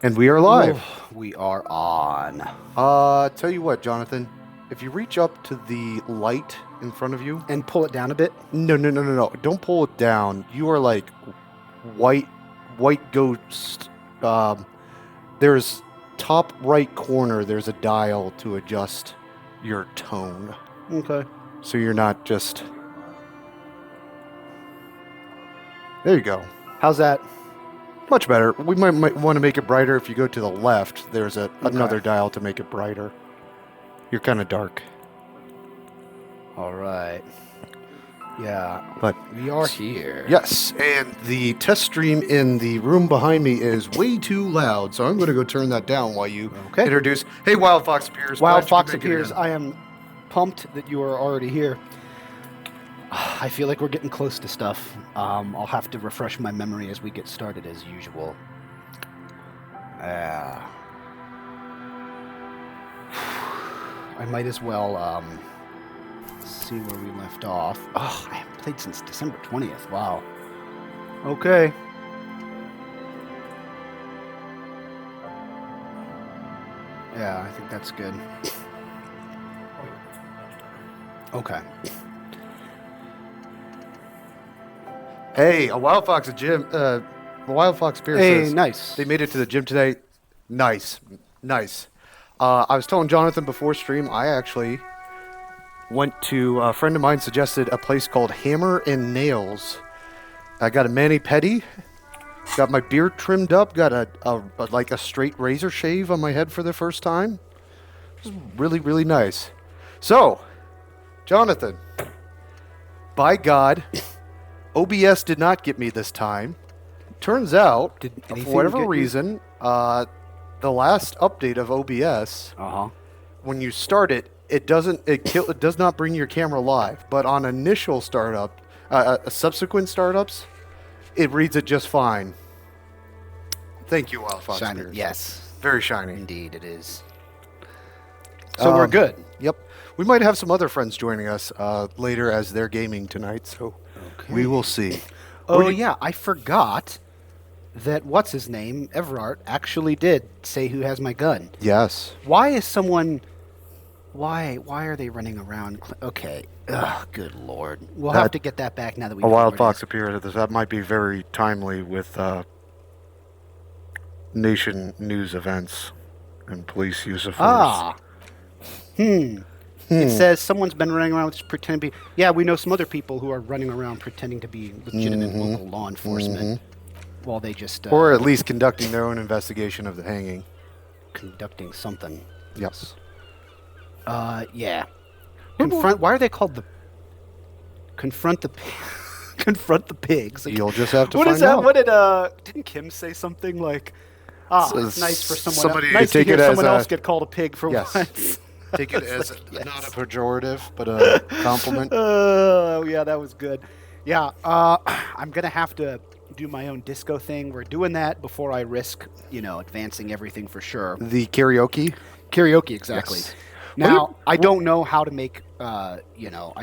And we are live. Ooh, we are on. Tell you what, Jonathan. If you reach up to the light in front of you, And pull it down a bit. no. Don't pull it down. You are like white ghost. There's top right corner. There's a dial to adjust your tone, Okay. so you're not just. There you go. How's that? Much better. We might want to make it brighter. If you go to the left, there's another dial to make it brighter. You're kind of dark. All right. Yeah. But we are here. yes, and the test stream in the room behind me is way too loud, so I'm going to go turn that down while you introduce. Hey, Wild Fox appears. Wild Glad you Fox could make it appears. in. I am pumped that you are already here. I feel like we're getting close to stuff. I'll have to refresh my memory as we get started, as usual. I might as well see where we left off. Oh, I haven't played since December 20th. Wow. Okay. Yeah, I think that's good. Okay. Hey, a Wild Fox at gym. Wild Fox Beer Hey, says nice. they made it to the gym today. Nice. I was telling Jonathan before stream, I actually went to a friend of mine suggested a place called Hammer and Nails. I got a mani-pedi, got my beard trimmed up, got a straight razor shave on my head for the first time. It was really, really nice. So, Jonathan, by God, OBS did not get me this time. Turns out, Did for anything whatever get you? reason, the last update of OBS, when you start it, it does not bring your camera live. But on initial startup, subsequent startups, it reads it just fine. Thank you, Wild Fox. Shiny. Beers. Yes. Very shiny. Indeed, it is. So we're good. Yep. We might have some other friends joining us later as they're gaming tonight, so we will see. Oh, yeah, I forgot that what's his name, Everard, actually did say who has my gun. Yes. Why is someone... Why are they running around? Okay. Ugh, good lord. We'll have to get that back now that we A know Wild where it Fox is. appeared. That might be very timely with nation news events and police use of force. It says someone's been running around just pretending to be... Yeah, we know some other people who are running around pretending to be legitimate local law enforcement while they just... Or at least conducting their own investigation of the hanging. conducting something. Yes. Yeah. Confront... Why are they called the... Confront the... Confront the pigs. Like, You'll just have to what find is that? out. What did... Didn't Kim say something like... it's nice for someone else. Nice to take hear it as someone a- else get called a pig for Yes. once. Take it as Yes. not a pejorative, but a compliment. Oh, yeah, that was good. Yeah, I'm going to have to do my own disco thing. We're doing that before I risk, advancing everything for sure. The karaoke. Karaoke, exactly. Yes. Now, I don't know how to make, I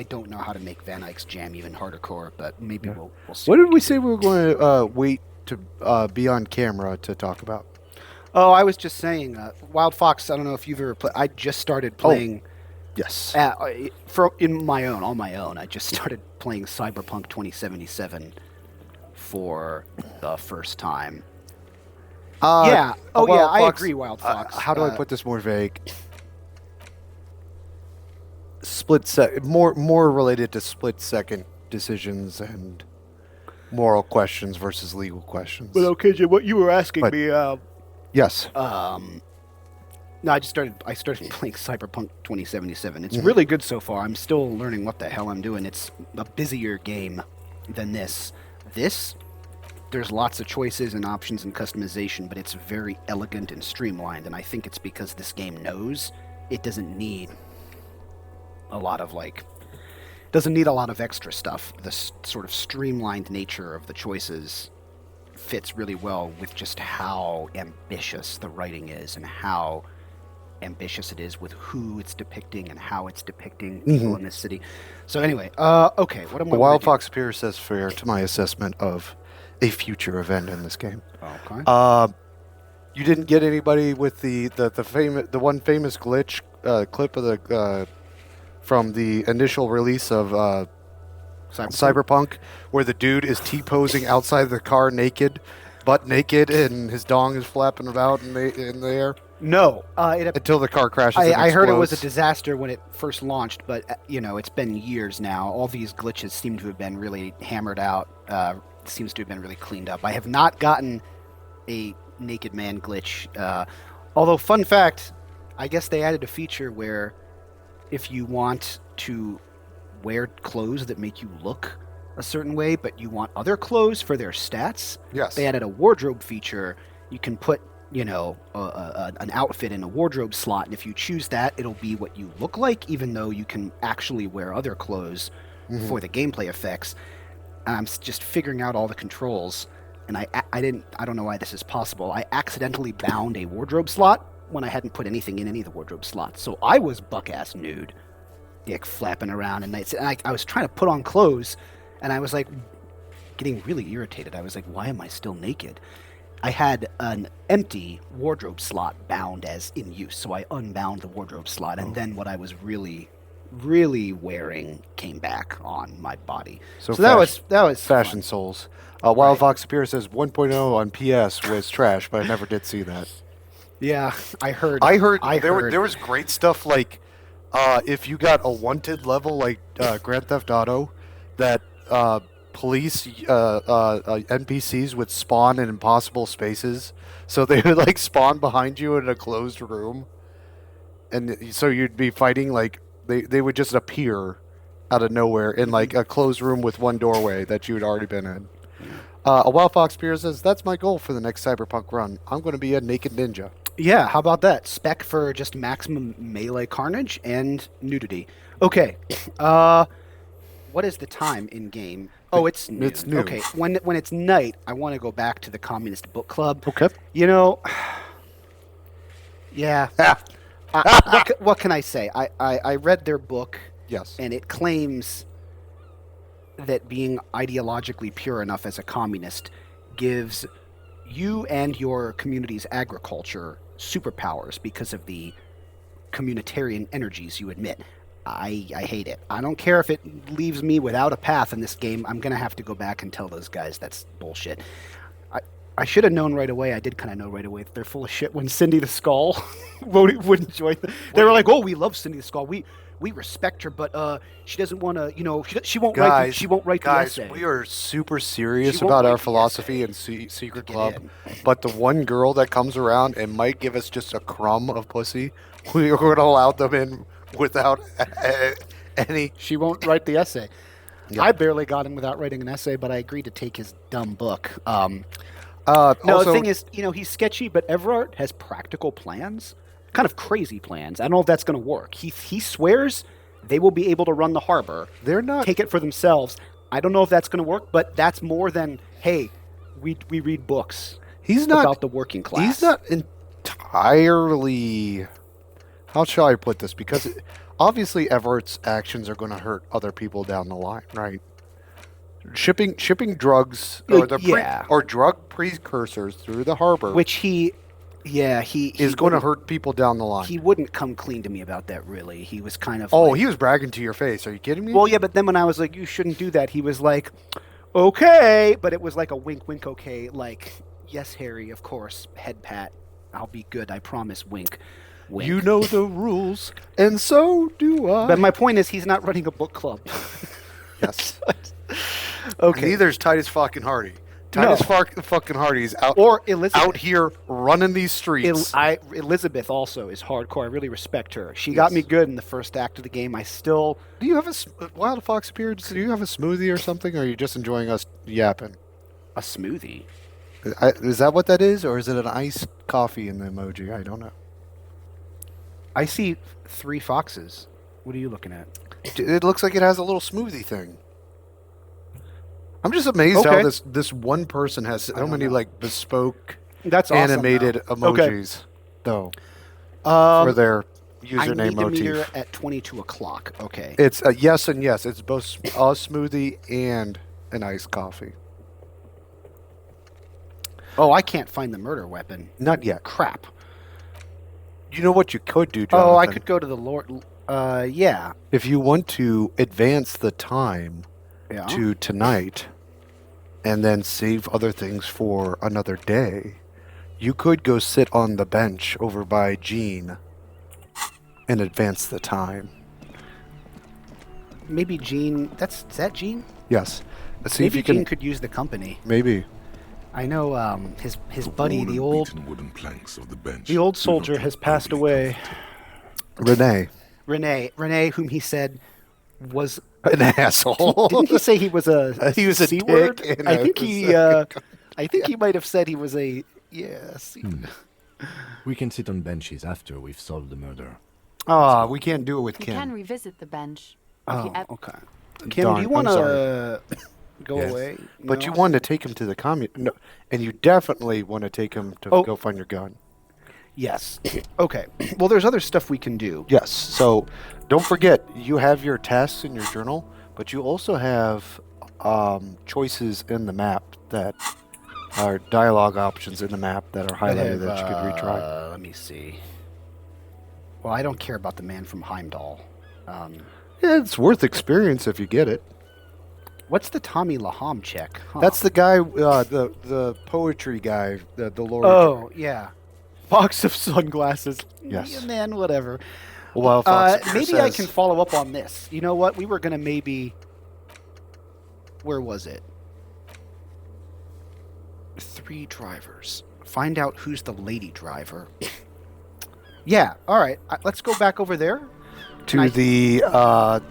don't know how to make Van Eyck's Jam even harder core, but maybe we'll see. What did we say we were going to wait to be on camera to talk about? Oh, I was just saying, Wild Fox, I don't know if you've ever played, I just started playing... Yes. on my own, I just started playing Cyberpunk 2077 for the first time. Yeah. Oh, Wild yeah. I Fox, agree, Wild Fox. How do I put this more vague? More related to split second decisions and moral questions versus legal questions. But okay, Jim, what you were asking me. Yes. No, I started playing Cyberpunk 2077. It's really good so far. I'm still learning what the hell I'm doing. It's a busier game than this. There's lots of choices and options and customization, but it's very elegant and streamlined, and I think it's because this game knows it doesn't need a lot of extra stuff. The sort of streamlined nature of the choices fits really well with just how ambitious the writing is and how ambitious it is with who it's depicting and how it's depicting people in this city. So anyway, okay, what am I? Wild Fox appears says fair to my assessment of a future event in this game. Okay. You didn't get anybody with the one famous glitch clip of the from the initial release of Cyberpunk. Cyberpunk, where the dude is T-posing outside the car naked, butt naked, and his dong is flapping about in the air No, until the car crashes and I heard it was a explodes. disaster when it first launched, but it's been years now. All these glitches seem to have been really hammered out. Seems to have been really cleaned up. I have not gotten a naked man glitch. Although, fun fact, I guess they added a feature where if you want to wear clothes that make you look a certain way, but you want other clothes for their stats, Yes. they added a wardrobe feature. You can put, an outfit in a wardrobe slot, and if you choose that, it'll be what you look like, even though you can actually wear other clothes for the gameplay effects. And I'm just figuring out all the controls, and I don't know why this is possible. I accidentally bound a wardrobe slot when I hadn't put anything in any of the wardrobe slots, so I was buck-ass nude, dick flapping around, and I was trying to put on clothes, and I was like getting really irritated. I was like, why am I still naked? I had an empty wardrobe slot bound as in use, so I unbound the wardrobe slot, and then what I was really wearing came back on my body. So that was Fashion fun. Souls. Wild Right. Fox Appear says 1.0 on PS was trash, but I never did see that. Yeah, I heard. There was great stuff like if you got a wanted level like Grand Theft Auto, that police NPCs would spawn in impossible spaces, so they would like spawn behind you in a closed room, and so you'd be fighting like they would just appear out of nowhere in like a closed room with one doorway that you had already been in. A Wild Fox Spear says, "That's my goal for the next Cyberpunk run. I'm going to be a naked ninja." Yeah, how about that? Spec for just maximum melee carnage and nudity. Okay. What is the time in game? Oh, it's noon. It's noon. Okay. When it's night, I want to go back to the Communist Book Club. Okay. You know, yeah. What can I say? I read their book, Yes. and it claims that being ideologically pure enough as a communist gives you and your community's agriculture superpowers because of the communitarian energies you emit. I hate it. I don't care if it leaves me without a path in this game. I'm going to have to go back and tell those guys that's bullshit. I should have known right away. I did kind of know right away that they're full of shit when Cindy the Skull wouldn't join. They were like, "Oh, we love Cindy the Skull. We respect her, but she doesn't want to. She won't write. She won't write the essay." We are super serious She won't about write our the philosophy essay. and secret Get club, in. but the one girl that comes around and might give us just a crumb of pussy, we are going to allow them in without any. She won't write the essay. Yeah. I barely got him without writing an essay, but I agreed to take his dumb book. No, Also, the thing is, he's sketchy, but Everard has practical plans, kind of crazy plans. I don't know if that's going to work. He swears they will be able to run the harbor, they're not. take it for themselves. I don't know if that's going to work, but that's more than, hey, we read books He's not about the working class. He's not entirely. How shall I put this? Because obviously Everett's actions are going to hurt other people down the line, right? Shipping drugs Yeah. or drug precursors through the harbor, Which he is going to hurt people down the line. He wouldn't come clean to me about that, really. He was kind of Oh, like, he was bragging to your face. Are you kidding me? well, yeah, but then when I was like, you shouldn't do that, he was like, okay, but it was like a wink, wink, okay, like, yes, Harry, of course, head pat, I'll be good, I promise, wink, wink. You know the rules, and so do I. But my point is, he's not running a book club. Yes. Okay. Neither's Titus fucking Hardy. No. Titus fucking Hardy's out Or Elizabeth. out here running these streets. Elizabeth also is hardcore. I really respect her. She got me good in the first act of the game. I still... Do you have Wild Fox Appearance? Do you have a smoothie or something, or are you just enjoying us yapping? A smoothie? Is that what that is, or is it an iced coffee in the emoji? I don't know. I see 3 foxes. What are you looking at? It looks like it has a little smoothie thing. I'm just amazed Okay. how this one person has so don't many know. like bespoke That's awesome, animated though. emojis, though, Okay. for their I username need the meter motif. at 22 o'clock. Okay. It's a yes and yes. It's both a smoothie and an iced coffee. Oh, I can't find the murder weapon. Not yet. Crap. You know what you could do, Jonathan? Oh, I could go to the Lord. Yeah. If you want to advance the time Yeah. to tonight and then save other things for another day, you could go sit on the bench over by Jean and advance the time. Maybe Gene. Is that Gene? Yes. Let's see if Maybe you can. Gene could use the company. Maybe. I know his buddy, worn the and old beaten wooden planks of the bench soldier, do not has look passed overly away. Renee. Renee, whom he said was An asshole. Didn't he say he was a He was a C dick word? and I think a- I think he might have said he was a C. We can sit on benches after we've solved the murder. Ah, we can't do it with You Kim. can revisit the bench. Oh, If you okay. Kim, Darn, do you I'm want sorry. to go Yes. away? But No? you wanted to take him to the no, and you definitely want to take him to Oh. go find your gun. Yes. Okay. Well, there's other stuff we can do. Yes. So don't forget, you have your tasks in your journal, but you also have choices in the map that are dialogue options in the map that are I highlighted have, that you could retry. Let me see. Well, I don't care about the man from Heimdall. Yeah, it's worth experience if you get it. What's the Tommy Laham check? Huh. That's the guy, the poetry guy, the Lord. Oh, yeah. Box of sunglasses. Yes. Yeah, man, whatever. Well, Fox Maybe I says- can follow up on this. You know what? We were going to maybe... Where was it? 3 drivers. Find out who's the lady driver. Yeah, all right. Let's go back over there. to I- the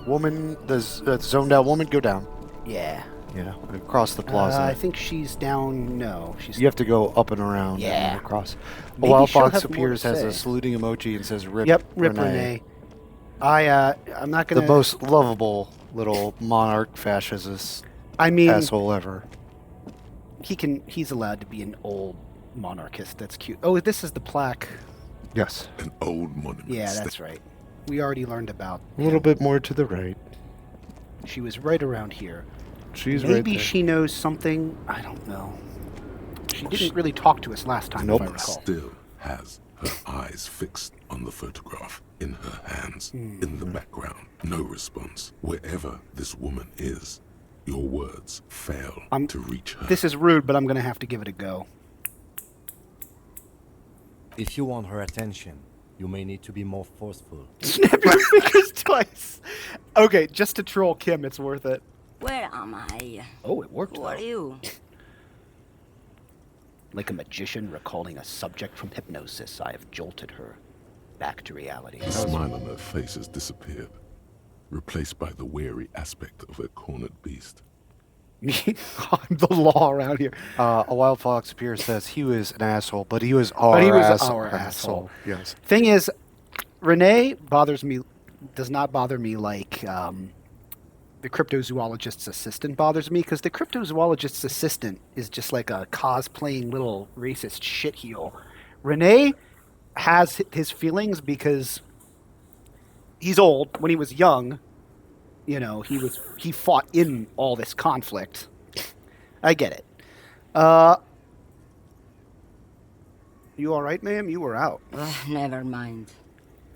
woman, the zoned out woman. Go down. Yeah. Yeah, across the plaza. I think she's down... No, she's... You have to go up and around and Yeah. then across. A Maybe wild she'll fox have more to appears, has a say. saluting emoji, and says "Rip." Yep, Rip Renee. I'm not The going to... most lovable little monarch fascist I mean, asshole ever. he's allowed to be an old monarchist. That's cute. Oh, this is the plaque. Yes. An old monument. Yeah, that's right. We already learned about... A little bit more to the right. She was right around here. She's right Maybe there. she knows something. I don't know. She didn't really talk to us last time, Nope. if I recall. Still has her eyes fixed on the photograph in her hands, in the background. No response. Wherever this woman is, your words fail to reach her. This is rude, but I'm going to have to give it a go. If you want her attention, you may need to be more forceful. Snap your fingers twice. Okay, just to troll Kim, it's worth it. Where am I? Oh, it worked. Who are though. you? Like a magician recalling a subject from hypnosis, I have jolted her back to reality. The smile on her face has disappeared, replaced by the wary aspect of a cornered beast. I'm the law around here. A wild fox appears, says he was an asshole, but he was our asshole. Yes. Thing is, Renee does not bother me like the cryptozoologist's assistant bothers me, because the cryptozoologist's assistant is just like a cosplaying little racist shitheel. Renee has his feelings because he's old. When he was young, he fought in all this conflict. I get it. You all right, ma'am? You were out. Never mind.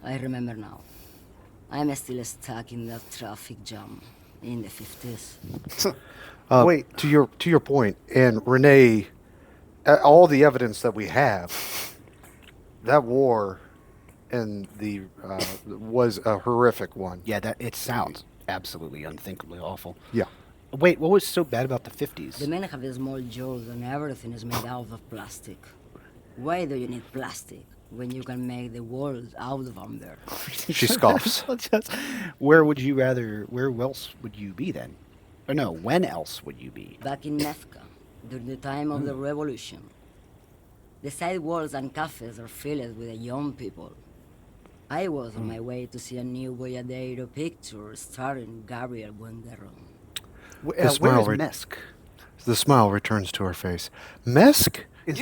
I remember now. I'm still stuck in that traffic jam in the 50s. Wait. To your point, and Renee, all the evidence that we have, that war, and the was a horrific one. Yeah, it sounds absolutely unthinkably awful. Yeah. Wait, what was so bad about the 50s? The men have small jaws and everything is made out of plastic. Why do you need plastic when you can make the world out of them there? She scoffs. Where else would you be then? Or no, when else would you be? Back in Mecca, during the time of the revolution, the sidewalks and cafes are filled with young people. I was on my way to see a new Boyadero picture starring Gabriel Buendero. Where smile is re- Mesk? The smile returns to her face. Mesk? Is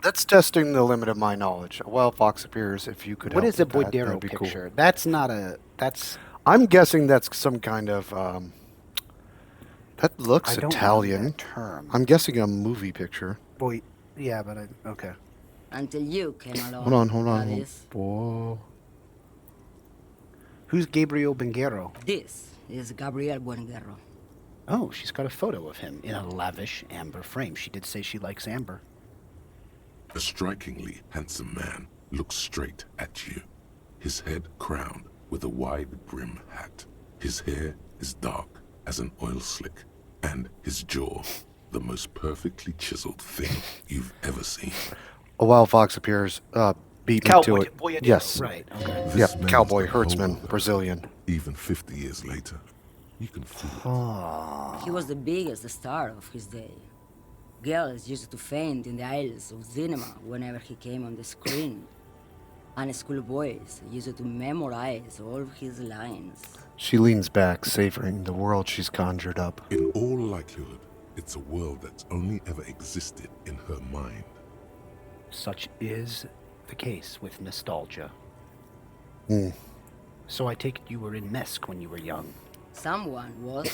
That's testing the limit of my knowledge. A wild fox appears. If you could What help is a with that, Boydero that'd be cool. picture? That's not a... That's... I'm guessing that's some kind of That looks I don't know Italian. that term. I'm guessing a movie picture. Boy, yeah, but okay. Until you came along. Hold on. That is. Whoa. Who's Gabriel Benguero? This is Gabriel Buenguerro. Oh, she's got a photo of him in a lavish amber frame. She did say she likes amber. A strikingly handsome man looks straight at you, his head crowned with a wide brim hat. His hair is dark as an oil slick, and his jaw the most perfectly chiseled thing you've ever seen. A wild fox appears, beat me to it. Yes. Right, okay. This Yep, man's cowboy, the whole herdsman, world. Brazilian. Even 50 years later, you can feel it. He was the biggest star of his day. Girls used to faint in the aisles of cinema whenever he came on the screen. And schoolboys used to memorize all of his lines. She leans back, savoring the world she's conjured up. In all likelihood, it's a world that's only ever existed in her mind. Such is the case with nostalgia. Hmm. So I take it you were in Mesk when you were young. Someone was.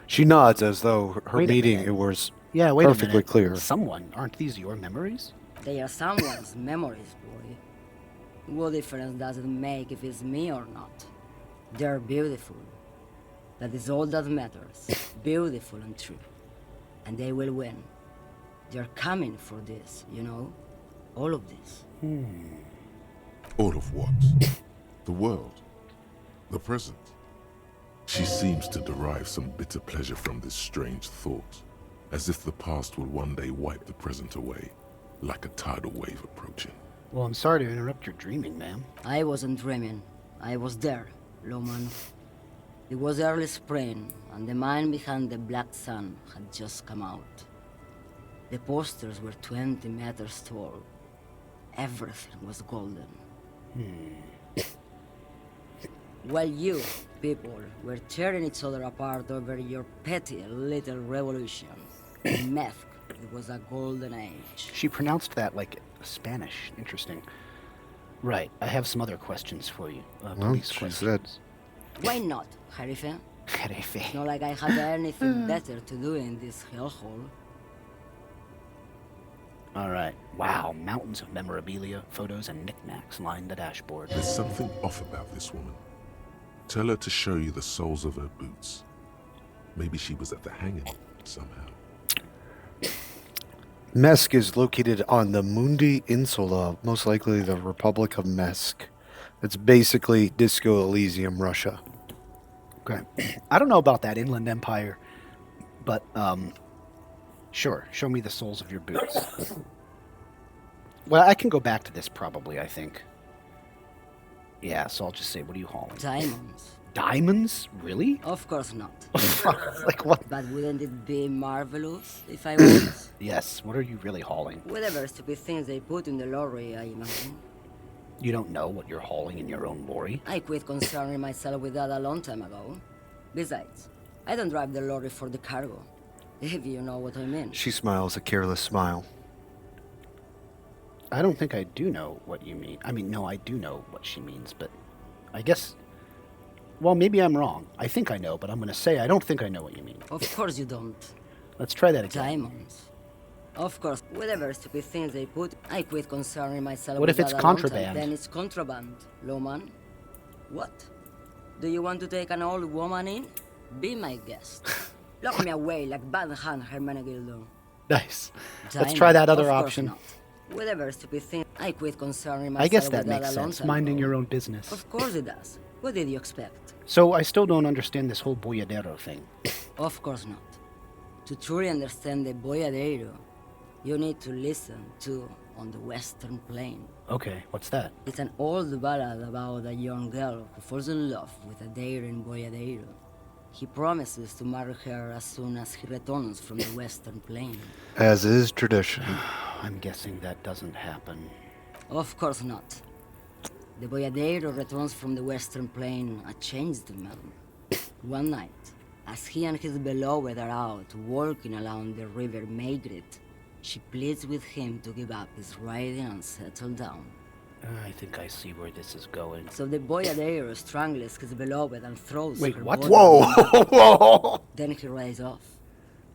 She nods as though her Wait a meeting minute. it was Yeah, wait perfectly a minute. clear. Someone, aren't these your memories? They are someone's memories, boy. What difference does it make if it's me or not? They're beautiful. That is all that matters. Beautiful and true. And they will win. They're coming for this, you know? All of this. All of what? The world. The present. She seems to derive some bitter pleasure from this strange thought, as if the past will one day wipe the present away, like a tidal wave approaching. Well, I'm sorry to interrupt your dreaming, ma'am. I wasn't dreaming. I was there, Loman. It was early spring, and the man behind the black sun had just come out. The posters were 20 meters tall. Everything was golden. While you, people, were tearing each other apart over your petty little revolution, in Meth, it was a golden age. She pronounced that like Spanish. Interesting. Right, I have some other questions for you. Police she questions. Why not, Jerife? It's not like I had anything better to do in this hellhole. All right. Wow, mountains of memorabilia, photos, and knickknacks line the dashboard. There's something off about this woman. Tell her to show you the soles of her boots. Maybe she was at the hanging somehow. Mesk is located on the Mundi Insula, most likely the Republic of Mesk. It's basically Disco Elysium, Russia. Okay. I don't know about that inland empire, but sure. Show me the soles of your boots. Well, I can go back to this probably, I think. Yeah, so I'll just say, what are you hauling? Diamonds. Diamonds? Really? Of course not. Like what? But wouldn't it be marvelous if I was? Yes, what are you really hauling? Whatever stupid things they put in the lorry, I imagine. You don't know what you're hauling in your own lorry? I quit concerning myself with that a long time ago. Besides, I don't drive the lorry for the cargo, if you know what I mean. She smiles a careless smile. I don't think I do know what you mean. I mean, no, I do know what she means, but I guess... Well, maybe I'm wrong. I think I know, but I'm going to say I don't think I know what you mean. Of course you don't. Let's try that again. Diamonds. Of course, whatever stupid things they put, I quit concerning myself What with if it's that a long time. contraband? Then it's contraband, Loman. What? Do you want to take an old woman in? Be my guest. Lock me away like bad hand Hermenegildo. Nice. Let's try that other Of course option. not. Whatever stupid thing, I quit concerning myself I guess with that that makes a long sense. time Minding ago. your own business. Of course it does. What did you expect? So I still don't understand this whole boyadero thing. Of course not. To truly understand the boyadero, you need to listen to On the Western Plain. Okay, what's that? It's an old ballad about a young girl who falls in love with a daring boyadero. He promises to marry her as soon as he returns from the Western Plain. As is tradition. I'm guessing that doesn't happen. Of course not. The boyadero returns from the Western Plain a changed man. One night, as he and his beloved are out walking along the river Maigret, she pleads with him to give up his riding and settle down. I think I see where this is going. So the boyadero strangles his beloved and throws Wait, her what? body Whoa, on the whoa. Then he rides off,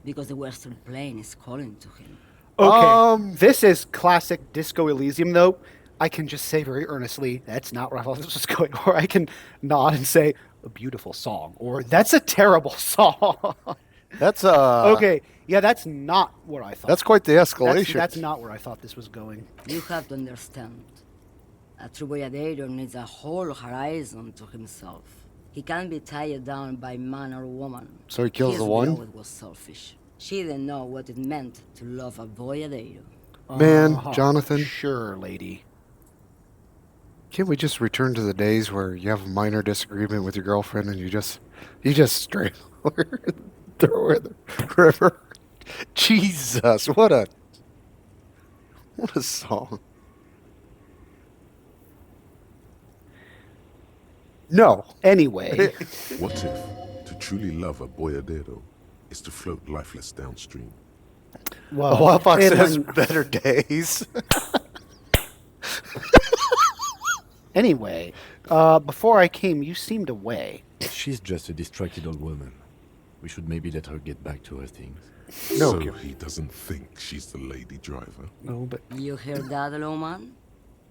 because the Western Plain is calling to him. Okay, this is classic Disco Elysium, though. I can just say very earnestly, that's not where I thought this was going. Or I can nod and say, a beautiful song. Or, that's a terrible song. That's Okay, yeah, that's not where I thought. That's quite the escalation. That's not where I thought this was going. You have to understand. A true boyadero needs a whole horizon to himself. He can't be tied down by man or woman. So he kills His the one? beloved was selfish. She didn't know what it meant to love a boyadero. Man, Jonathan, Sure, lady. can't we just return to the days where you have a minor disagreement with your girlfriend and you just strangle her and throw her in the river? Jesus, what a song. No. Anyway, What if to truly love a boyadero is to float lifeless downstream? well, Fox and says when- better days. anyway, before I came, you seemed away. She's just a distracted old woman. We should maybe let her get back to her things. No, So Kim. he doesn't think she's the lady driver. No, but You hear that, low man?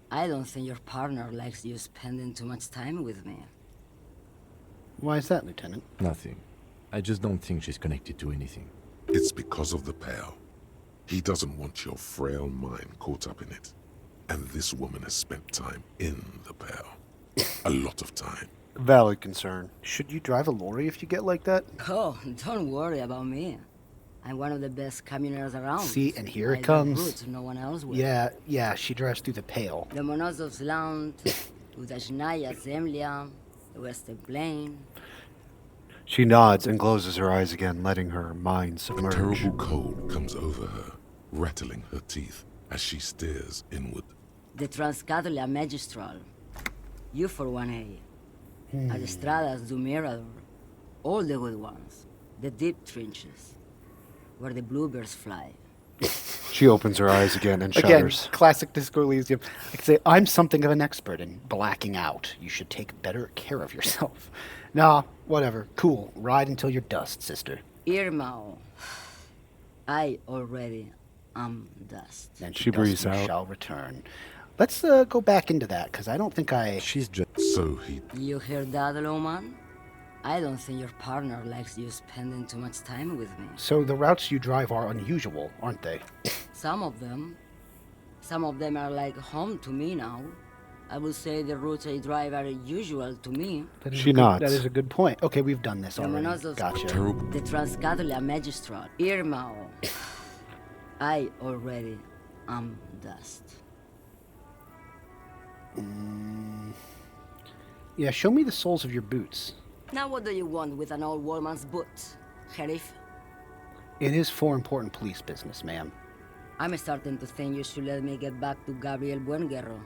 I don't think your partner likes you spending too much time with me. why is that, Lieutenant? Nothing. I just don't think she's connected to anything. It's because of the pale. He doesn't want your frail mind caught up in it. And this woman has spent time in the pale. A lot of time. Valid concern. Should you drive a lorry if you get like that? Oh, don't worry about me. I'm one of the best camioners around. See, and here it I drive comes. routes no one else will. Yeah, she drives through the pale. The Monozov's Land, Udajnaya Zemlya, the Western Plain. She nods and closes her eyes again, letting her mind A submerge. terrible cold comes over her, rattling her teeth as she stares inward. The Transcatalia Magistral. You for 1A. Adestradas du Mirador. All the good ones. The deep trenches. Where the bluebirds fly. She opens her eyes again and Again, shudders. classic Disco Elysium. I could say, I'm something of an expert in blacking out. You should take better care of yourself. Nah, whatever. Cool. Ride until you're dust, sister. Irmao. I already am dust. Then She dust breathes you out. shall return. Let's go back into that, because I don't think I... She's just... So he You hear that, low man? I don't think your partner likes you spending too much time with me. So the routes you drive are unusual, aren't they? Some of them. Some of them are like home to me now. I would say the routes I drive are usual to me. That is She a good- nods. That is a good point. Okay, we've done this The already. Monozov's Gotcha. terrible. The Transcatalia Magistral. Irmao. I already am dust. Yeah, show me the soles of your boots. Now what do you want with an old woman's boots, Sheriff? It is for important police business, ma'am. I'm starting to think you should let me get back to Gabriel Buenguerro.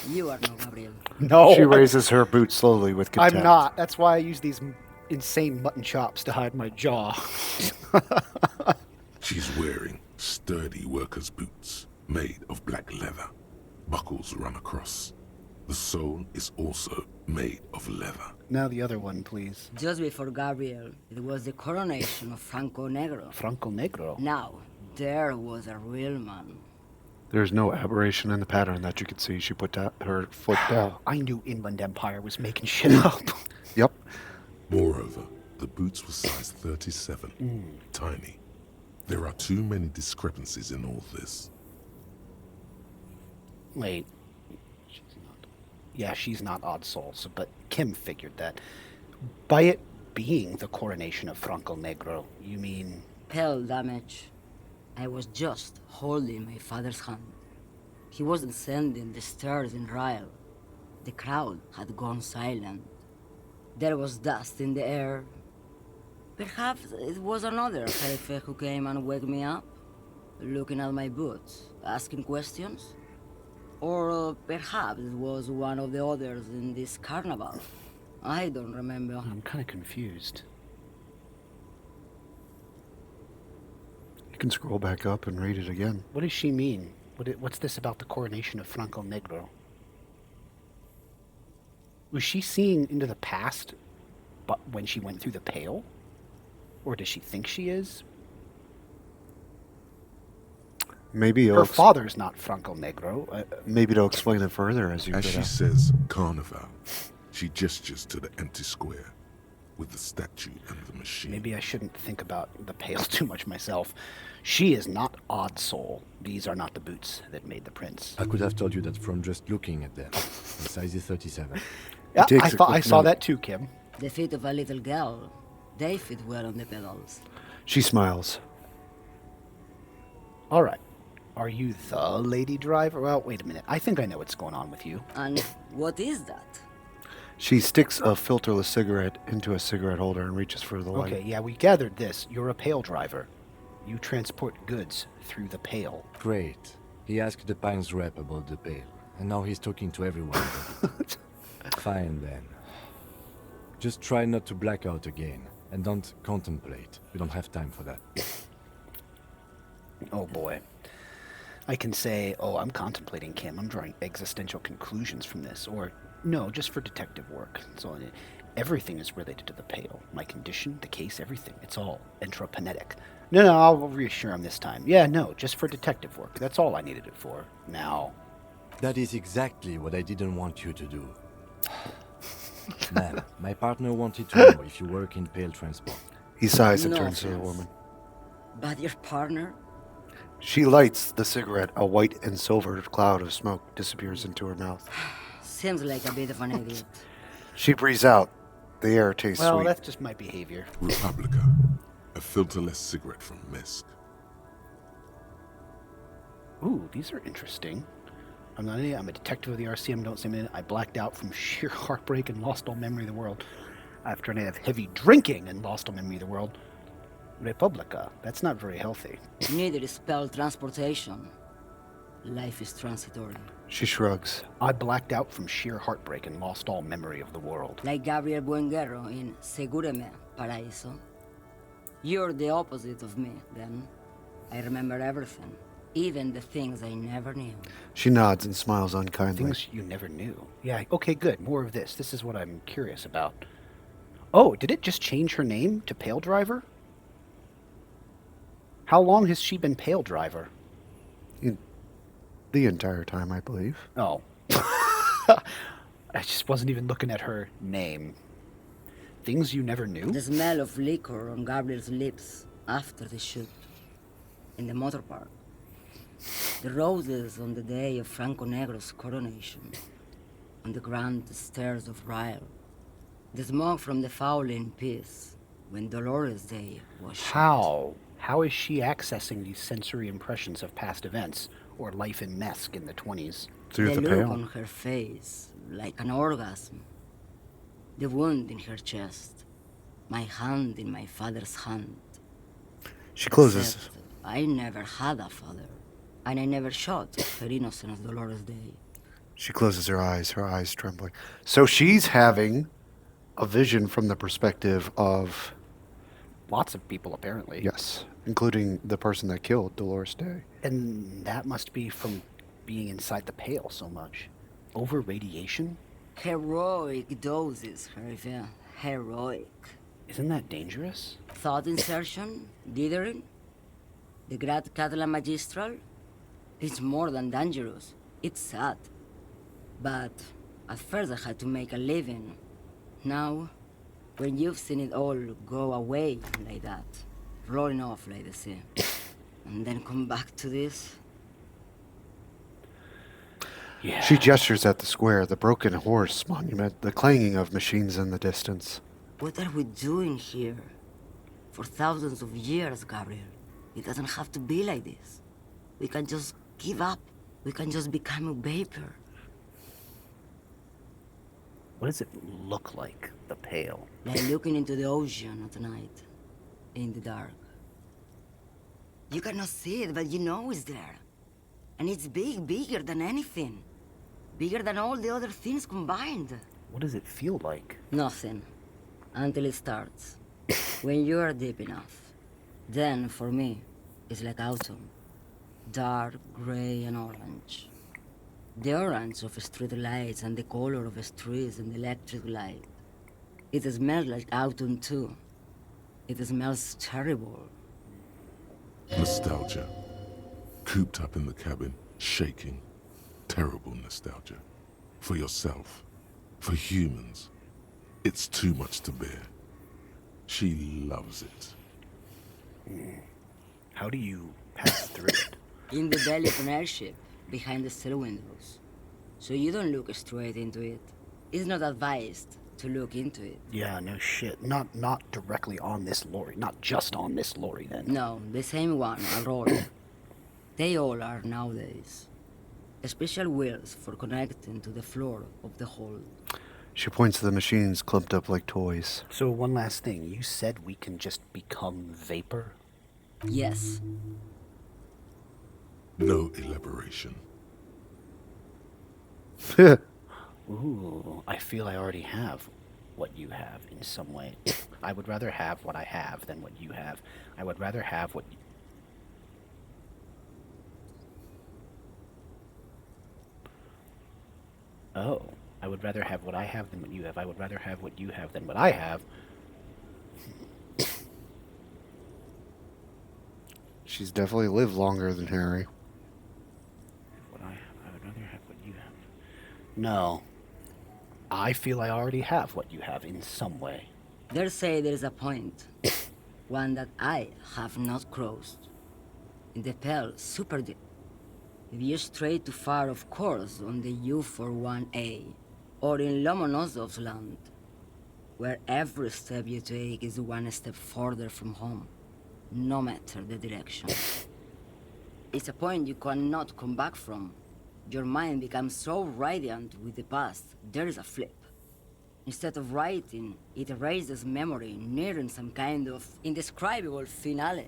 You are no Gabriel. No, She raises her boot slowly with contempt. I'm not. That's why I use these insane mutton chops to hide my jaw. She's wearing sturdy worker's boots made of black leather. Buckles run across. The sole is also made of leather. Now the other one, please. Just before Gabriel, it was the coronation of Franco Negro. Franco Negro. Now, there was a real man. There's no aberration in the pattern that you could see. She put her foot down. I knew Inland Empire was making shit up. Yep. Moreover, the boots were size 37. Tiny. There are too many discrepancies in all this. Wait. She's not. Yeah, she's not odd souls, but Kim figured that. By it being the coronation of Franco Negro, you mean... Pale damage. I was just holding my father's hand. He wasn't sending the stairs in riot. The crowd had gone silent. There was dust in the air. Perhaps it was another Jefe who came and woke me up, looking at my boots, asking questions. Or perhaps it was one of the others in this carnival. I don't remember. I'm kind of confused. You can scroll back up and read it again. What does she mean? What's this about the coronation of Franco Negro? Was she seeing into the past but when she went through the Pale? Or does she think she is? Maybe Her father's not Franco Negro. maybe it'll explain it further as you As get she out. says Carnival, she gestures to the empty square with the statue and the machine. Maybe I shouldn't think about the Pale too much myself. She is not Odd Soul. These are not the boots that made the prince. I could have told you that from just looking at them. The size is 37. Yeah, takes a I quick saw note. that too, Kim. The feet of a little girl, they fit well on the pedals. She smiles. All right. Are you the lady driver? Well, wait a minute. I think I know what's going on with you. And what is that? She sticks a filterless cigarette into a cigarette holder and reaches for the light. Okay, yeah, we gathered this. You're a Pale driver. You transport goods through the Pale. Great. He asked the Pines rep about the Pale, and now he's talking to everyone. Fine then. Just try not to black out again, and don't contemplate. We don't have time for that. Oh boy. I can say, oh, I'm contemplating, Kim. I'm drawing existential conclusions from this. Or, no, just for detective work. So everything is related to the Pale. My condition, the case, everything. It's all entropinetic. No, I'll reassure him this time. Yeah, no, just for detective work. That's all I needed it for. Now. That is exactly what I didn't want you to do. Man, my partner wanted to know if you work in Pale transport. He sighs and No turns to the offense. woman. But your partner? She lights the cigarette. A white and silver cloud of smoke disappears into her mouth. Seems like a bit of an idiot. She breathes out. The air tastes Well, sweet. that's just my behavior. Republica, a filterless cigarette from Misk. Ooh, these are interesting. I'm a detective of the RCM, don't say a minute. I blacked out from sheer heartbreak and lost all memory of the world. After I had heavy drinking and lost all memory of the world. Republica, that's not very healthy. Neither is spell transportation. Life is transitory. She shrugs. I blacked out from sheer heartbreak and lost all memory of the world. Like Gabriel Buenguerro in Segúreme, Paraíso. You're the opposite of me, then. I remember everything, even the things I never knew. She nods and smiles unkindly. Things you never knew. Yeah, okay, good. More of this. This is what I'm curious about. Oh, did it just change her name to Pale Driver? How long has she been Pale Driver? The entire time, I believe. Oh. I just wasn't even looking at her name. Things you never knew? The smell of liquor on Gabriel's lips after the shoot. In the motor park. The roses on the day of Franco Negro's coronation. On the grand stairs of Ryle. The smoke from the fowling piece when Dolores Day was shot. How? How is she accessing these sensory impressions of past events or life in Mesk in the 20s? Through the look pale. on her face, like an orgasm. The wound in her chest. My hand in my father's hand. She closes. Except I never had a father. And I never shot her innocent as Dolores Day. She closes her eyes trembling. So she's having a vision from the perspective of, Lots of people, apparently. yes, including the person that killed Dolores Day. And that must be from being inside the Pale so much. Over radiation? Heroic doses, Hervé. Heroic. Isn't that dangerous? Thought insertion? Dithering? The Grad Catalan Magistral? It's more than dangerous. It's sad. But at first I had to make a living. Now, when you've seen it all go away like that, rolling off like the sea, and then come back to this, Yeah. She gestures at the square, the broken horse monument, the clanging of machines in the distance. what are we doing here? For thousands of years, Gabriel. It doesn't have to be like this. We can just give up. We can just become a vapor. What does it look like, the Pale? Like looking into the ocean at night, in the dark. You cannot see it, but you know it's there. And it's big, bigger than anything. Bigger than all the other things combined. What does it feel like? Nothing. Until it starts. When you are deep enough. Then, for me, it's like autumn. Dark, gray, and orange. The orange of street lights and the color of streets in the electric light. It smells like autumn too. It smells terrible. Nostalgia. Cooped up in the cabin, shaking. Terrible nostalgia. For yourself. For humans. It's too much to bear. She loves it. How do you pass through it? In the belly of an airship, behind the steel windows. So you don't look straight into it. It's not advised to look into it. Yeah, no shit. Not directly on this lorry. Not just on this lorry, then. No, the same one, a roll. They all are nowadays. Special wheels for connecting to the floor of the hold. She points to the machines clumped up like toys. So one last thing. You said we can just become vapor? Yes, No elaboration. Ooh, I feel I already have what you have in some way. I would rather have what I have than what you have. I would rather have what... Oh, I would rather have what I have than what you have. I would rather have what you have than what I have. She's definitely lived longer than Harry. What I have, I would rather have what you have. No. I feel I already have what you have in some way. they say there is a point. One that I have not crossed. In the Pale Super Deep. If you stray too far, of course, on the U41A, or in Lomonosov's land, where every step you take is one step further from home, no matter the direction. It's a point you cannot come back from. Your mind becomes so radiant with the past, there is a flip. Instead of writing, it erases memory, nearing some kind of indescribable finale.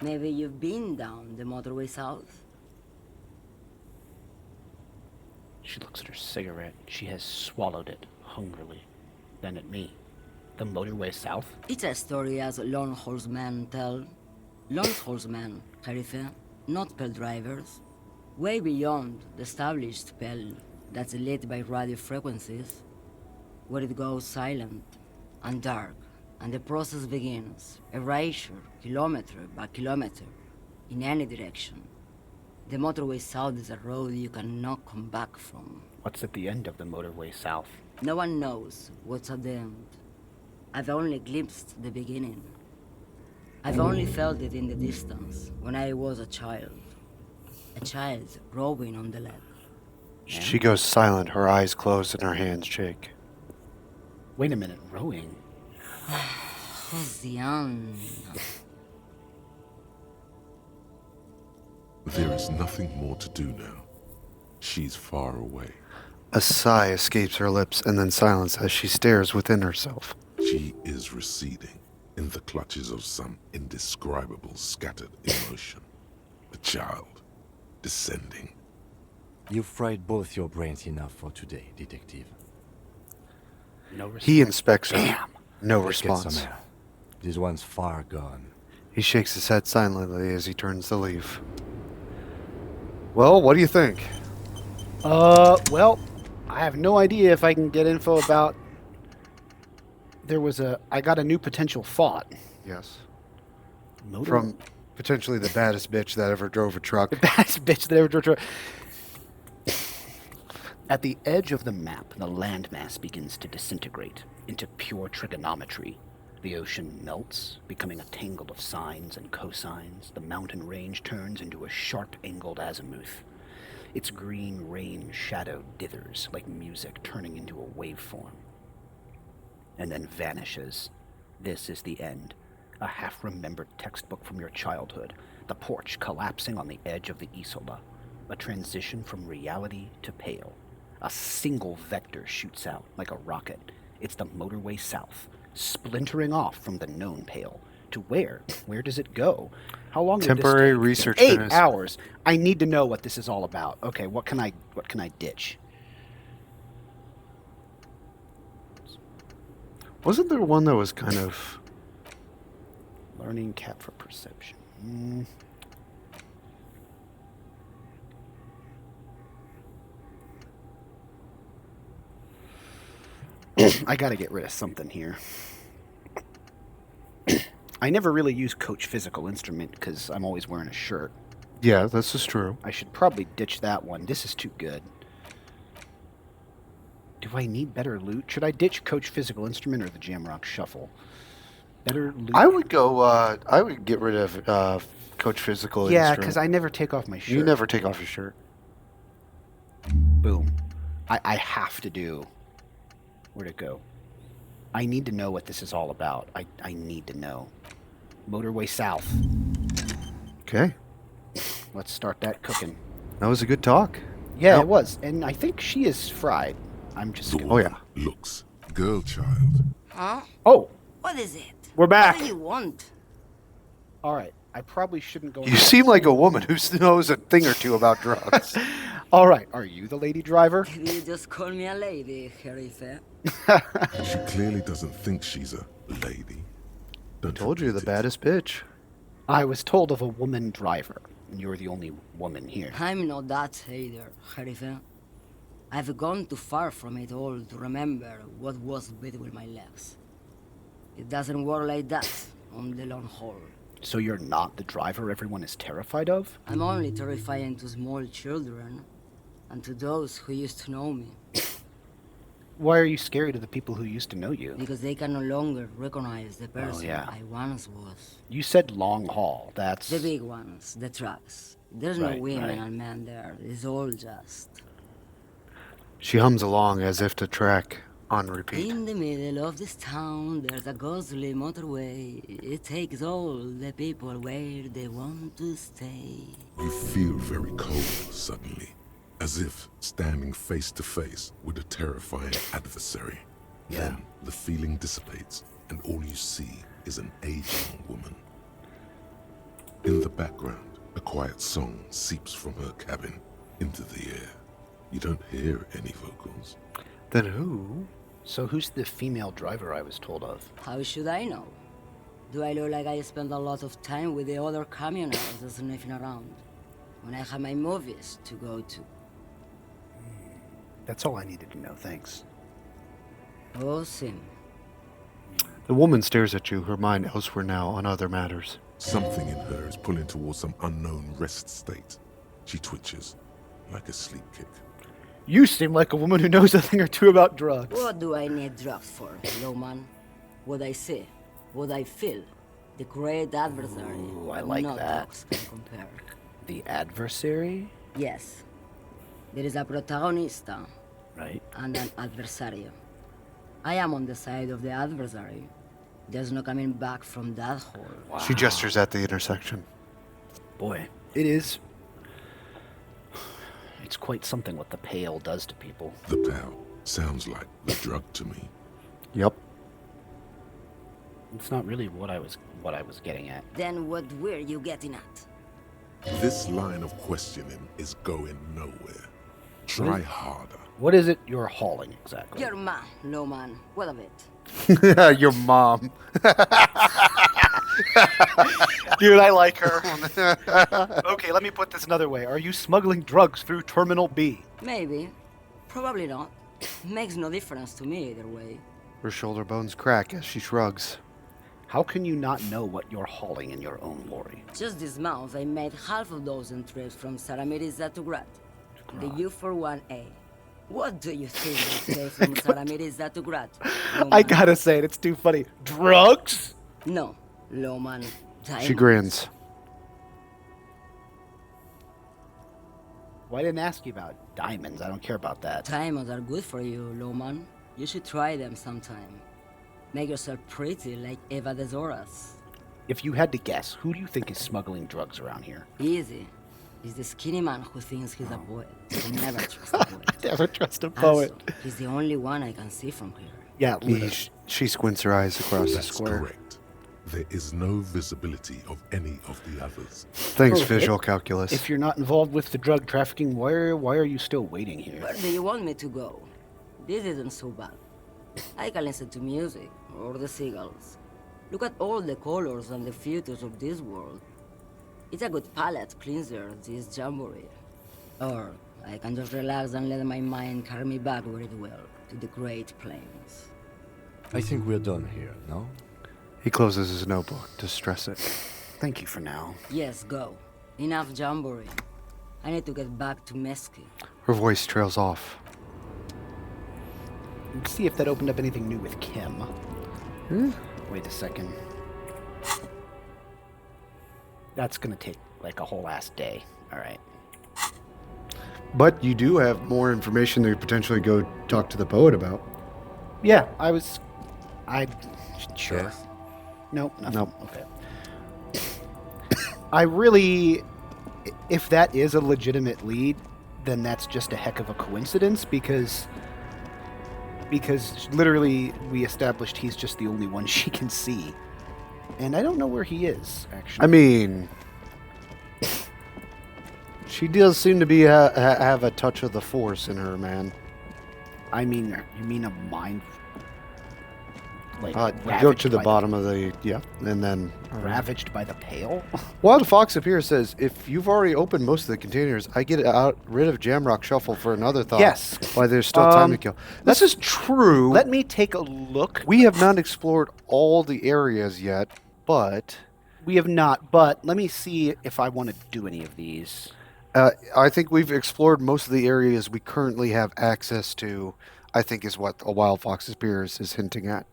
Maybe you've been down the motorway south? She looks at her cigarette. She has swallowed it hungrily. Then at me. The motorway south? It's a story as lone horsemen tell. Lone horsemen, Sheriff, not Pale drivers. Way beyond the established Pale that's lit by radio frequencies, where it goes silent and dark, and the process begins, erasure, kilometer by kilometer, in any direction. The motorway south is a road you cannot come back from. What's at the end of the motorway south? No one knows what's at the end. I've only glimpsed the beginning. I've only felt it in the distance when I was a child. A child rowing on the lake. She goes silent, her eyes closed and her hands shake. Wait a minute, rowing? Josiane. There is nothing more to do now. She's far away. A sigh escapes her lips and then silence as she stares within herself. She is receding in the clutches of some indescribable scattered emotion. A child descending. You've fried both your brains enough for today, detective. No response. He inspects her. Damn. No Let's get some response. air. This one's far gone. He shakes his head silently as he turns to leave. Well, what do you think? Well, I have no idea if I can get info about... I got a new potential thought. Yes. Motor... From potentially the baddest bitch that ever drove a truck. The baddest bitch that ever drove. At the edge of the map, the landmass begins to disintegrate into pure trigonometry. The ocean melts, becoming a tangle of sines and cosines. The mountain range turns into a sharp-angled azimuth. Its green rain shadow dithers like music turning into a waveform. And then vanishes. This is the end. A half-remembered textbook from your childhood. The porch collapsing on the edge of the Isola. A transition from reality to Pale. A single vector shoots out like a rocket. It's the motorway south, splintering off from the known Pale. To where? Where does it go? How long will Temporary this take? research 8 finish. hours. I need to know what this is all about. Okay, what can I ditch? Wasn't there one that was kind of... Learning cap for perception. I gotta get rid of something here. I never really use Coach Physical Instrument because I'm always wearing a shirt. Yeah, this is true. I should probably ditch that one. This is too good. Do I need better loot? Should I ditch Coach Physical Instrument or the Jamrock Shuffle? Better loot. I would go. I would get rid of Coach Physical. Yeah, Instrument. because I never take off my shirt. You never take off your shirt. Boom. I have to do. Where'd it go? I need to know what this is all about. I need to know. Motorway South. Okay, Let's start that cooking. that was a good talk. Yeah, Yep. it was. And I think she is fried. I'm just The gonna... Oh, woman yeah. looks girl child. Huh? Oh, What is it? we're back. What do you want? All right. I probably shouldn't go... You seem like a woman who knows a thing or two about drugs. All right. Are you the lady driver? Did you just call me a lady, Herife? She clearly doesn't think she's a lady. Don't Told you the repeat it. baddest bitch. I was told of a woman driver. And you're the only woman here. I'm not that either, Herife. I've gone too far from it all to remember what was between my legs. It doesn't work like that on the long haul. So you're not the driver everyone is terrified of? I'm only terrifying to small children and to those who used to know me, Why are you scary to the people who used to know you? because they can no longer recognize the person yeah. I once was. You said long haul. That's... The big ones, the trucks. There's Right, no women right. and men there. It's all just. She hums along as if to track on repeat. In the middle of this town, there's a ghostly motorway. It takes all the people where they want to stay. You feel very cold suddenly, as if standing face to face with a terrifying adversary. Yeah. Then the feeling dissipates, and all you see is an aging woman. In the background, a quiet song seeps from her cabin into the air. You don't hear any vocals. Then who? So who's the female driver I was told of? How should I know? Do I look like I spend a lot of time with the other communers sniffing around when I have my movies to go to? That's all I needed to know, thanks. Oh, Sim. The woman stares at you, her mind elsewhere now on other matters. Something in her is pulling towards some unknown rest state. She twitches, like a sleep kick. You seem like a woman who knows a thing or two about drugs. What do I need drugs for, low man? What I see, what I feel, the great adversary. Ooh, I like no that. dogs can compare. The adversary? Yes, there is a protagonista Right. and an adversario. I am on the side of the adversary. There's no coming back from that hole. She gestures at the intersection. Boy, it is. It's quite something what the pale does to people. The pal sounds like the drug to me. Yep. It's not really what I was getting at. Then what were you getting at? This line of questioning is going nowhere. Try harder. What is it you're hauling exactly? Your man, low man. What of it? Your mom. Dude, I like her. Okay, let me put this another way. Are you smuggling drugs through Terminal B? Maybe. Probably not. Makes no difference to me either way. Her shoulder bones crack as she shrugs. How can you not know what you're hauling in your own lorry? Just this month, I made half a dozen trips from Saramiriza to Grat. The U41A. What do you think they say from Saramiriza to Grat? I gotta say it, it's too funny. Drugs? No, Lowman. She grins. Well, I didn't ask you about diamonds. I don't care about that. Diamonds are good for you, Lowman. You should try them sometime. Make yourself pretty like Eva de Zoras. If you had to guess, who do you think is smuggling drugs around here? Easy. He's the skinny man who thinks he's a poet. You never trust a poet. Never trust a Also, he's the only one I can see from here. Yeah, She squints her eyes across the That's square. correct. There is no visibility of any of the others. Thanks, Okay. visual calculus. If you're not involved with the drug trafficking, why are you still waiting here? Where do you want me to go? This isn't so bad. I can listen to music, or the seagulls. Look at all the colors and the futures of this world. It's a good palate cleanser, this jamboree. Or I can just relax and let my mind carry me back where it will, to the Great Plains. I think we're done here, no? He closes his notebook to stress it. Thank you for now. Yes, go. Enough jamboree. I need to get back to Mesky. Her voice trails off. Let's see if that opened up anything new with Kim. Wait a second. That's gonna take like a whole ass day. All right. But you do have more information that you potentially go talk to the poet about. Yeah, sure. Yes. Nope, nothing. Nope. Okay. I really, if that is a legitimate lead, then that's just a heck of a coincidence because literally we established he's just the only one she can see. And I don't know where he is, actually. I mean, she does seem to be have a touch of the Force in her, man. I mean, you mean a mind... Like, You go to the bottom of the... Yeah, and then... Ravaged by the Pale? Wild Fox up here says, if you've already opened most of the containers, I get rid of Jamrock Shuffle for another thought. Yes. Why there's still time to kill. This is true. Let me take a look. We have not explored all the areas yet, but... We have not, but let me see if I want to do any of these. I think we've explored most of the areas we currently have access to, I think is what a Wild Fox's Spears is hinting at.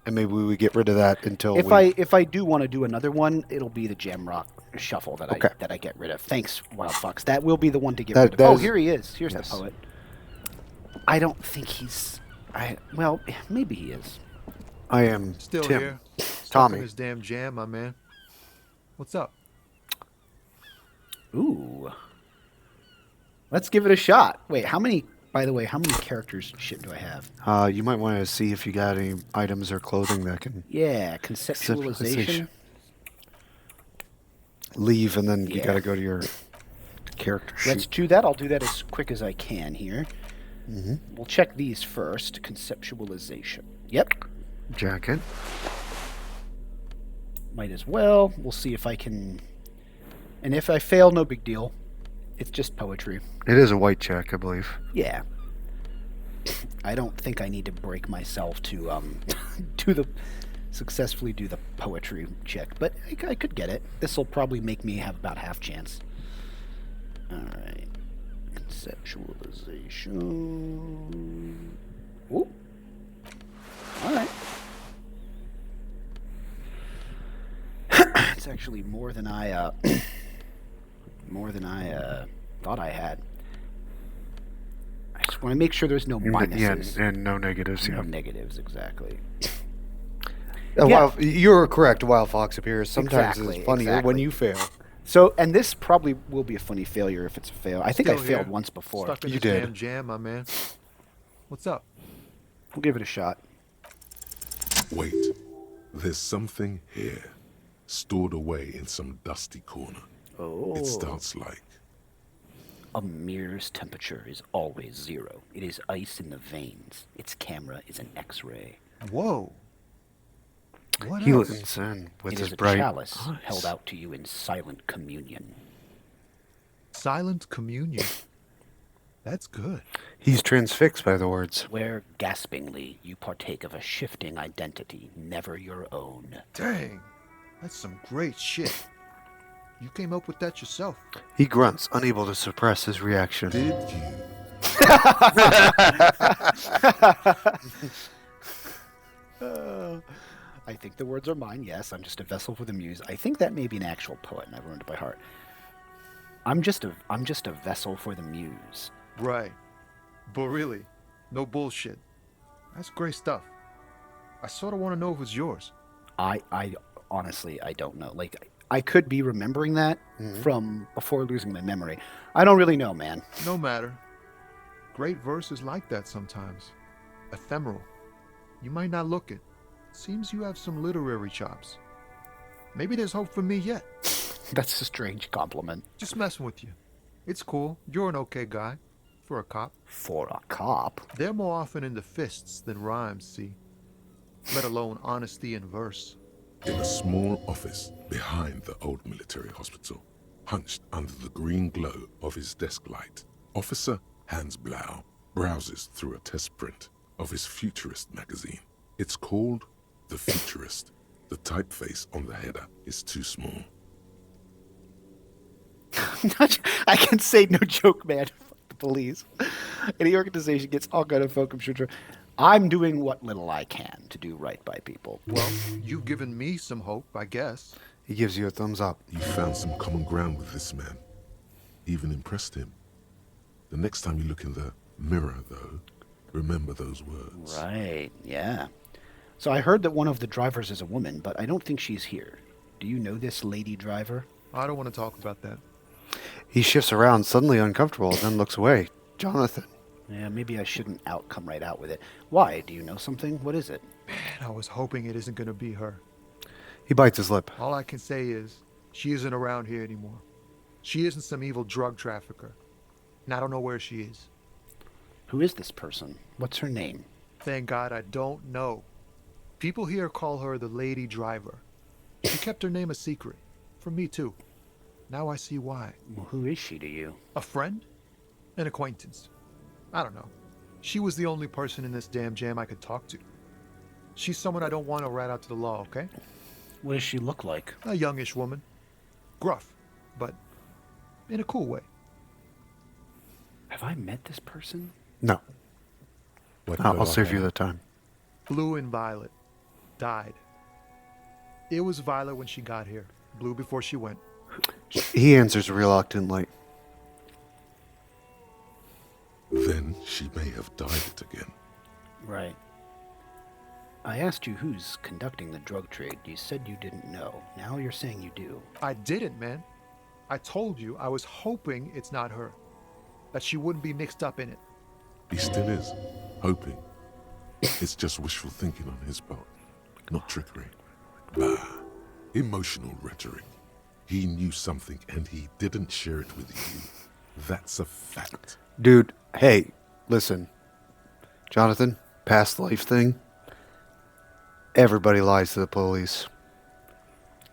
And maybe we get rid of that until if I do want to do another one, it'll be the Jamrock Shuffle that Okay. I get rid of. Thanks, Wild Fox. That will be the one to get That- rid of. that Oh, is- here he is. Here's yes. the poet. I don't think he's... Well, maybe he is. I am Still Tim. here. Stuck Tommy. in this damn jam, my man. What's up? Ooh. Let's give it a shot. Wait, by the way, how many characters shit do I have? You might want to see if you got any items or clothing that can Yeah, conceptualization. leave, and then you Yeah. got to go to your character sheet. Let's do that. I'll do that as quick as I can here. We'll check these first. Conceptualization. Yep. Jacket. Might as well. We'll see if I can... And if I fail, no big deal. It's just poetry. It is a white check, I believe. Yeah. I don't think I need to break myself to successfully do the poetry check, but I could get it. This will probably make me have about half chance. All right. Conceptualization. Ooh. All right. It's actually more than I thought I had. I just want to make sure there's no minuses. Yeah, and no negatives. No Yeah. negatives, exactly. Yeah. You're correct. Wild Fox appears. Sometimes Exactly, it's funnier when exactly. you fail. So, and this probably will be a funny failure if it's a fail. I think I Still failed here. once before. Stuck in You this did. damn jam, my man. What's up? We'll give it a shot. Wait, there's something here, stored away in some dusty corner. Oh. It starts like, A mirror's temperature is always 0. It is ice in the veins. Its camera is an X-ray. Whoa. What He else? listens in with It his is a bright chalice eyes. held out to you in silent communion. Silent communion. That's good. He's transfixed by the words. Where, gaspingly, you partake of a shifting identity, never your own. Dang. That's some great shit. You came up with that yourself. He grunts, unable to suppress his reaction. did you? I think the words are mine. Yes, I'm just a vessel for the muse. I think that may be an actual poet, and I've learned it by heart. I'm just a vessel for the muse. Right. But really, no bullshit. That's great stuff. I sort of want to know if it's yours. I honestly, I don't know. Like, I could be remembering that from before losing my memory. I don't really know, man. No matter. Great verses like that sometimes. Ephemeral. You might not look it. Seems you have some literary chops. Maybe there's hope for me yet. That's a strange compliment. Just messing with you. It's cool. You're an okay guy. For a cop. For a cop? They're more often into fists than rhymes, see? Let alone honesty in verse. In a small office behind the old military hospital, hunched under the green glow of his desk light, Officer Hans Blau browses through a test print of his Futurist magazine. It's called The Futurist. The typeface on the header is too small. I can say no joke, man. Fuck the police. Any organization gets all kind of folk, I'm sure. I'm doing what little I can to do right by people. Well, you've given me some hope, I guess. He gives you a thumbs up. You found some common ground with this man. Even impressed him. The next time you look in the mirror, though, remember those words. Right, yeah. So I heard that one of the drivers is a woman, but I don't think she's here. Do you know this lady driver? I don't want to talk about that. He shifts around, suddenly uncomfortable, then looks away. Jonathan. Yeah, maybe I shouldn't come right out with it. Why? Do you know something? What is it? Man, I was hoping it isn't going to be her. He bites his lip. All I can say is, she isn't around here anymore. She isn't some evil drug trafficker. And I don't know where she is. Who is this person? What's her name? Thank God I don't know. People here call her the Lady Driver. She kept her name a secret. From me, too. Now I see why. Well, who is she to you? A friend? An acquaintance? I don't know. She was the only person in this damn jam I could talk to. She's someone I don't want to rat out to the law, okay? What does she look like? A youngish woman. Gruff, but in a cool way. Have I met this person? No. What I'll color save you hair? the time. Blue and violet. Died. It was violet when she got here. Blue before she went. He answers reluctantly. Then she may have dyed it again. Right. I asked you who's conducting the drug trade. You said you didn't know. Now you're saying you do. I didn't, man. I told you I was hoping it's not her. That she wouldn't be mixed up in it. He still is, hoping. It's just wishful thinking on his part, not trickery. Bah, emotional rhetoric. He knew something and he didn't share it with you. That's a fact. Dude, hey, listen. Jonathan, past life thing. Everybody lies to the police.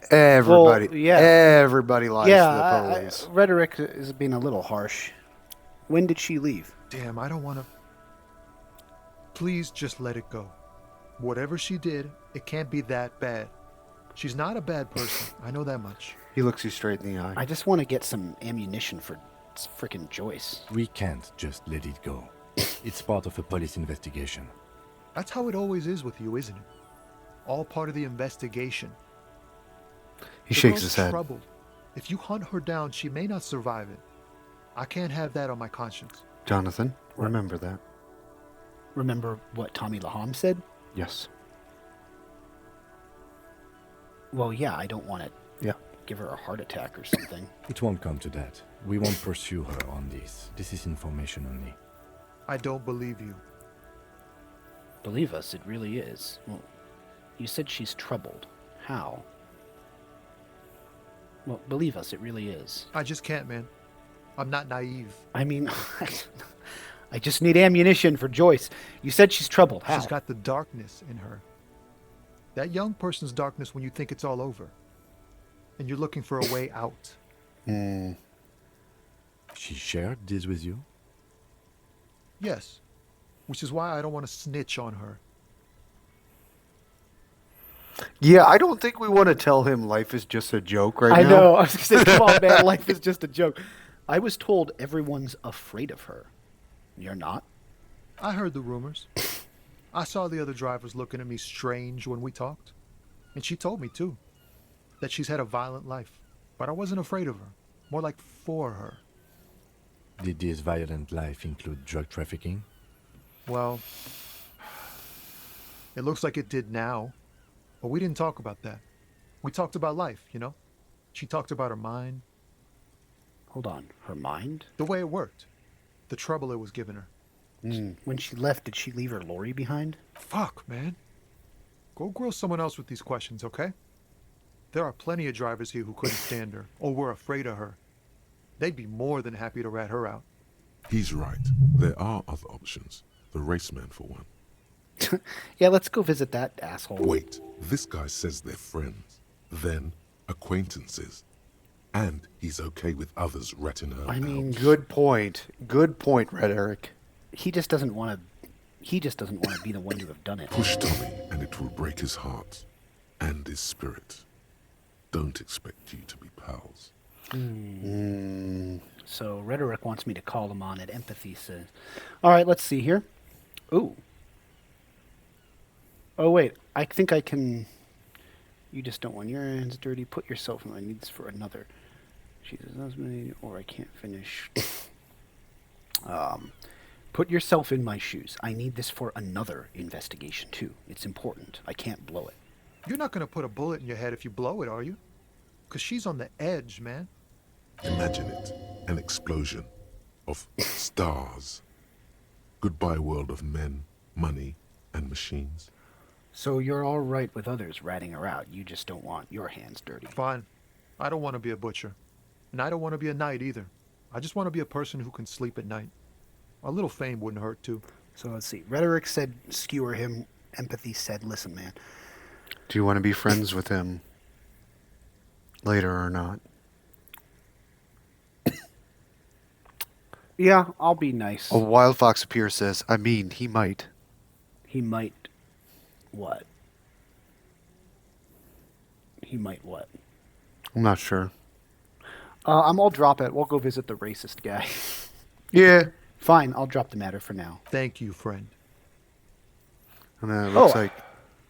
Everybody. Well, yeah. Everybody lies to the police. Rhetoric is being a little harsh. When did she leave? Damn, I don't want to... Please just let it go. Whatever she did, it can't be that bad. She's not a bad person. I know that much. He looks you straight in the eye. I just want to get some ammunition for frickin' Joyce. We can't just let it go. It's part of a police investigation. That's how it always is with you, isn't it? All part of the investigation. He The shakes girl's his head. troubled. If you hunt her down, she may not survive it. I can't have that on my conscience. Jonathan, remember that. Remember what Tommy Laham said? Yes. Well, yeah, I don't want to Yeah. give her a heart attack or something. It won't come to that. We won't pursue her on this. This is information only. I don't believe you. Believe us, it really is. Well, you said she's troubled. How? Well, believe us, it really is. I just can't, man. I'm not naive. I mean, I just need ammunition for Joyce. You said she's troubled. How? She's got the darkness in her. That young person's darkness when you think it's all over. And you're looking for a way out. She shared this with you? Yes. Which is why I don't want to snitch on her. Yeah, I don't think we want to tell him life is just a joke right I now. know. I was going to say, come on, man. Life is just a joke. I was told everyone's afraid of her. You're not? I heard the rumors. I saw the other drivers looking at me strange when we talked. And she told me, too, that she's had a violent life. But I wasn't afraid of her. More like for her. Did this violent life include drug trafficking? Well, it looks like it did now. But we didn't talk about that. We talked about life, you know? She talked about her mind, Hold on. Her mind? the way it worked, the trouble it was giving her. When she left, did she leave her lorry behind? Fuck, man. Go grill someone else with these questions, okay? There are plenty of drivers here who couldn't stand her or were afraid of her. They'd be more than happy to rat her out. He's right. There are other options. The raceman, for one. Yeah, let's go visit that asshole. Wait, this guy says they're friends, then acquaintances. And he's okay with others ratting her I mean, out. Good point. Good point, Red Eric. he just doesn't want to. He just doesn't want to be the one to have done it. Push Tommy, and it will break his heart and his spirit. Don't expect you to be pals. So Rhetoric wants me to call him on it. Empathy says. All right, let's see here. Ooh. Oh, wait. I think I can... You just don't want your hands dirty. Put yourself in my needs for another. She says, husband, or I can't finish. Put yourself in my shoes. I need this for another investigation, too. It's important. I can't blow it. You're not gonna put a bullet in your head if you blow it, are you? 'Cause she's on the edge, man. Imagine it, an explosion of stars. Goodbye world of men, money, and machines. So you're all right with others ratting her out. You just don't want your hands dirty. Fine. I don't want to be a butcher. And I don't want to be a knight either. I just want to be a person who can sleep at night. A little fame wouldn't hurt, too. So let's see. Rhetoric said skewer him. Empathy said listen, man. Do you want to be friends with him later or not? Yeah, I'll be nice. A wild fox appears says, I mean, he might. He might... What? He might what? I'm not sure. I'll drop it. We'll go visit the racist guy. Yeah. Fine, I'll drop the matter for now. Thank you, friend. And then it looks Oh. like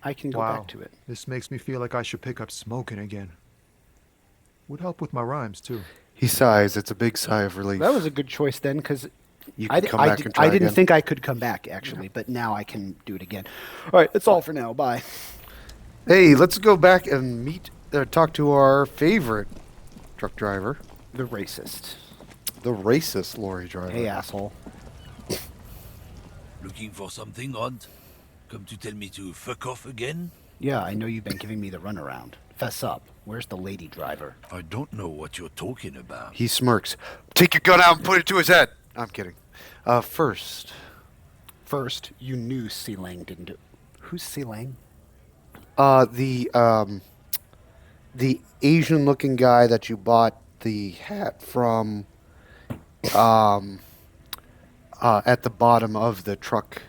I can go Wow. back to it. This makes me feel like I should pick up smoking again. Would help with my rhymes, too. he sighs. It's a big sigh of relief. That was a good choice then, because You can come back and try I didn't again. think I could come back, actually, but now I can do it again. All right, that's all for now. Bye. Hey, let's go back and talk to our favorite truck driver, The racist. the racist lorry driver. Hey, asshole. Looking for something, Hunt? Come to tell me to fuck off again? Yeah, I know you've been giving me the runaround. Fess up. Where's the lady driver? I don't know what you're talking about. He smirks. Take your gun out and put it to his head. I'm kidding. First, First, you knew Sealang didn't do... Who's Sealang? the Asian-looking guy that you bought the hat from, at the bottom of the truck.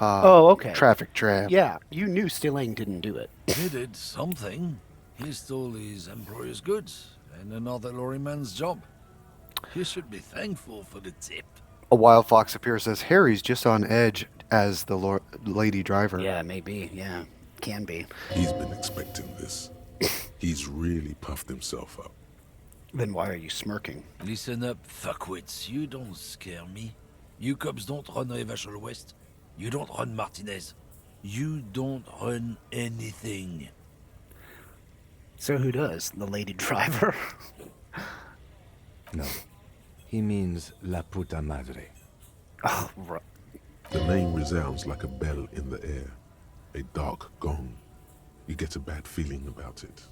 Oh, okay. Traffic jam. Yeah, you knew Sealang didn't do it. He did something. He stole his employer's goods and another lorryman's job. You should be thankful for the tip. A wild fox appears, says Harry's just on edge as the lady driver. Yeah, maybe. Yeah, can be. He's been expecting this. He's really puffed himself up. Then why are you smirking? Listen up, fuckwits. You don't scare me. You cops don't run Revachol West. You don't run Martinez. You don't run anything. So who does? The lady driver? No. He means La Puta Madre. Oh, right. The name resounds like a bell in the air. A dark gong. You get a bad feeling about it.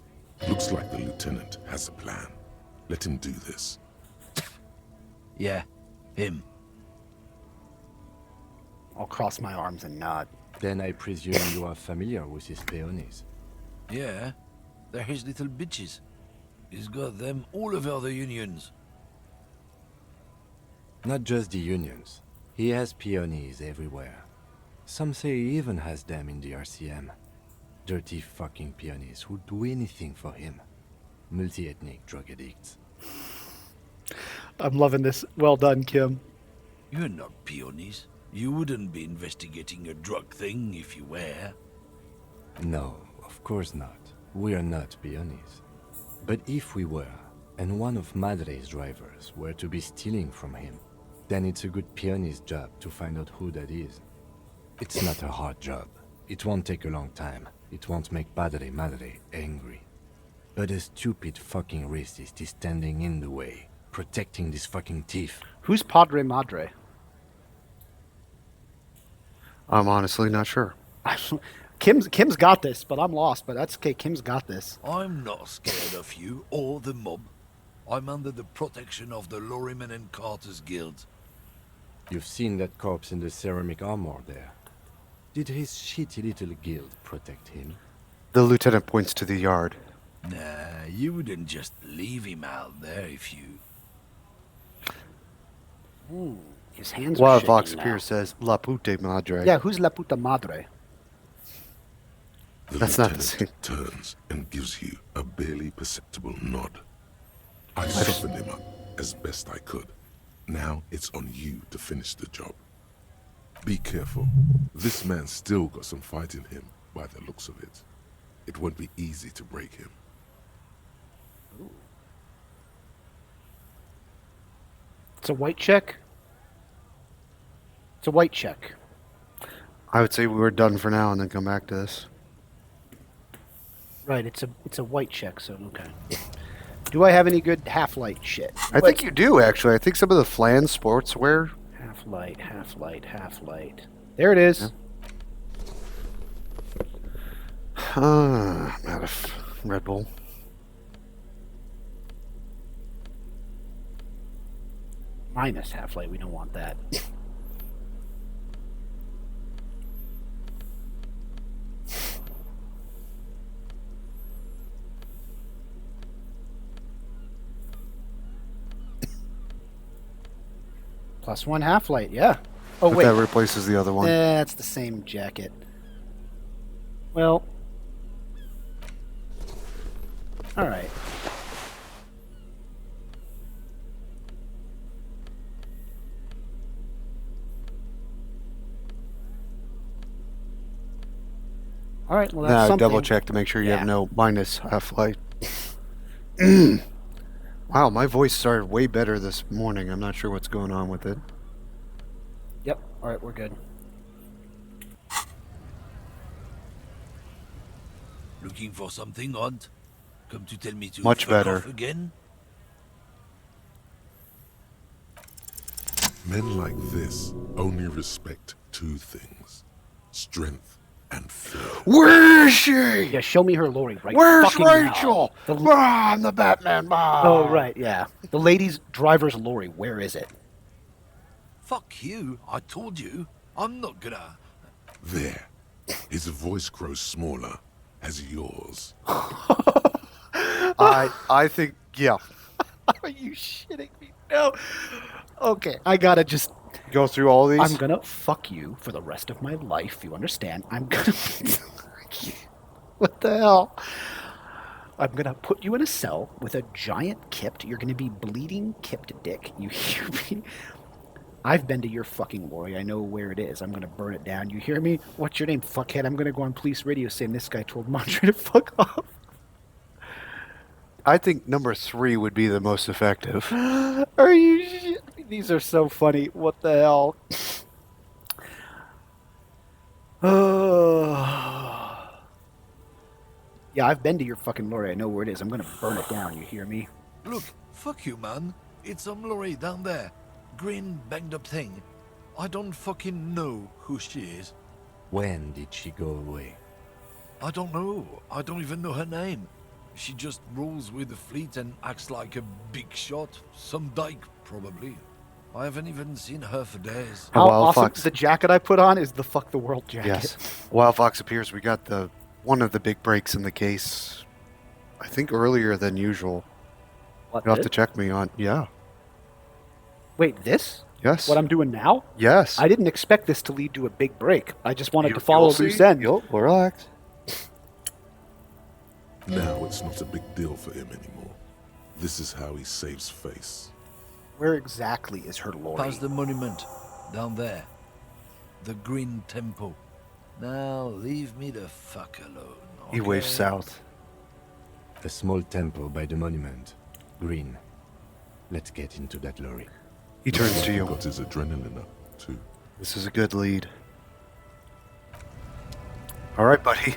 Looks like the lieutenant has a plan. Let him do this. Yeah, him. I'll cross my arms and nod. Then I presume you are familiar with his peonies. Yeah, they're his little bitches. He's got them all over the unions. Not just the unions. He has peonies everywhere. Some say he even has them in the RCM. Dirty fucking peonies who'd do anything for him. Multi-ethnic drug addicts. I'm loving this. Well done, Kim. You're not peonies. You wouldn't be investigating a drug thing if you were. No, of course not. We are not peonies. But if we were, and one of Madre's drivers were to be stealing from him, then it's a good peony's job to find out who that is. It's not a hard job. It won't take a long time. It won't make Padre Madre angry. But a stupid fucking racist is standing in the way, protecting this fucking thief. Who's Padre Madre? I'm honestly not sure. Kim's got this, but I'm lost. But that's okay. Kim's got this. I'm not scared of you or the mob. I'm under the protection of the Lorrymen and Carters Guild. You've seen that corpse in the ceramic armor there. Did his shitty little guild protect him? The lieutenant points to the yard. Nah, you wouldn't just leave him out there if you... His hands are Wild shaking Fox now. appears says La Pute Madre. Yeah, who's La Puta Madre? The That's not the lieutenant same. turns and gives you a barely perceptible nod. I softened him up as best I could. Now it's on you to finish the job. Be careful. This man's still got some fight in him by the looks of it. It won't be easy to break him. It's a white check. It's a white check. I would say we were done for now and then come back to this. Right, it's a white check, so okay. Do I have any good half-light shit? I think you do, actually. I think some of the Flan sportswear. Half-light, half-light, half-light. There it is. I'm out of Red Bull. Minus half-light, we don't want that. Plus one half-light, yeah. Oh, But wait. that replaces the other one. That's the same jacket. Well. Alright. Alright, well that's Now something. double check to make sure you Yeah. have no minus half-light. Wow, my voice started way better this morning. I'm not sure what's going on with it. Yep, alright, we're good. Looking for something, Hunt? Come to tell me to Much fuck better. off again? Men like this only respect two things: strength and fear. Where is she? Yeah, show me her lorry right Where's fucking now. Rachel? The- I'm the Batman mom. Oh, right, yeah. The lady's driver's lorry, where is it? Fuck you, I told you. I'm not gonna... There. His voice grows smaller as yours. I think, yeah. Are you shitting me? No. Okay, I gotta just... Go through all these. I'm gonna fuck you for the rest of my life, you understand? I'm gonna... What the hell? I'm gonna put you in a cell with a giant kipped. You're gonna be bleeding kipped dick. You hear me? I've been to your fucking lorry. I know where it is. I'm gonna burn it down. You hear me? What's your name, fuckhead? I'm gonna go on police radio saying this guy told Montre to fuck off. I think number 3 would be the most effective. Are you shit? These are so funny. What the hell? Yeah, I've been to your fucking lorry. I know where it is. I'm gonna burn it down. You hear me? Look, fuck you, man. It's some lorry down there. Green, banged up thing. I don't fucking know who she is. When did she go away? I don't know. I don't even know her name. She just rolls with the fleet and acts like a big shot. Some dyke, probably. I haven't even seen her for days. A How wild awesome! fox. The jacket I put on is the fuck the world jacket. Yes. Wild Fox appears. We got one of the big breaks in the case. I think earlier than usual. What, You'll have this? to check me on. Yeah. Wait, this? Yes. What I'm doing now? Yes. I didn't expect this to lead to a big break. I just wanted You- to follow you'll loose see. end. You'll relax. Now it's not a big deal for him anymore. This is how he saves face. Where exactly is her lorry? Past the monument. Down there. The Green Temple. Now, leave me the fuck alone. He waves okay? south. A small temple by the monument. Green. Let's get into that lorry. He turns to you. Got his adrenaline up, too. This is a good lead. All right, buddy.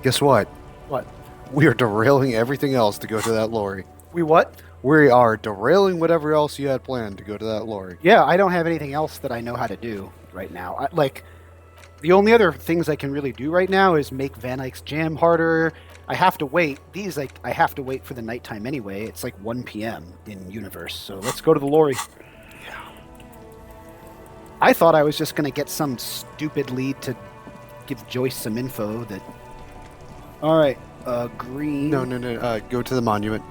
Guess what? What? We are derailing everything else to go to that lorry. We what? We are derailing whatever else you had planned to go to that lorry. Yeah, I don't have anything else that I know how to do right now. The only other things I can really do right now is make Van Eyck's jam harder. I have to wait. I have to wait for the nighttime anyway. It's like 1 p.m. in Universe, so let's go to the lorry. Yeah. I thought I was just going to get some stupid lead to give Joyce some info that... All right, Green. No. Go to the monument.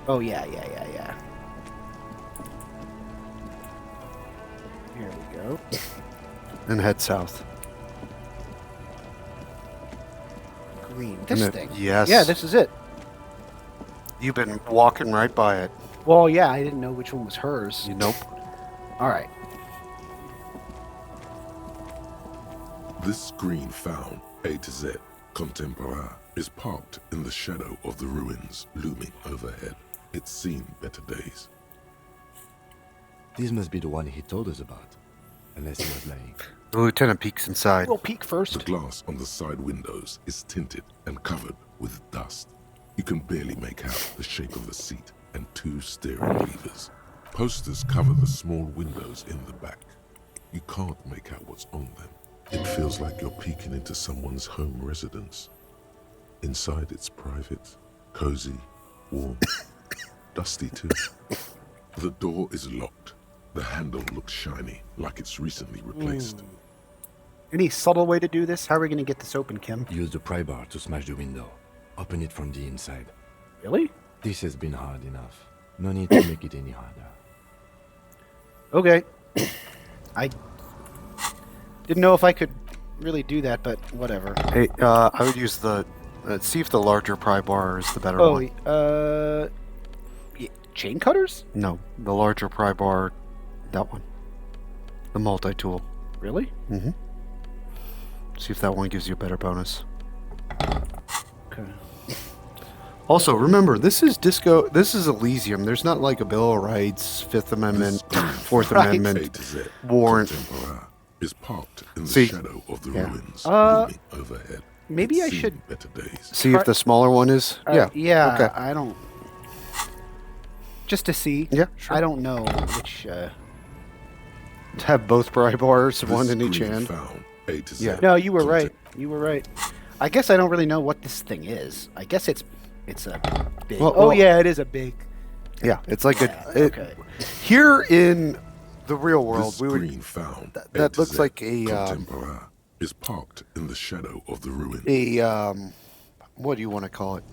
Oh, yeah. Here we go. And head south. Green. This And thing. yes. Yeah, this is it. You've been walking right by it. Well, yeah, I didn't know which one was hers. Nope. All right. This screen found, A to Z, contemporary, is parked in the shadow of the ruins looming overhead. It's seen better days. This must be the one he told us about. Unless he was lying. The lieutenant peeks inside. We'll peek The first. glass on the side windows is tinted and covered with dust. You can barely make out the shape of a seat and 2 steering levers. Posters cover the small windows in the back. You can't make out what's on them. It feels like you're peeking into someone's home residence. Inside it's private, cozy, warm, dusty too. The door is locked. The handle looks shiny, like it's recently replaced. Any subtle way to do this? How are we going to get this open, Kim? Use the pry bar to smash the window. Open it from the inside. Really? This has been hard enough. No need to make it any harder. Okay. I didn't know if I could really do that, but whatever. Hey, I would use the... see if the larger pry bar is the better Oh, one. chain cutters? No, the larger pry bar, that one. The multi-tool. Really? Mm-hmm. See if that one gives you a better bonus. Okay. Also, remember, this is Elysium. There's not like a Bill of Rights, Fifth Amendment, Fourth Right. A Amendment, to Z, warrant. contemporary, is parked in the See, shadow of the yeah. ruins looming overhead. Maybe It's I seen should- better days. See if the smaller one is. Yeah. Yeah, Okay. I don't... Just to see. Yeah, sure. I don't know which... Have both pry bars, This one in each screen hand. found, A to Z, Yeah. No, you were content- right. You were right. I guess I don't really know what this thing is. I guess it's a big... Well, yeah, it is a big... Yeah, it's like Yeah, a. okay. Here in the real world, This we would. screen found, A that to looks Z, like a, contemporary, is parked in the shadow of the ruins. What do you want to call it?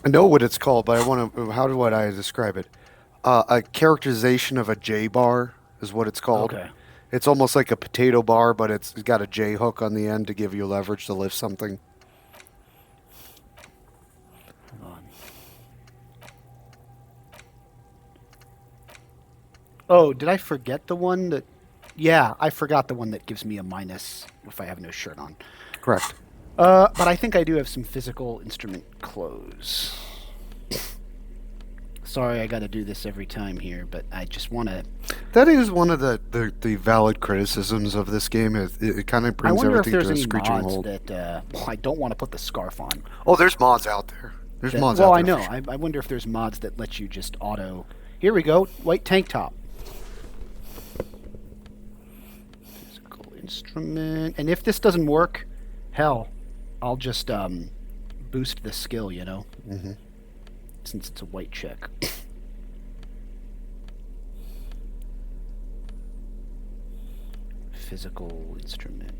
I know what it's called, but I want to. How do I describe it? A characterization of a J bar is what it's called. Okay. It's almost like a potato bar, but it's got a J hook on the end to give you leverage to lift something. Hold on. Oh, did I forget the one that... Yeah, I forgot the one that gives me a minus if I have no shirt on. Correct. But I think I do have some physical instrument clothes. Sorry, I got to do this every time here, but I just want to... That is one of the valid criticisms of this game. It kind of I brings wonder if everything there's to a any screeching mods halt. that... well, I don't want to put the scarf on. Oh, there's mods out there. There's mods well, out I there. know. for sure. I wonder if there's mods that let you just auto... Here we go. White tank top. Physical instrument. And if this doesn't work, hell, I'll just boost the skill, you know? Mhm. Since it's a white check. Physical instrument.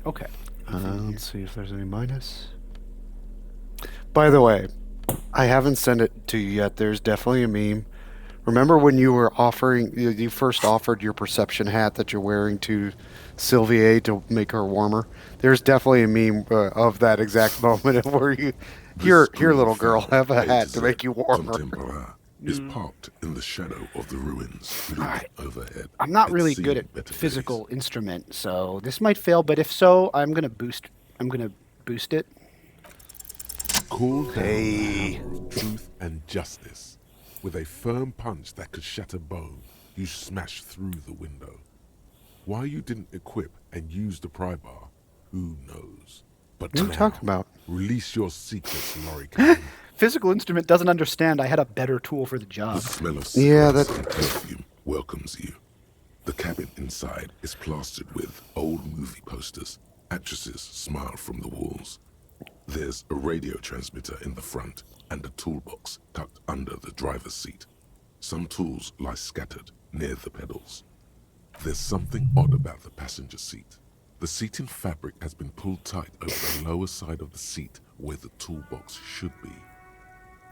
Okay. Let's see if there's any minus. By the way, I haven't sent it to you yet. There's definitely a meme. Remember when you were you first offered your perception hat that you're wearing to Sylvie to make her warmer? There's definitely a meme of that exact moment of where you, here, little girl, have a hat to make you warmer. Contemporary is parked in the shadow of the ruins looming Alright. overhead. I'm not It's really seen good at better physical days. instrument, so this might fail, but if so, I'm gonna boost it. Call down Hey. the hammer of truth and justice. With a firm punch that could shatter bone, you smash through the window. Why you didn't equip and use the pry bar, who knows? But What are you now, talking about? release your secrets, Laurie Kane. Physical instrument doesn't understand I had a better tool for the The job. smell of Yeah, cigarettes that- and perfume welcomes you. The cabin inside is plastered with old movie posters. Actresses smile from the walls. There's a radio transmitter in the front and a toolbox tucked under the driver's seat. Some tools lie scattered near the pedals. There's something odd about the passenger seat. The seating fabric has been pulled tight over the lower side of the seat where the toolbox should be.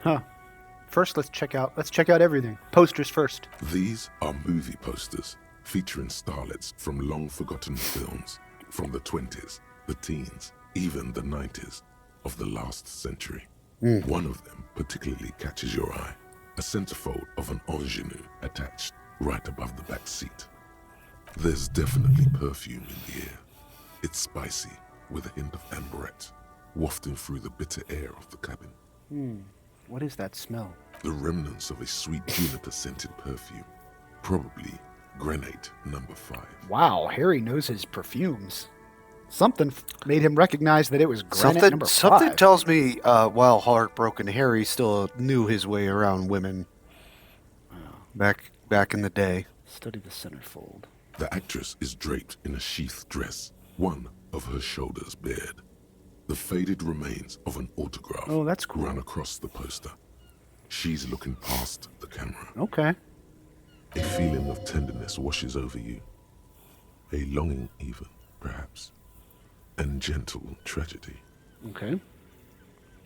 Huh. First, let's check out everything. Posters first. These are movie posters featuring starlets from long-forgotten films from the 20s, the teens, even the 90s of the last century. One of them particularly catches your eye, a centerfold of an ingenue attached right above the back seat. There's definitely perfume in the air. It's spicy, with a hint of amberette, wafting through the bitter air of the cabin. What is that smell? The remnants of a sweet juniper-scented perfume, probably Grenade No. 5. Wow, Harry knows his perfumes. Something made him recognize that it was granite number 5. Something tells me, while heartbroken, Harry still knew his way around women. Back in the day. Study the centerfold. The actress is draped in a sheath dress, one of her shoulders bared. The faded remains of an autograph that's cool. run across the poster. She's looking past the camera. Okay. A feeling of tenderness washes over you. A longing even, perhaps. And gentle tragedy. Okay.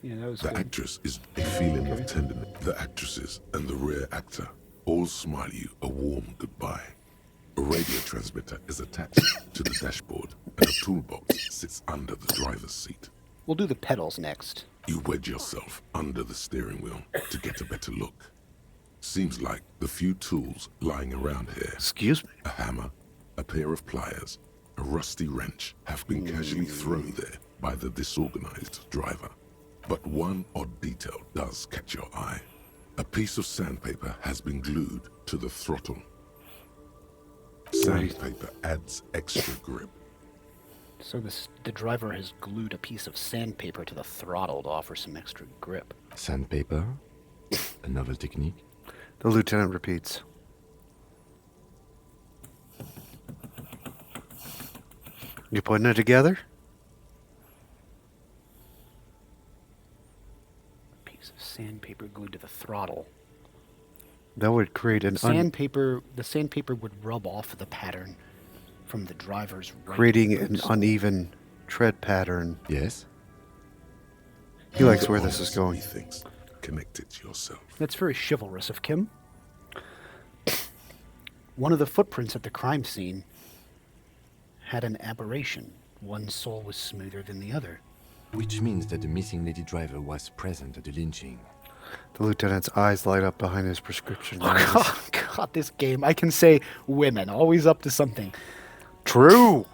Yeah, that was The good. actress is a feeling of tenderness. The actresses and the rear actor all smile you a warm goodbye. A radio transmitter is attached to the dashboard, and a toolbox sits under the driver's seat. We'll do the pedals next. You wedge yourself under the steering wheel to get a better look. Seems like the few tools lying around here, Excuse me. a hammer, a pair of pliers, a rusty wrench, have been casually thrown there by the disorganized driver. But one odd detail does catch your eye. A piece of sandpaper has been glued to the throttle. Sandpaper adds extra grip. So the driver has glued a piece of sandpaper to the throttle to offer some extra grip. Sandpaper? A novel technique? The lieutenant repeats. You putting it together? A piece of sandpaper glued to the throttle. That would create an The sandpaper would rub off the pattern from the driver's right creating an foot. uneven tread pattern. Yes? He likes where this is going. He thinks, connect it to yourself. That's very chivalrous of Kim. One of the footprints at the crime scene had an aberration. One sole was smoother than the other. Which means that the missing lady driver was present at the lynching. The lieutenant's eyes light up behind his prescription Oh, glasses. God, this game. I can say women, always up to something. True.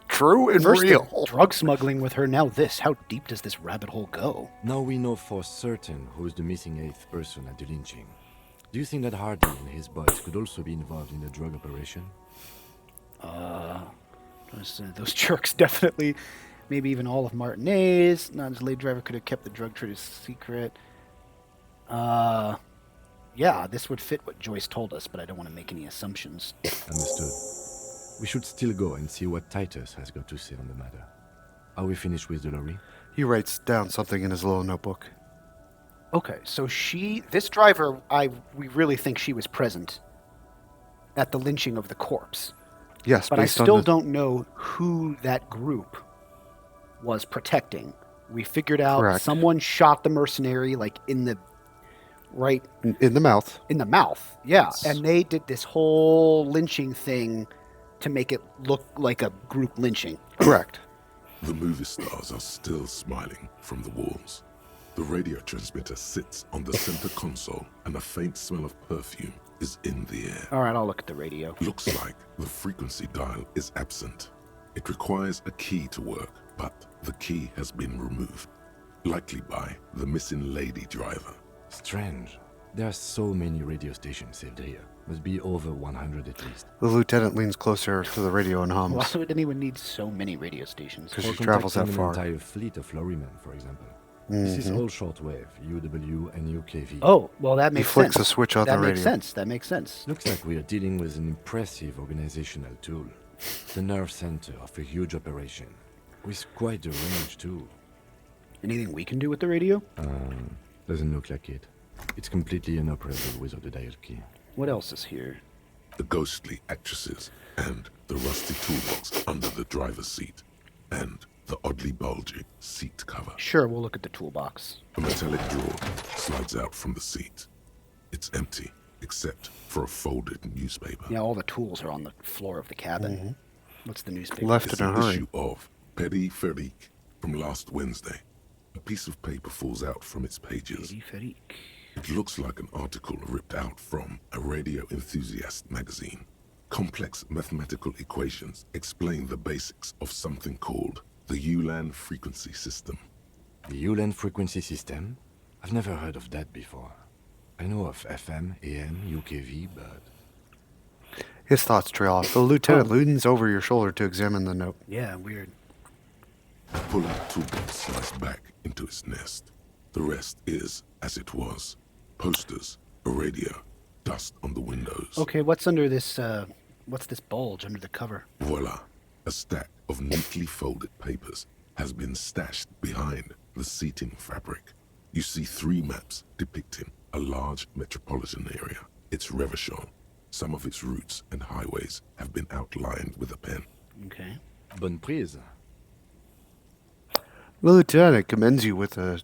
True and First, real. the drug smuggling with her, now this. How deep does this rabbit hole go? Now we know for certain who's the missing eighth person at the lynching. Do you think that Hardy and his boys could also be involved in the drug operation? Those jerks definitely. Maybe even all of Martinez. Not his late driver could have kept the drug trade a secret. Yeah, this would fit what Joyce told us, but I don't want to make any assumptions. Understood. We should still go and see what Titus has got to say on the matter. Are we finished with the lorry? He writes down something in his little notebook. Okay, so this driver, we really think she was present at the lynching of the corpse. Yes, But I based on still the- don't know who that group was protecting. We figured out Correct. someone shot the mercenary, like in the in the mouth. in the mouth. Yeah, Yes. and they did this whole lynching thing to make it look like a group lynching. Correct. The movie stars are still smiling from the walls. The radio transmitter sits on the center console, and a faint smell of perfume is in the air. All right, I'll look at the radio. Looks like the frequency dial is absent. It requires a key to work, but the key has been removed, likely by the missing lady driver. Strange. There are so many radio stations saved here. Must be over 100 at least. The lieutenant leans closer to the radio and Why hums. would anyone need so many radio stations? Because For she travels that contacting far. an entire fleet of lorrymen, for example. This is all shortwave, UW and UKV. Oh, well, that makes flicks sense. a switch on that the makes radio. sense. That makes sense. Looks like we are dealing with an impressive organizational tool. The nerve center of a huge operation. With quite a range, too. Anything we can do with the radio? Doesn't look like it. It's completely inoperable without the dial key. What else is here? the ghostly actresses, and the rusty toolbox under the driver's seat, and the oddly bulging seat cover. Sure, we'll look at the toolbox. A metallic drawer slides out from the seat. It's empty, except for a folded newspaper. Yeah, all the tools are on the floor of the cabin. What's the newspaper? Left It's in a an hurry. issue of Peripherique from last Wednesday. A piece of paper falls out from its pages. Peripherique. It looks like an article ripped out from a radio enthusiast magazine. Complex mathematical equations explain the basics of something called the Ulan frequency system. The Ulan frequency system? I've never heard of that before. I know of FM, AM, UKV, but... His thoughts trail off. The lieutenant leans over your shoulder to examine the note. Yeah, weird. Pulling the toolbox slides back into its nest. The rest is as it was. Posters, a radio, dust on the windows. Okay, what's under this, what's this bulge under the cover? Voila! A stack of neatly folded papers has been stashed behind the seating fabric. You see 3 maps depicting a large metropolitan area. It's Revachol. Some of its routes and highways have been outlined with a pen. Okay. Bonne prise. The lieutenant commends you with a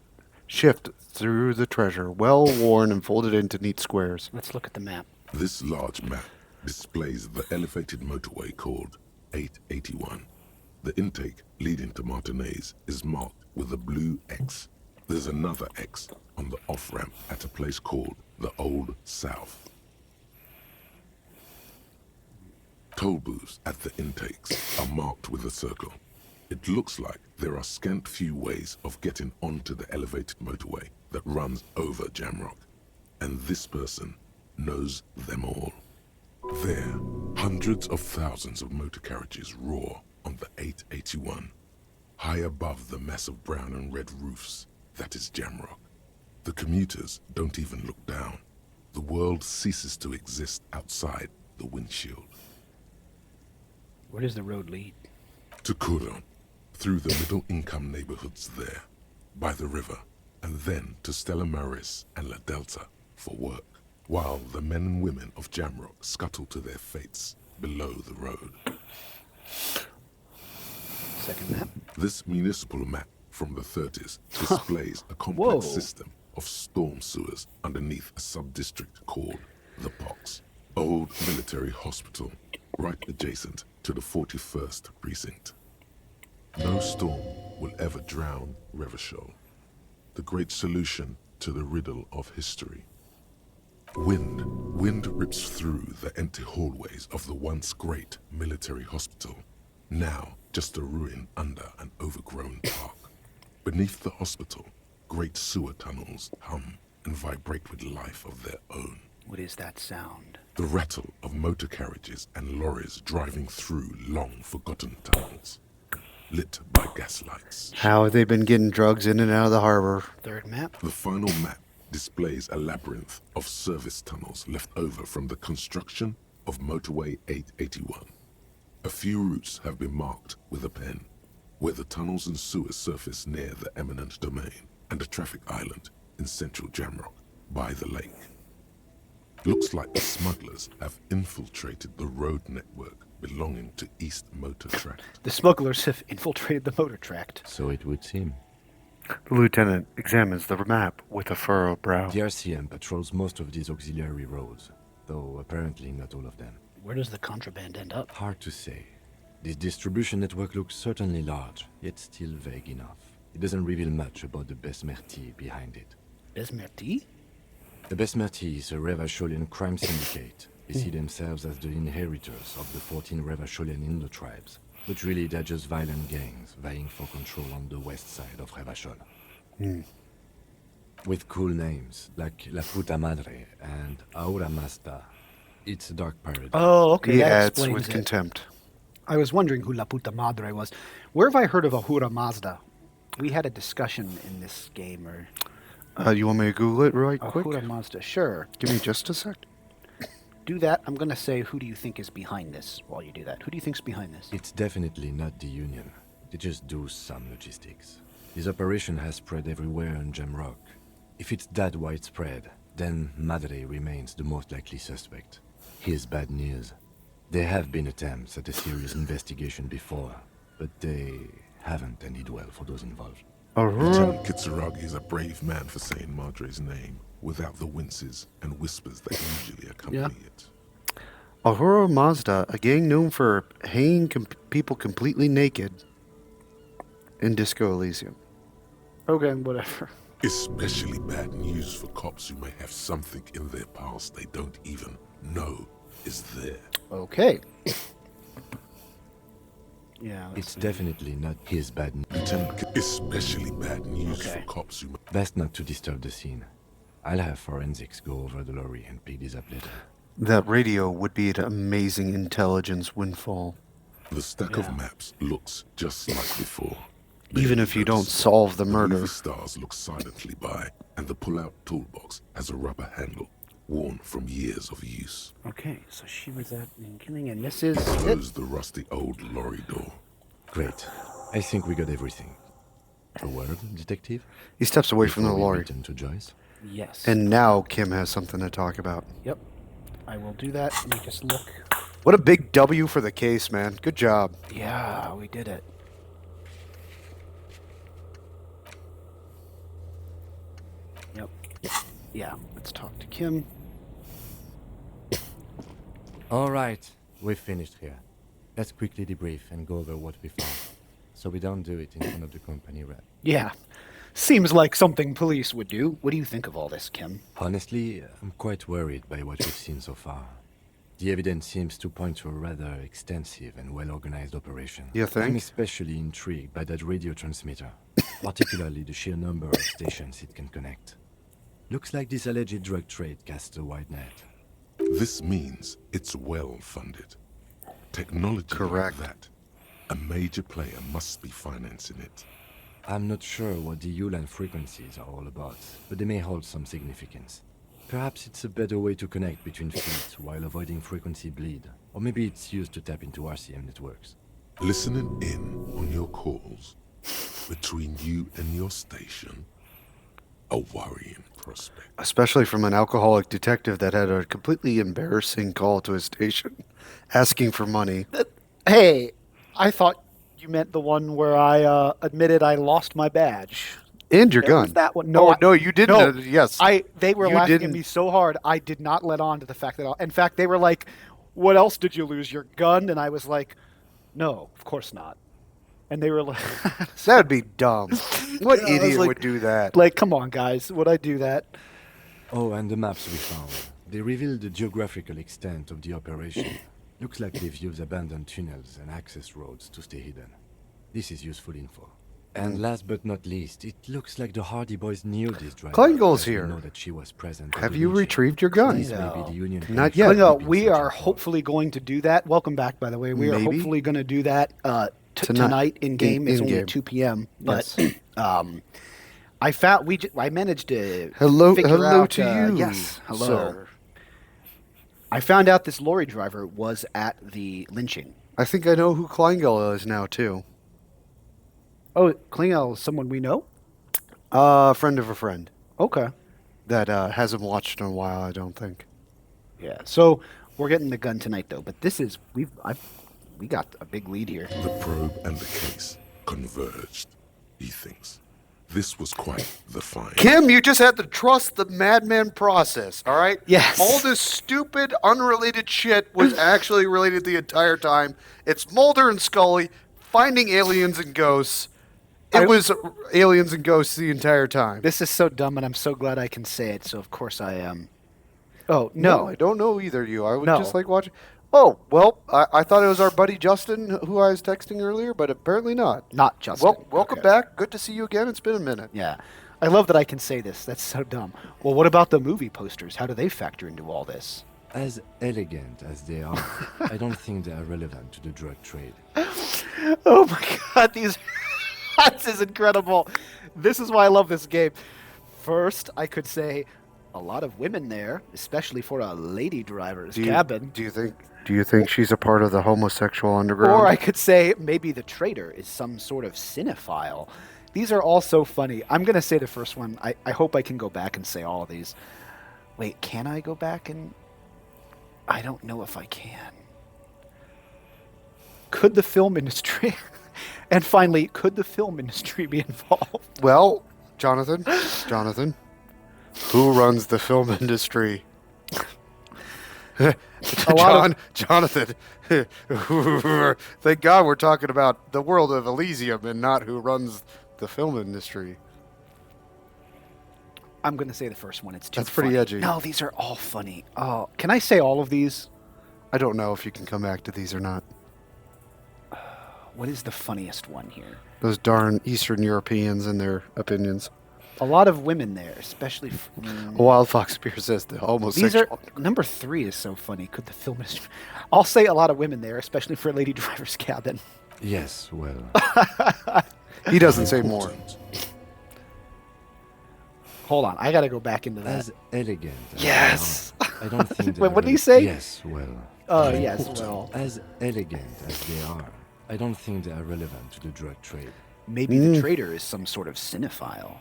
shift through the treasure, well worn and folded into neat squares. Let's look at the map. This large map displays the elevated motorway called 881. The intake leading to Martinez is marked with a blue X. There's another X on the off-ramp at a place called the Old South. Toll booths at the intakes are marked with a circle. It looks like there are scant few ways of getting onto the elevated motorway that runs over Jamrock, and this person knows them all. There, hundreds of thousands of motor carriages roar on the 881, high above the mass of brown and red roofs that is Jamrock. The commuters don't even look down. The world ceases to exist outside the windshield. Where does the road lead? To Couron, through the middle-income neighborhoods there, by the river, and then to Stella Maris and La Delta for work, while the men and women of Jamrock scuttle to their fates below the road. Second map. This municipal map from the 30s displays a complex Whoa. system of storm sewers underneath a sub-district called the Pox, old military hospital, right adjacent to the 41st precinct. No storm will ever drown Revachol, the great solution to the riddle of history. Wind rips through the empty hallways of the once great military hospital, now just a ruin under an overgrown park. Beneath the hospital, great sewer tunnels hum and vibrate with life of their own. What is that sound? The rattle of motor carriages and lorries driving through long-forgotten tunnels, lit by gaslights. How have they been getting drugs in and out of the harbor? Third map. The final map displays a labyrinth of service tunnels left over from the construction of Motorway 881. A few routes have been marked with a pen, where the tunnels and sewers surface near the eminent domain and a traffic island in central Jamrock by the lake. Looks like the smugglers have infiltrated the road network belonging to East Motor Tract. The smugglers have infiltrated the motor tract. So it would seem. The lieutenant examines the map with a furrowed brow. The RCM patrols most of these auxiliary roads, though apparently not all of them. Where does the contraband end up? Hard to say. This distribution network looks certainly large, yet still vague enough. It doesn't reveal much about the Besmerti behind it. Besmerti? The Besmerti is a Revacholian crime syndicate. They see themselves as the inheritors of the 14 Revacholian Indo-tribes. But really, they're just violent gangs vying for control on the west side of Revachol. With cool names, like La Puta Madre and Ahura Mazda. It's a dark paradise. Oh, okay, He that adds explains with it. contempt. I was wondering who La Puta Madre was. Where have I heard of Ahura Mazda? We had a discussion in this game, or... You want me to Google it right quick? Ahura Mazda, sure. Give me just a sec. Do that. I'm going to say, who do you think is behind this while you do that? Who do you think's behind this? It's definitely not the Union. They just do some logistics. This operation has spread everywhere in Jamrock. If it's that widespread, then Madre remains the most likely suspect. Here's bad news. There have been attempts at a serious investigation before, but they haven't ended well for those involved. Ahura, Lieutenant Kitsuragi is a brave man for saying Madre's name without the winces and whispers that usually accompany it. Ahura Mazda, a gang known for hanging people completely naked in Disco Elysium. Okay, whatever. Especially bad news for cops who may have something in their past they don't even know is there. Okay. Yeah. It's definitely not his bad news. Especially bad news Okay. for cops who may... Best not to disturb the scene. I'll have forensics go over the lorry and pick this up later. That radio would be an amazing intelligence windfall. The stack of maps looks just like before. Even if you don't solve the murder. movie stars look silently by, and the pull-out toolbox has a rubber handle, worn from years of use. Okay, so she was at killing, and this is it. Close the rusty old lorry door. Great. I think we got everything. A word, detective? He steps away from the Before we lorry. return to Joyce. Yes. And now Kim has something to talk about. Yep. I will do that. Let me just look. What a big W for the case, man. Good job. Yeah, we did it. Yep. Yeah, let's talk to Kim. All right, we've finished here. Let's quickly debrief and go over what we found, so we don't do it in front of the company rep. Yeah. Seems like something police would do. What do you think of all this, Kim? Honestly, I'm quite worried by what we've seen so far. The evidence seems to point to a rather extensive and well-organized operation. You think? I'm especially intrigued by that radio transmitter, particularly the sheer number of stations it can connect. Looks like this alleged drug trade casts a wide net. This means it's well-funded. Technology Correct. like that, a major player must be financing it. I'm not sure what the Ulan frequencies are all about, but they may hold some significance. Perhaps it's a better way to connect between fleets while avoiding frequency bleed, or maybe it's used to tap into RCM networks. Listening in on your calls between you and your station, a worrying prospect. Especially from an alcoholic detective that had a completely embarrassing call to his station asking for money. Hey, I thought you meant the one where I admitted I lost my badge. And your It gun. was that one. No, you didn't. No, Yes. They were You laughing at didn't. me so hard, I did not let on to the fact that. In fact, they were like, "What else did you lose? Your gun?" And I was like, "No, of course not." And they were like, That'd be dumb. What Yeah, I was idiot like- would do that? "Like, come on, guys, would I do that?" Oh, and the maps we found. They reveal the geographical extent of the operation. Looks like they've used abandoned tunnels and access roads to stay hidden. This is useful info. And last but not least, it looks like the Hardy Boys knew this driver. Kleingel's as we here. know that she was present at Have the you lynching. retrieved your gun? This may be the Union Not connection yet. we've Well, been we searching are for. hopefully going to do that. Welcome back, by the way. We are Maybe. hopefully going to do that Tonight. tonight in game. It's only In-game. 2 p.m. But Yes. I found I managed to Hello figure out, to you. yes, hello. sir. I found out this lorry driver was at the lynching. I think I know who Kleingel is now, too. Oh, Klingel is someone we know? Friend of a friend Okay. that hasn't watched in a while, I don't think. Yeah. So we're getting the gun tonight, though. But this is we got a big lead here. The probe and the case converged, he thinks. This was quite the find. Kim, you just had to trust the madman process, all right? Yes. All this stupid, unrelated shit was actually related the entire time. It's Mulder and Scully finding aliens and ghosts. It was aliens and ghosts the entire time. This is so dumb, and I'm so glad I can say it. So of course I am. Oh no, I don't know either of you. I would No. just like watching. Oh, well, I thought it was our buddy Justin who I was texting earlier, but apparently not. not Justin. Well, welcome Okay. back. Good to see you again. It's been a minute. Yeah, I love that I can say this. That's so dumb. Well, what about the movie posters? How do they factor into all this? As elegant as they are, I don't think they are relevant to the drug trade. Oh my god, these this is incredible. This is why I love this game. First, I could say a lot of women there, especially for a lady driver's cabin. Do you think she's a part of the homosexual underground? Or I could say maybe the traitor is some sort of cinephile. These are all so funny. I'm going to say the first one. I hope I can go back and say all of these. Wait, can I go back and... I don't know if I can. Could the film industry... And finally, could the film industry be involved? Well, Jonathan, who runs the film industry? Jonathan. Thank God we're talking about the world of Elysium and not who runs the film industry. I'm going to say the first one. It's too That's pretty funny. edgy. No, these are all funny. Oh, can I say all of these? I don't know if you can come back to these or not. What is the funniest one here? Those darn Eastern Europeans and their opinions. A lot of women there, especially... Wild Fox Beer says the These homosexual. are... Number 3 is so funny. Could the film industry... I'll say a lot of women there, especially for Lady Driver's cabin. Yes, well, He doesn't say more. Important. Hold on, I gotta go back into that. as elegant as Yes! they are, I don't think Wait, what did he say? Yes, well, Oh, yes, well... as elegant as they are, I don't think they are relevant to the drug trade. Maybe the trader is some sort of cinephile.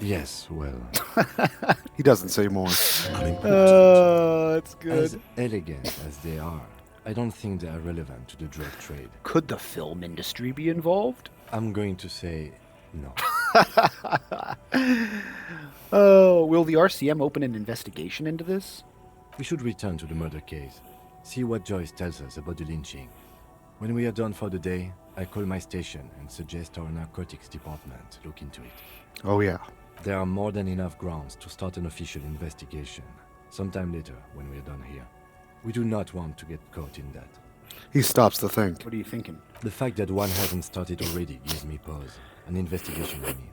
Yes, well, He doesn't say more. Unimportant. That's good. as elegant as they are, I don't think they are relevant to the drug trade. Could the film industry be involved? I'm going to say no. Oh, will the RCM open an investigation into this? We should return to the murder case, see what Joyce tells us about the lynching. When we are done for the day, I call my station and suggest our narcotics department look into it. Oh, yeah. There are more than enough grounds to start an official investigation, sometime later when we are done here. We do not want to get caught in that. He stops to think. What are you thinking? The fact that one hasn't started already gives me pause. An investigation, I mean.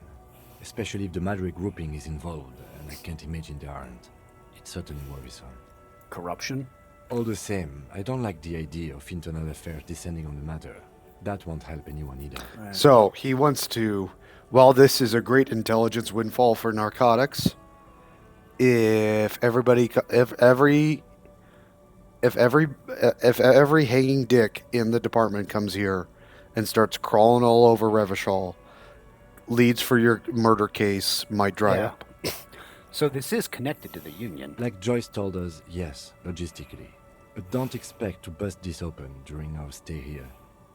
Especially if the Madrid grouping is involved, and I can't imagine they aren't. It's certainly worrisome. Corruption? All the same, I don't like the idea of internal affairs descending on the matter. That won't help anyone either. So he wants to. While this is a great intelligence windfall for narcotics, if every hanging dick in the department comes here and starts crawling all over Revachol, leads for your murder case might dry up. So this is connected to the Union. Like Joyce told us, yes, logistically. But don't expect to bust this open during our stay here.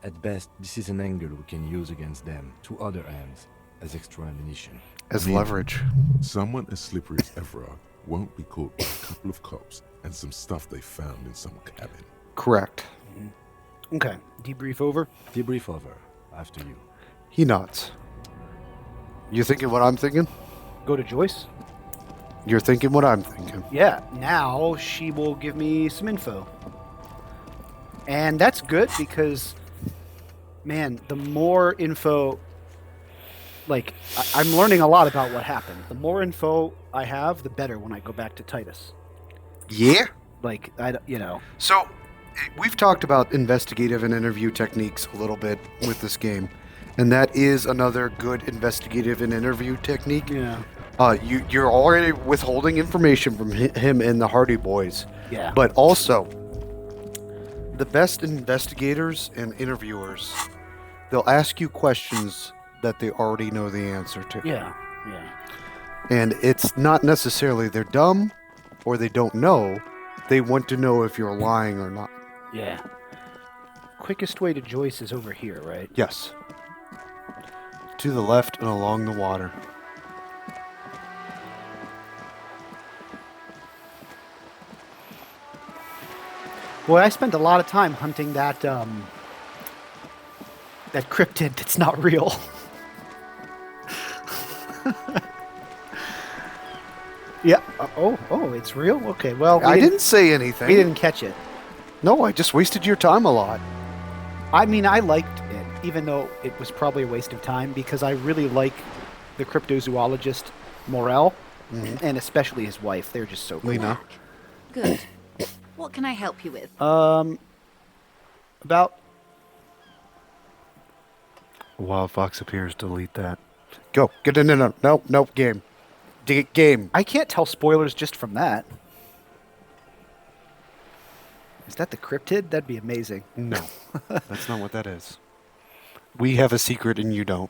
At best, this is an angle we can use against them, to other ends, as extra ammunition. As Maybe. leverage. Someone as slippery as Everard won't be caught by a couple of cops and some stuff they found in some cabin. Correct. Okay, debrief over. Debrief over. After you. He nods. You thinking what I'm thinking? Go to Joyce. You're thinking what I'm thinking. Yeah, now she will give me some info. And that's good because, man, the more info, like, I'm learning a lot about what happened. The more info I have, the better when I go back to Titus. Yeah? Like, So, we've talked about investigative and interview techniques a little bit with this game. And that is another good investigative and interview technique. Yeah. You're already withholding information from him and the Hardy Boys. Yeah. But also, the best investigators and interviewers, they'll ask you questions that they already know the answer to. Yeah. And it's not necessarily they're dumb or they don't know. They want to know if you're lying or not. Yeah. Quickest way to Joyce is over here, right? Yes. To the left and along the water. Boy, I spent a lot of time hunting that cryptid that's not real. Yeah. Oh, it's real? Okay, well, I didn't say anything. we didn't catch it. No, I just wasted your time a lot. I mean, I liked it, even though it was probably a waste of time, because I really like the cryptozoologist Morel, and especially his wife. They're just so cool. Lena. Good. What can I help you with? About... Wild Fox appears. Delete that. Go. Get in. No. Game. Game. I can't tell spoilers just from that. Is that the cryptid? That'd be amazing. No. That's not what that is. We have a secret and you don't.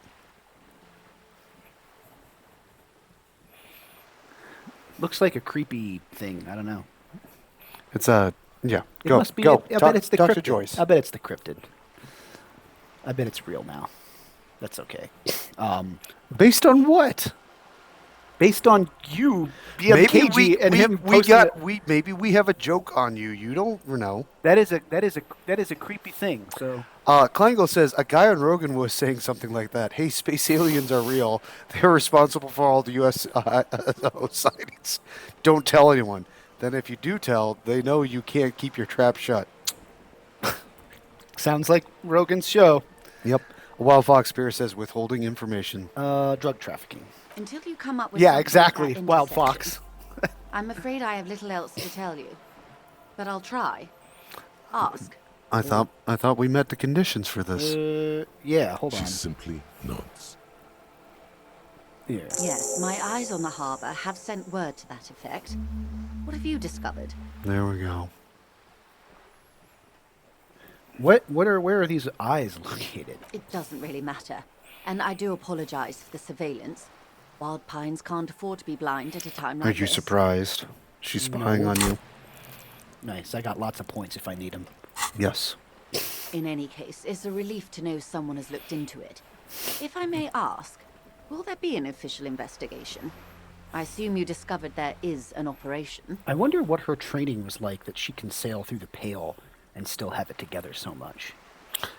Looks like a creepy thing. I don't know. It's a Yeah, It go, must be. go. I bet it's the Talk to cryptid. Joyce. I bet it's the cryptid. I bet it's real now. That's okay. Based on what? Based on you, BMKG, and him posting it. maybe we have a joke on you. You don't know. That is a creepy thing. So Kleingle says a guy on Rogan was saying something like that. Hey, space aliens are real. They're responsible for all the U.S. sightings. Don't tell anyone. Then if you do tell, they know you can't keep your trap shut. sounds like Rogan's show. Yep. Wild Fox Spear says withholding information. Drug trafficking. Until you come up with Yeah, something exactly. at that Wild intersection, Fox. I'm afraid I have little else to tell you. But I'll try. Ask. I thought we met the conditions for this. Yeah. Hold She on. simply nods. Yeah. Yes, my eyes on the harbour have sent word to that effect. What have you discovered? There we go. Where are these eyes located? It doesn't really matter. And I do apologize for the surveillance. Wild Pines can't afford to be blind at a time Are like you this. surprised? She's spying No. on you. Nice. I got lots of points if I need them. Yes. In any case, it's a relief to know someone has looked into it. If I may ask, will there be an official investigation? I assume you discovered there is an operation. I wonder what her training was like that she can sail through the Pale and still have it together so much.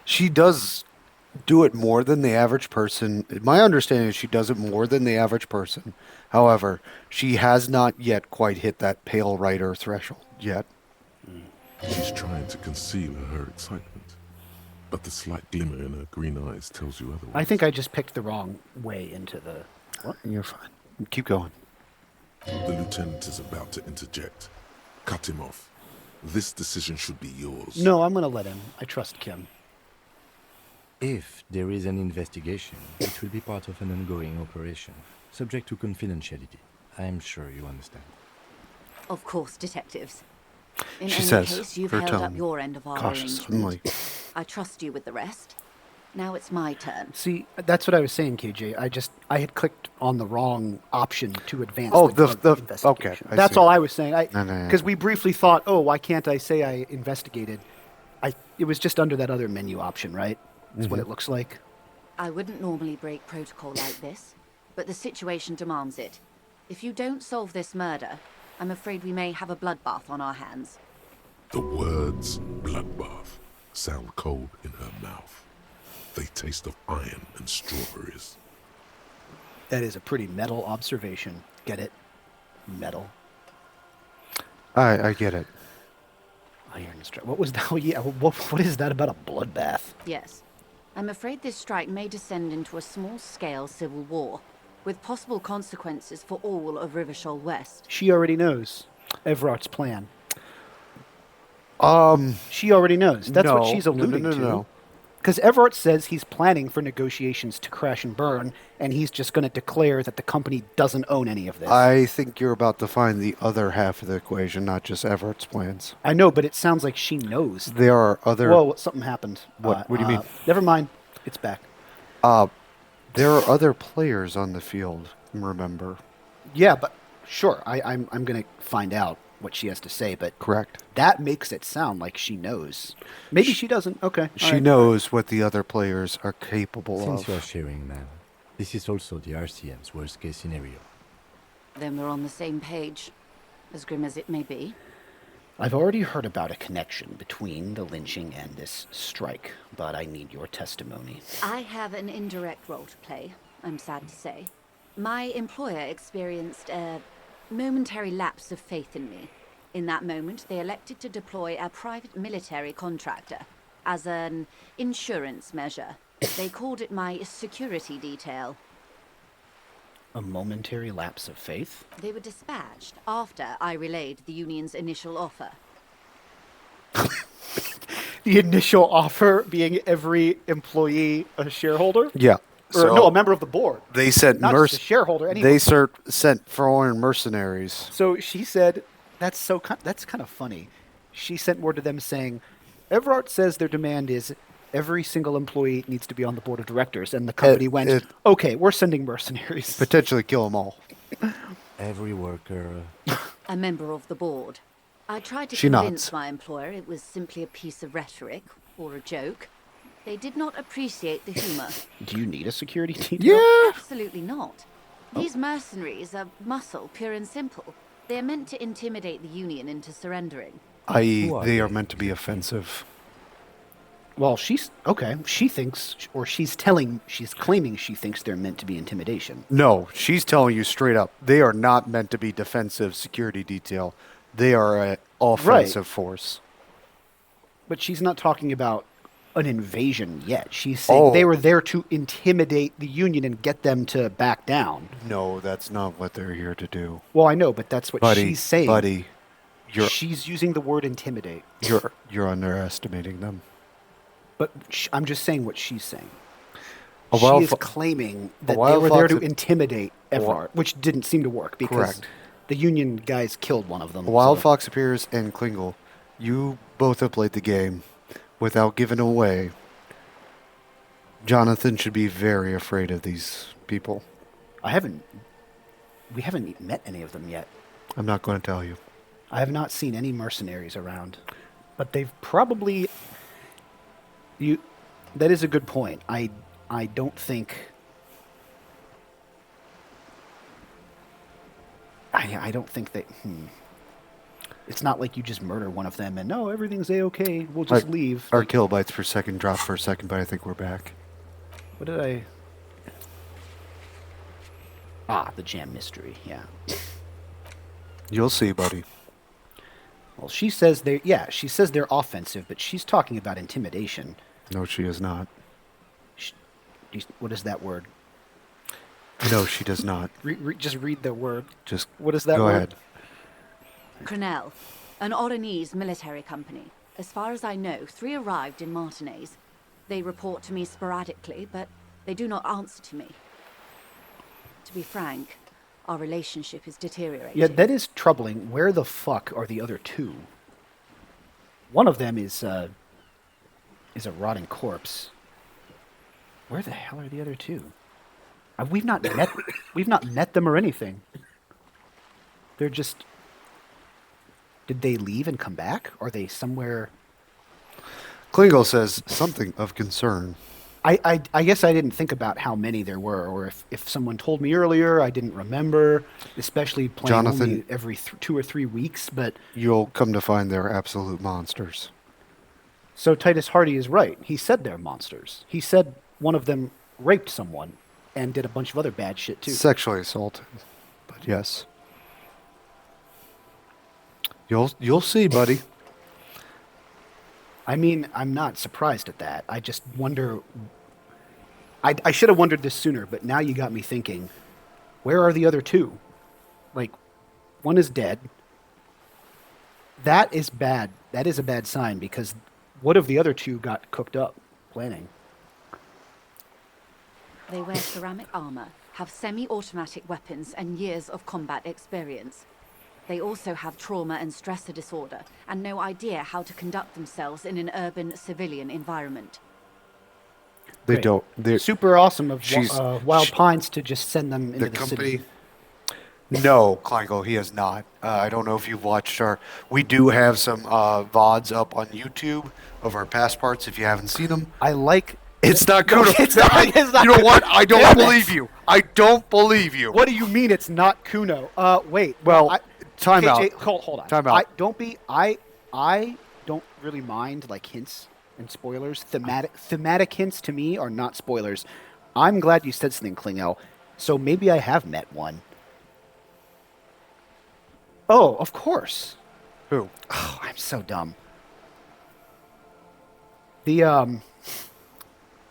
She does do it more than the average person. My understanding is she does it more than the average person. However, she has not yet quite hit that pale rider threshold yet. She's trying to conceal her excitement, but the slight glimmer in her green eyes tells you otherwise. I think I just picked the wrong way into the... What? You're fine. Keep going. The lieutenant is about to interject. Cut him off. This decision should be yours. No, I'm going to let him. I trust Kim. If there is an investigation, it will be part of an ongoing operation, subject to confidentiality. I'm sure you understand. Of course, detectives. In She any says, case, you've her held tone, up your end of our cautiously. arrangement. I trust you with the rest. Now it's my turn. See, that's what I was saying, KJ. I had clicked on the wrong option to advance Oh, the drug investigation. okay, I That's see. all I was saying. No. Because we briefly thought, oh, why can't I say I investigated? It was just under that other menu option, right? Is what it looks like. I wouldn't normally break protocol like this, but the situation demands it. If you don't solve this murder, I'm afraid we may have a bloodbath on our hands. The words bloodbath sound cold in her mouth. They taste of iron and strawberries. That is a pretty metal observation. Get it? Metal. I get it. Iron strike. What was that? Yeah, what is that about a bloodbath? Yes. I'm afraid this strike may descend into a small-scale civil war, with possible consequences for all of Rivershoal West. She already knows Everart's plan. She already knows. That's what she's alluding to. No. Because Everart says he's planning for negotiations to crash and burn, and he's just going to declare that the company doesn't own any of this. I think you're about to find the other half of the equation, not just Everett's plans. I know, but it sounds like she knows. There are other. Whoa, something happened. What do you mean? Never mind. It's back. There are other players on the field. Remember? Yeah, but sure. I'm going to find out what she has to say, but Correct. that makes it sound like she knows. Maybe she doesn't. Okay. She knows what the other players are capable Since you are of. sharing, man, this is also the RCM's worst-case scenario. Then we're on the same page, as grim as it may be. I've already heard about a connection between the lynching and this strike, but I need your testimony. I have an indirect role to play, I'm sad to say. My employer experienced a momentary lapse of faith in me. In that moment, they elected to deploy a private military contractor as an insurance measure. They called it my security detail. A momentary lapse of faith? They were dispatched after I relayed the union's initial offer. The initial offer being every employee a shareholder? Yeah. Or no, a member of the board. They sent Not just a shareholder. Anyone. They sent foreign mercenaries. So she said, that's kind of funny. She sent word to them saying, Everart says their demand is every single employee needs to be on the board of directors. And the company went, okay, we're sending mercenaries. Potentially kill them all. Every worker... A member of the board. I tried to She convince nods. my employer it was simply a piece of rhetoric or a joke. They did not appreciate the humor. Do you need a security detail? Yeah. Absolutely not. These mercenaries are muscle, pure and simple. They are meant to intimidate the Union into surrendering. I.e., Who are they are they? meant to be offensive. Well, she's okay. She thinks, or she's claiming she thinks they're meant to be intimidation. No, she's telling you straight up. They are not meant to be defensive security detail. They are an offensive force. But she's not talking about an invasion yet. She's saying they Oh. were there to intimidate the Union and get them to back down. No, that's not what they're here to do. Well, I know, but that's what Buddy, she's saying. buddy, She's using the word intimidate. you're underestimating them. But I'm just saying what she's saying. A She wild is fo- claiming a that they wild were there fox- to intimidate Everard, which didn't seem to work because Correct. the Union guys killed one of them. A wild so- fox appears and Klingle. You both have played the game. Without giving away, Jonathan should be very afraid of these people. We haven't met any of them yet. I'm not going to tell you. I have not seen any mercenaries around, but they've probably. That is a good point. I don't think. I don't think that. It's not like you just murder one of them and no, everything's a-okay. We'll just leave. Our Like, kilobytes per second dropped for a second, but I think we're back. what did I? Ah, the jam mystery. Yeah. You'll see, buddy. Well, she says they. Yeah, she says they're offensive, but she's talking about intimidation. No, she is not. What is that word? No, she does not. Just read the word. Just What is that go word? ahead. Crenel, an Oranese military company. As far as I know, 3 arrived in Martinez. They report to me sporadically, but they do not answer to me. To be frank, our relationship is deteriorating. Yeah, that is troubling. Where the fuck are the other 2? One of them is a rotting corpse. Where the hell are the other 2? We've not met them or anything. They're just. Did they leave and come back? Are they somewhere? Klingle says something of concern. I guess I didn't think about how many there were, or if someone told me earlier, I didn't remember, especially playing Jonathan- only every 2 or 3 weeks. But You'll come to find they're absolute monsters. so Titus Hardy is right. He said they're monsters. He said one of them raped someone and did a bunch of other bad shit too. Sexually assaulted. But yes. You'll see, buddy. I mean, I'm not surprised at that. I just wonder. I should have wondered this sooner, but now you got me thinking. Where are the other 2? Like, one is dead. That is bad. That is a bad sign because what if the other 2 got cooked up planning? They wear ceramic armor, have semi-automatic weapons, and years of combat experience. They also have trauma and stressor disorder, and no idea how to conduct themselves in an urban civilian environment. They Great. don't. They're Super awesome of She's- Wild she- Pines to just send them into the the company. city. No, Klingle, he has not. I don't know if you've watched our. We do have some VODs up on YouTube of our past parts. If you haven't seen them, I like. it's not No, good. it's not- it's not You know good. what? I don't Damn it. believe you. I don't believe you. What do you mean it's not Kuno? Wait. Well, time out. Hold on. Time out. I don't really mind like hints and spoilers. Thematic hints to me are not spoilers. I'm glad you said something, Klingel. So maybe I have met one. Oh, of course. Who? Oh, I'm so dumb. The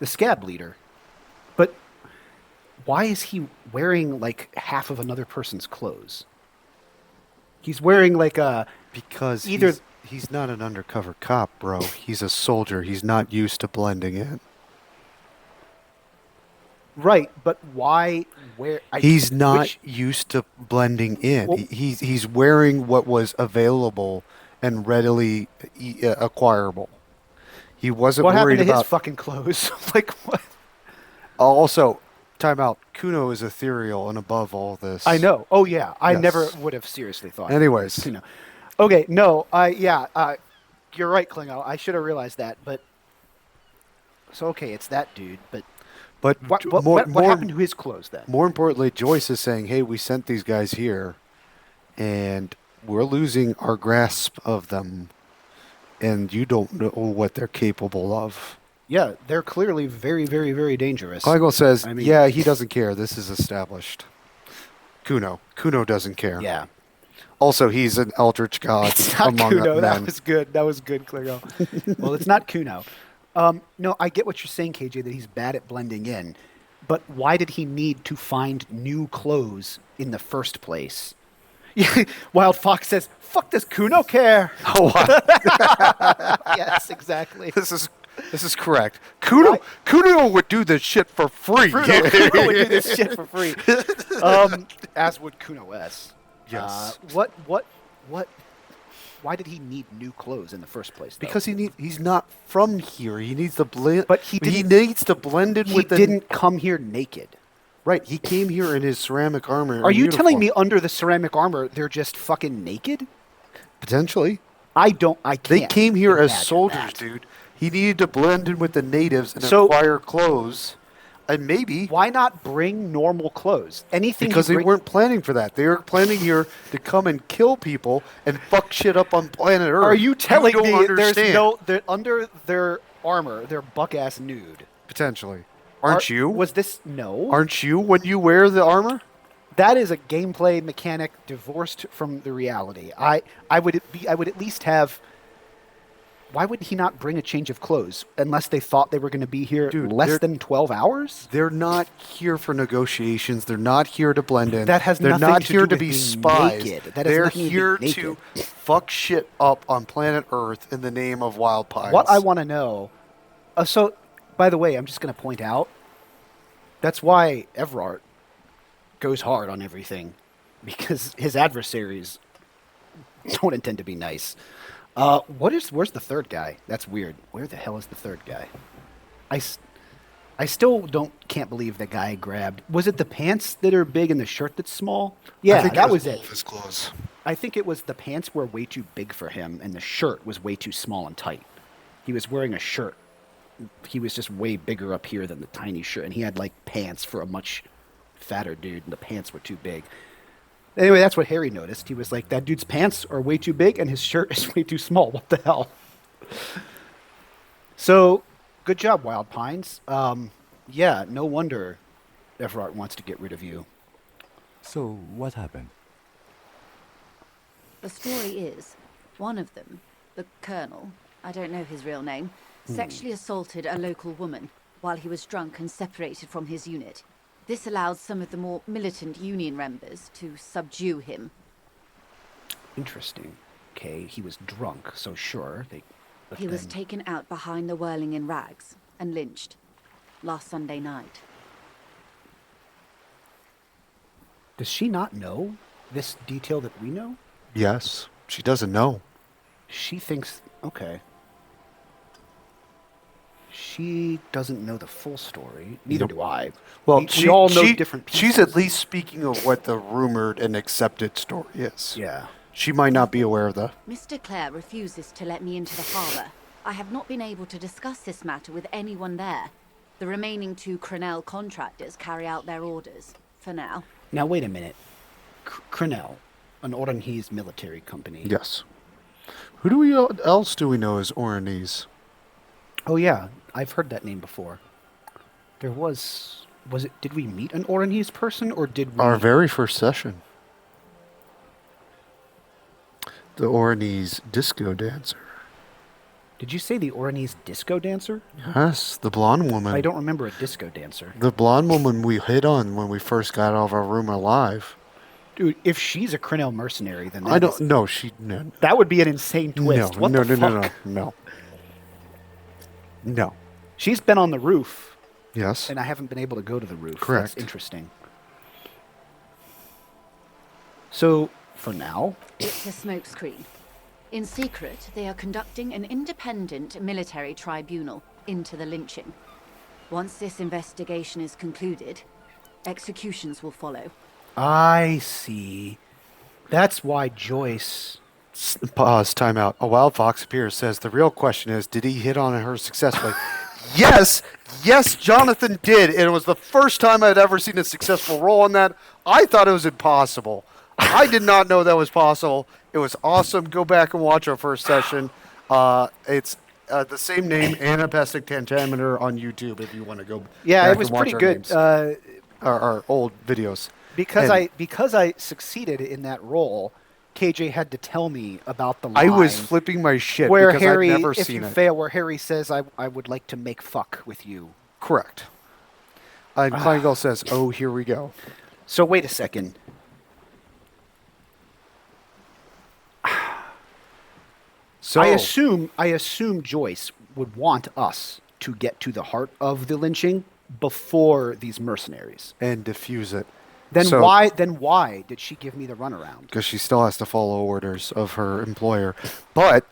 scab leader. But why is he wearing like half of another person's clothes? He's wearing like a Because Either- he's not an undercover cop, bro. He's a soldier. He's not used to blending in. right, but why wear? He's not which- used to blending in. Well- He's wearing what was available and readily acquirable. He wasn't what happened worried to about. his fucking clothes? Like what? Also, time out. Kuno is ethereal and above all this. I know. Oh yeah, I Yes. never would have seriously thought. Anyways, Kuno. Okay, no, you're right, Klingo. I should have realized that, but so okay, it's that dude. But But what happened to his clothes then? more importantly, Joyce is saying, "Hey, we sent these guys here, and we're losing our grasp of them, and you don't know what they're capable of." Yeah, they're clearly very, very, very dangerous. Clygo says, I mean- "Yeah, he doesn't care. This is established." Kuno doesn't care. Yeah. Also, he's an eldritch god It's not among Kuno. men. That was good. That was good, Klingo. Well, it's not Kuno. No, I get what you're saying, KJ, that he's bad at blending in. But why did he need to find new clothes in the first place? Wild Fox says, "Fuck does Kuno care?" Oh, wow. Yes, exactly. This is correct. Kuno would do this shit for free. Kuno would do this shit for free. As would Kuno S. Yes. What? Why did he need new clothes in the first place? Though? Because he's not from here. He needs to blend. But he needs to blend in he with the. didn't come here naked. Right. He came here in his ceramic armor. Are and you telling uniform. me under the ceramic armor they're just fucking naked? Potentially. I can't. They came here as imagine soldiers, that. dude. He needed to blend in with the natives and So- acquire clothes, and maybe Why not bring normal clothes? Anything because you they bring- weren't planning for that. They were planning here to come and kill people and fuck shit up on planet Earth. Are you telling don't me understand. there's no that under their armor they're buck ass nude? Potentially? Aren't you? Was this no? Aren't you when you wear the armor? That is a gameplay mechanic divorced from the reality. I would at least have. Why would he not bring a change of clothes unless they thought they were going to be here Dude, less they're- than 12 hours? They're not here for negotiations. They're not here to blend in. That has They're nothing not to here do to with be being spies. naked. That has They're nothing to do here with being to naked. fuck shit up on planet Earth in the name of wild pines. What I want to know. So, by the way, I'm just going to point out. That's why Everard goes hard on everything, because his adversaries don't intend to be nice. Where's the third guy? That's weird. Where the hell is the third guy? I still can't believe the guy grabbed. Was it the pants that are big and the shirt that's small? Yeah, I think that was all it. of his clothes. I think it was the pants were way too big for him and the shirt was way too small and tight. He was wearing a shirt. He was just way bigger up here than the tiny shirt, and he had like pants for a much fatter dude, and the pants were too big. Anyway, that's what Harry noticed. He was like, that dude's pants are way too big and his shirt is way too small. What the hell? So, good job, Wild Pines. Yeah, no wonder Everard wants to get rid of you. So, what happened? The story is, one of them, the Colonel, I don't know his real name, sexually assaulted a local woman while he was drunk and separated from his unit. This allowed some of the more militant Union members to subdue him. Interesting. Okay, he was drunk, so sure. But He was then- taken out behind the whirling in rags and lynched last Sunday night. Does she not know this detail that we know? Yes, she doesn't know. She thinks, okay. She doesn't know the full story. Neither do I. Well, we all know different pieces. She's at least speaking of what the rumored and accepted story is. Yeah. She might not be aware of the. Mr. Clare refuses to let me into the harbour. I have not been able to discuss this matter with anyone there. The remaining 2 Crenell contractors carry out their orders, for now. Now, wait a minute. Crenell, an Oranese military company. Yes. Else do we know as Oranese? Oh, yeah. I've heard that name before. There was it, did we meet an Oranese person, or did we? Our very first session. The Oranese disco dancer. Did you say the Oranese disco dancer? Yes, the blonde woman. I don't remember a disco dancer. The blonde woman we hit on when we first got out of our room alive. Dude, if she's a Crenell mercenary, then I don't. No, she. No, that would be an insane twist. no, What no, the no, fuck? no. No. She's been on the roof, Yes. and I haven't been able to go to the roof. Correct. That's interesting. So, for now, It's a smokescreen. In secret, they are conducting an independent military tribunal into the lynching. Once this investigation is concluded, executions will follow. I see. That's why Joyce Pause, timeout. A wild fox appears, says the real question is, did he hit on her successfully? Yes, yes, Jonathan did. And it was the first time I'd ever seen a successful roll on that. I thought it was impossible. I did not know that was possible. It was awesome. Go back and watch our first session. It's the same name, Anapestic Tantameter, on YouTube if you want to go Yeah, back it was and watch pretty our good. names. Our old videos. Because And I succeeded in that role, KJ had to tell me about the line I was flipping my shit where because Harry, I'd never if seen you it. fail, where Harry says, I would like to make fuck with you. Correct. And Kleingel says, "Oh, here we go." So wait a second. So I assume Joyce would want us to get to the heart of the lynching before these mercenaries. and diffuse it. Then So- why did she give me the runaround? Because she still has to follow orders of her employer. But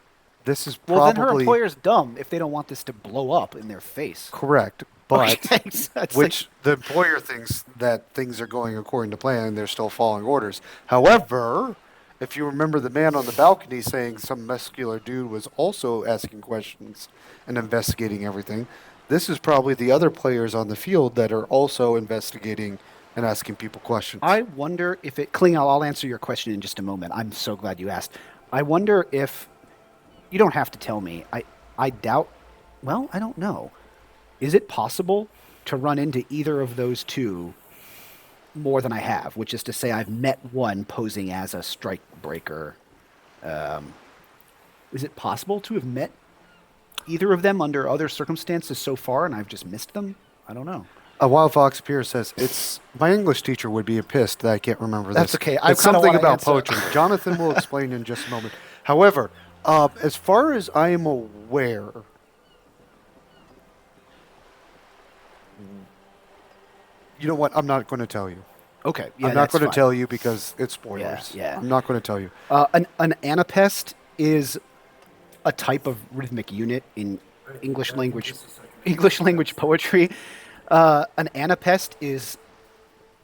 this is Well, then her probably employer's dumb if they don't want this to blow up in their face. correct. But Okay, so it's which the employer thinks that things are going according to plan and they're still following orders. However, if you remember the man on the balcony saying some muscular dude was also asking questions and investigating everything, this is probably the other players on the field that are also investigating and asking people questions. I wonder if it. Klingel, I'll answer your question in just a moment. I'm so glad you asked. I wonder if. You don't have to tell me. I doubt. Well, I don't know. Is it possible to run into either of those two more than I have? Which is to say, I've met one posing as a strike breaker. Is it possible to have met either of them under other circumstances so far, and I've just missed them? I don't know. A Wild Fox Pierce says, "It's my English teacher would be pissed that I can't remember this." That's okay. I It's kinda something wanna about answer. poetry. Jonathan will explain in just a moment. However, as far as I am aware, you know what? I'm not going to tell you. Okay, yeah, I'm not that's going to fine. tell you because it's spoilers. Yeah. I'm not going to tell you. An anapest is a type of rhythmic unit in English language poetry. An anapest is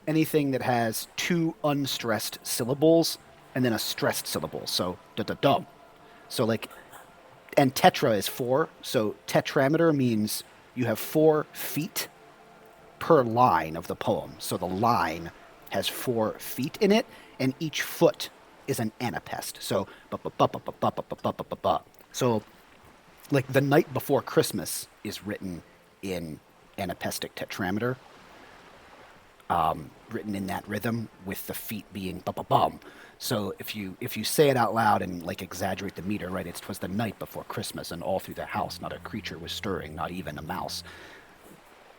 anything that has two unstressed syllables and then a stressed syllable. So da da da. So like, and tetra is 4. So tetrameter means you have 4 feet per line of the poem. So the line has 4 feet in it, and each foot is an anapest. So so like the night before Christmas is written in anapestic tetrameter, written in that rhythm with the feet being bum. So if you say it out loud and like exaggerate the meter, right? It was the night before Christmas, and all through the house not a creature was stirring, not even a mouse.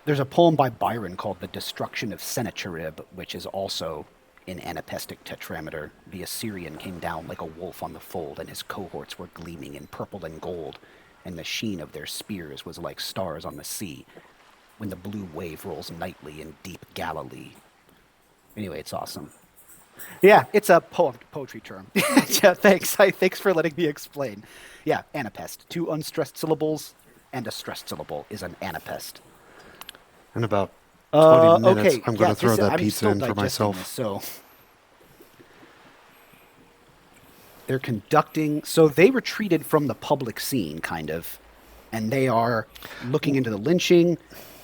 There's a poem by Byron called The Destruction of Sennacherib, which is also in anapestic tetrameter. The Assyrian came down like a wolf on the fold, and his cohorts were gleaming in purple and gold, and the sheen of their spears was like stars on the sea, when the blue wave rolls nightly in deep Galilee. Anyway, it's awesome. Yeah, it's a poetry term. Yeah, thanks. Thanks for letting me explain. Yeah, anapest. 2 unstressed syllables and a stressed syllable is an anapest. In about 20 minutes, Okay, I'm going to throw that I'm pizza still in for digesting myself. this, so they're conducting. So they retreated from the public scene, kind of, and they are looking into the lynching.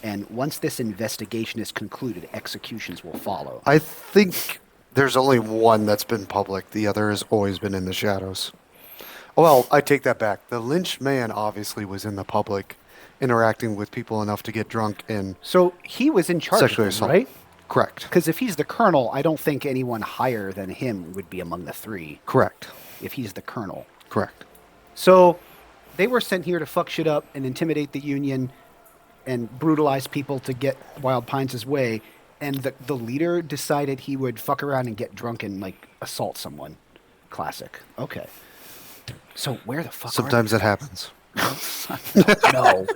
And once this investigation is concluded, executions will follow. I think there's only one that's been public. The other has always been in the shadows. Well, I take that back. The lynched man obviously was in the public, interacting with people enough to get drunk and So he was in charge sexually of them, assault. right? Correct. Because if he's the colonel, I don't think anyone higher than him would be among the 3. Correct. If he's the colonel. Correct. So they were sent here to fuck shit up and intimidate the Union and brutalize people to get Wild Pines' way. And the leader decided he would fuck around and get drunk and like assault someone. Classic. Okay. So where the fuck Sometimes it happens. are they? No.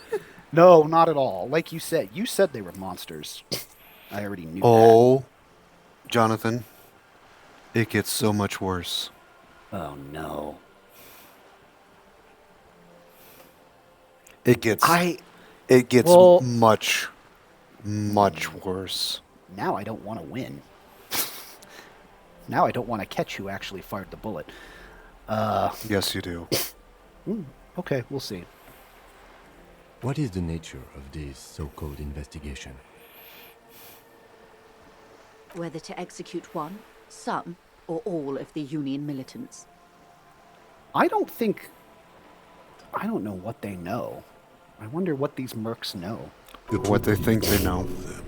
No, not at all. Like you said they were monsters. I already knew that. Oh, Jonathan, it gets so much worse. Oh no. It gets Well- much worse. Now I don't want to win. Now I don't want to catch who actually fired the bullet. Yes, you do. Okay, we'll see. What is the nature of this so-called investigation? Whether to execute one, some, or all of the Union militants. I don't know what they know. I wonder what these mercs know. You're What they talking think they to know. them.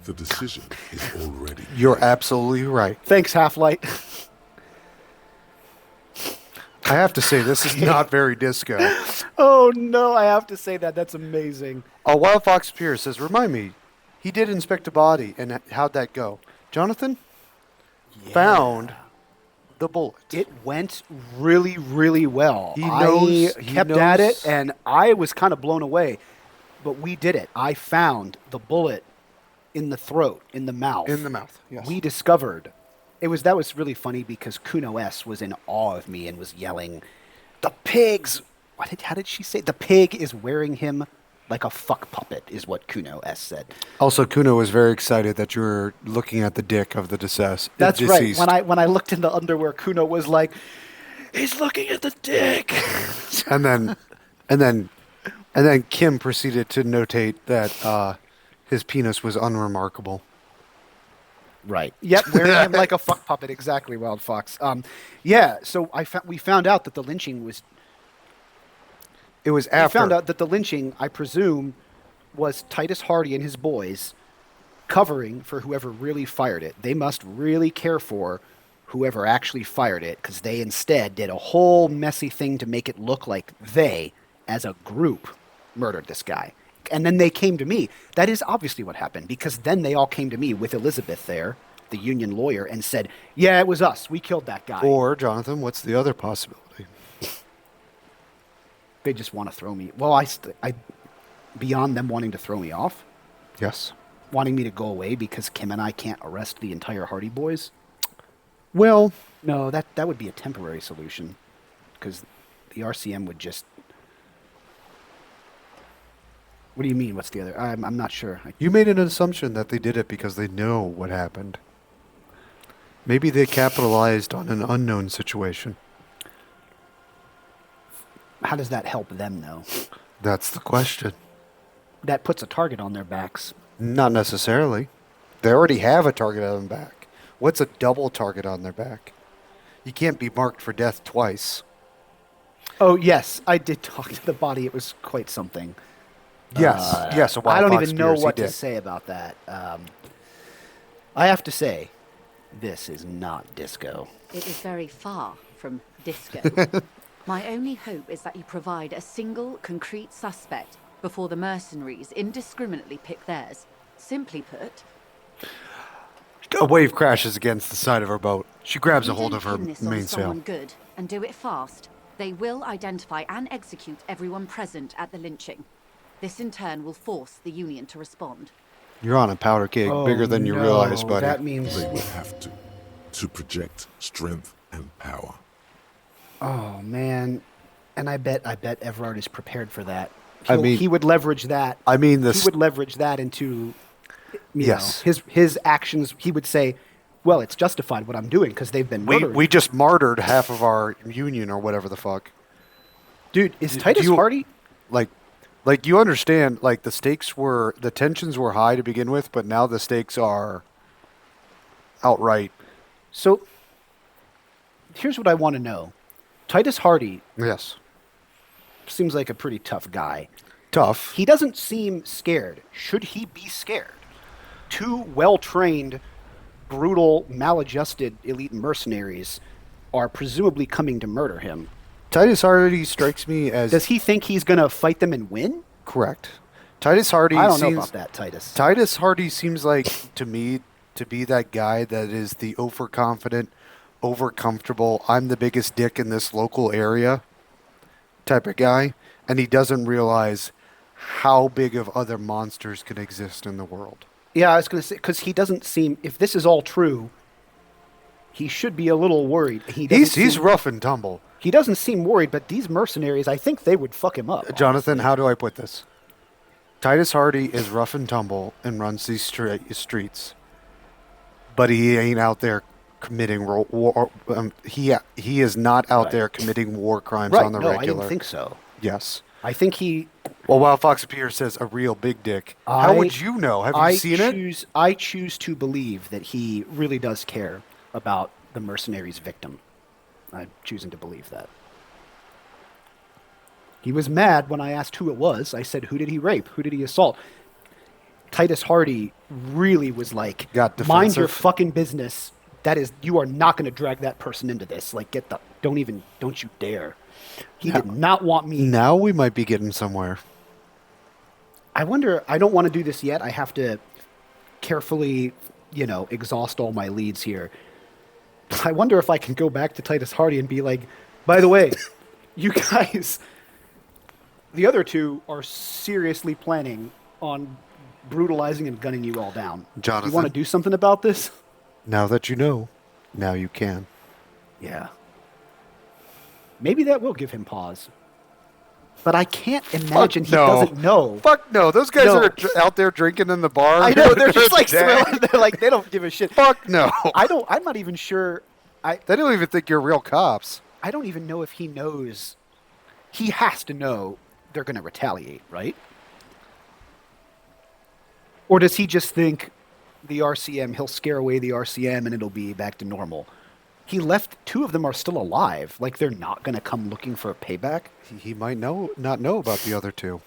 The decision is already You're made. absolutely right. Thanks, Half-Light. I have to say, this is not very disco. Oh no, I have to say that. That's amazing. Wild Fox Pierce says, remind me, he did inspect a body, and how'd that go? Jonathan found the bullet. It went really, really well. He knows- I he kept at knows- it, and I was kind of blown away. But we did it. I found the bullet in the throat, in the mouth. In the mouth, yes. We discovered. That was really funny because Kuno S was in awe of me and was yelling, "The pigs!" How did she say? The pig is wearing him like a fuck puppet, is what Kuno S said. Also, Kuno was very excited that you were looking at the dick of the deceased. That's right. When I looked in the underwear, Kuno was like, "He's looking at the dick." And then Kim proceeded to notate that his penis was unremarkable. Right. Yep, wearing him like a fuck puppet. Exactly, Wild Fox. Yeah. So we found out that the lynching was. It was We after. found out that the lynching, I presume, was Titus Hardy and his boys covering for whoever really fired it. They must really care for whoever actually fired it, because they instead did a whole messy thing to make it look like they, as a group, murdered this guy. And then they came to me. That is obviously what happened, because then they all came to me with Elizabeth there, the union lawyer, and said, "Yeah, it was us. We killed that guy." Or, Jonathan, what's the other possibility? They just want to throw me. Well, I beyond them wanting to throw me off, Yes. wanting me to go away because Kim and I can't arrest the entire Hardy Boys. Well, No, that would be a temporary solution, because the RCM would just. What do you mean? What's the other? I'm not sure. you made an assumption that they did it because they know what happened. Maybe they capitalized on an unknown situation. How does that help them, though? That's the question. That puts a target on their backs. Not necessarily. They already have a target on their back. What's a double target on their back? You can't be marked for death twice. Oh yes, I did talk to the body. It was quite something. Yes, yes. A Wild I don't Fox even know Spears, he what to did. say about that. I have to say, this is not disco. It is very far from disco. My only hope is that you provide a single, concrete suspect before the mercenaries indiscriminately pick theirs. Simply put, A wave crashes against the side of her boat. She grabs a you hold don't of her pin this on mainsail. someone good and do it fast, they will identify and execute everyone present at the lynching. This in turn will force the Union to respond. You're on a powder keg bigger than you realize, buddy. That means. They would have to project strength and power. Oh man, and I bet Everard is prepared for that. I mean- he would leverage that. I mean, He would leverage that into. Yes. His actions. He would say, "Well, it's justified what I'm doing because they've been murdering." we just martyred half of our union or whatever the fuck. Dude, is Titus you- Hardy? Like you understand, like the tensions were high to begin with, but now the stakes are outright. So, here's what I want to know. Titus Hardy Yes. seems like a pretty tough guy. Tough. He doesn't seem scared. Should he be scared? Two well-trained, brutal, maladjusted elite mercenaries are presumably coming to murder him. Titus Hardy strikes me as Does he think he's going to fight them and win? correct. Titus Hardy I don't know seems about that, Titus. Titus Hardy seems like to me to be that guy that is the overconfident, overcomfortable, I'm the biggest dick in this local area type of guy, and he doesn't realize how big of other monsters can exist in the world. Yeah, I was going to say, because he doesn't seem, if this is all true, he should be a little worried. He's rough and tumble. He doesn't seem worried, but these mercenaries, I think they would fuck him up. Jonathan, how do I put this? Titus Hardy is rough and tumble and runs these streets, but he ain't out there committing war. He is not out Right. there committing war crimes Right. on the No, I regular. didn't think so. Yes. I think he. Well, Wild Fox Appears says a real big dick. How would you know? Have you seen it? I choose to believe that he really does care about the mercenary's victim. I'm choosing to believe that. He was mad when I asked who it was. I said, who did he rape? Who did he assault? Titus Hardy really was like, Got mind your defensive. fucking business. That is, you are not going to drag that person into this. Like, don't you dare. He did not want me. Now we might be getting somewhere. I wonder, I don't want to do this yet. I have to carefully, exhaust all my leads here. I wonder if I can go back to Titus Hardy and be like, by the way, you guys, the other two are seriously planning on brutalizing and gunning you all down. Jonathan? You want to do something about this? Now that you know, now you can. Yeah. Maybe that will give him pause. But I can't imagine he doesn't know. Fuck no. Those guys No. are out there drinking in the bar. I know, they're just like Dang. thrilling. They're like, they don't give a shit. Fuck no. I'm not even sure. They don't even think you're real cops. I don't even know if he knows. He has to know they're going to retaliate, right? Or does he just think the RCM, he'll scare away the RCM and it'll be back to normal? He left, two of them are still alive. Like, they're not going to come looking for a payback? He might not know about the other two.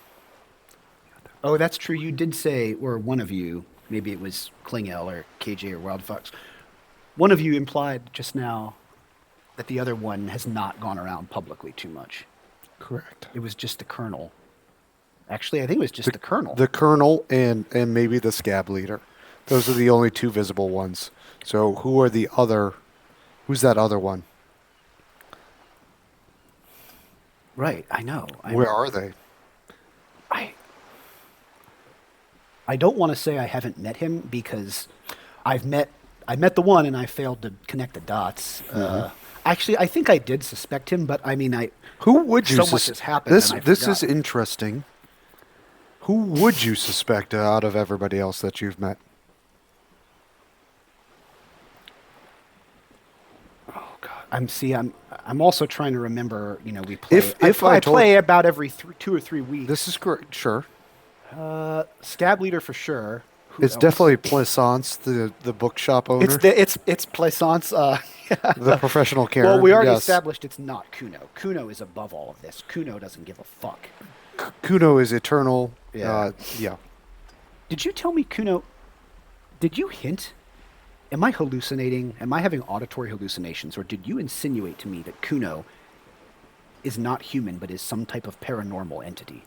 Oh, that's true. You did say, or one of you, maybe it was Klingel or KJ or Wild Fox, one of you implied just now that the other one has not gone around publicly too much. Correct. It was just the Colonel. Actually, I think it was just the Colonel. The Colonel and maybe the Scab Leader. Those are the only two visible ones. So who are the other? Who's that other one? Right, I know. Where are they? I don't want to say I haven't met him because I met the one and I failed to connect the dots. Actually, I think I did suspect him, but I mean, Who would you? so much has happened. This and I this is forgot. interesting. Who would you suspect out of everybody else that you've met? Oh God, I'm also trying to remember. We play. If I I told- play about every 2 or 3 weeks. This is correct. Sure. Scab Leader for sure. Who It's else? definitely Plaisance, the bookshop owner. It's Plaisance. The professional Karen. Well, we already yes. established it's not Kuno. Kuno is above all of this. Kuno doesn't give a fuck. Kuno is eternal. Yeah. Yeah. Did you tell me Kuno? Did you hint? Am I hallucinating? Am I having auditory hallucinations? Or did you insinuate to me that Kuno is not human but is some type of paranormal entity?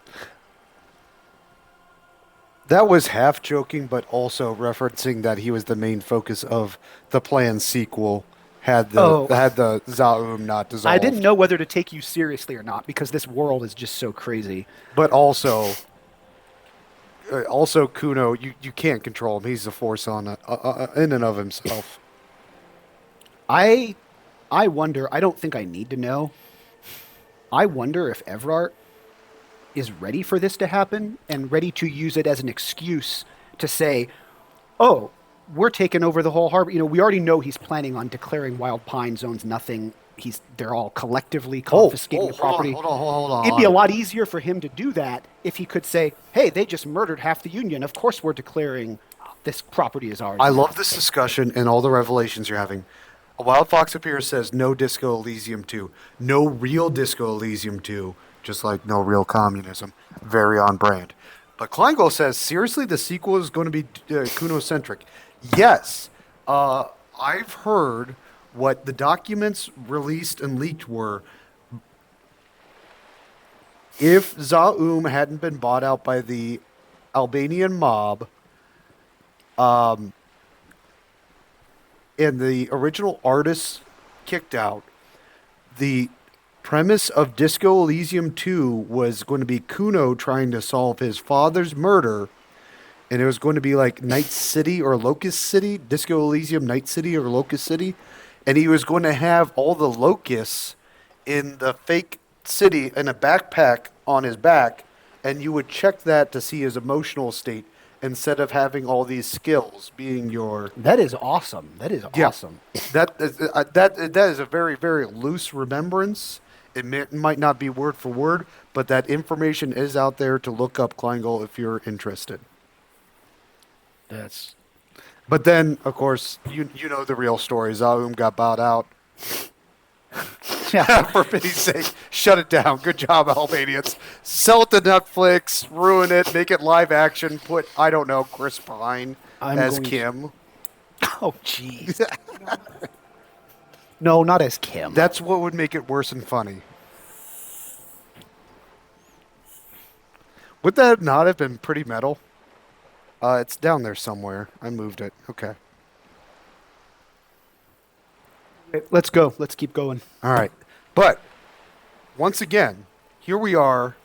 That was half joking, but also referencing that he was the main focus of the planned sequel. Had the Zaum not dissolved. I didn't know whether to take you seriously or not because this world is just so crazy. But also Kuno, you can't control him. He's a force on in and of himself. I wonder, I don't think I need to know. I wonder if Everard is ready for this to happen and ready to use it as an excuse to say, oh, we're taking over the whole harbor. We already know he's planning on declaring Wild Pine zones nothing. They're all collectively confiscating the property. Hold on. It'd be a lot easier for him to do that if he could say, hey, they just murdered half the Union. Of course we're declaring this property is ours. I love this discussion and all the revelations you're having. A Wild Fox Appears says no Disco Elysium 2. No real Disco Elysium 2. Just like no real communism. Very on brand. But Kleingo says, seriously, the sequel is going to be Kuno-centric. Yes. I've heard what the documents released and leaked were. If Zaum hadn't been bought out by the Albanian mob, and the original artists kicked out, the premise of Disco Elysium 2 was going to be Kuno trying to solve his father's murder, and it was going to be like Night City or Locust City, Disco Elysium Night City or Locust City, and he was going to have all the locusts in the fake city in a backpack on his back, and you would check that to see his emotional state, instead of having all these skills being your. That is awesome. That is Yeah. awesome. That is a very, very loose remembrance. It might not be word for word, but that information is out there to look up Kleingel if you're interested. That's But then, of course, you know the real story. Zaum got bought out. yeah. For pity's sake, shut it down. Good job, Albanians. Sell it to Netflix, ruin it, make it live action, put, I don't know, Chris Pine I'm as going to- Kim. Oh, jeez. No, not as Kim. That's what would make it worse and funny. Would that not have been pretty metal? It's down there somewhere. I moved it. Okay. Let's go. Let's keep going. All right. But once again, here we are,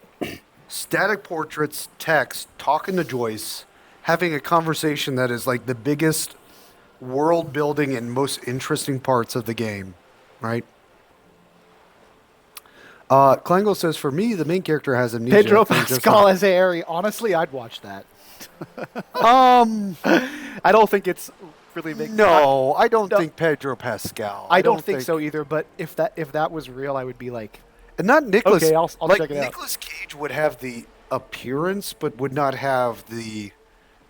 static portraits, text, talking to Joyce, having a conversation that is like the biggest world building and most interesting parts of the game, right? Klangel says, for me, the main character has amnesia. Pedro from just Pascal as Aerie. Honestly, I'd watch that. I don't think it's really big. No, I don't No. think Pedro Pascal. I don't think so either. But if that was real, I would be like, And not Nicholas. Okay, I'll like, check it out. Nicolas Cage would have the appearance, but would not have the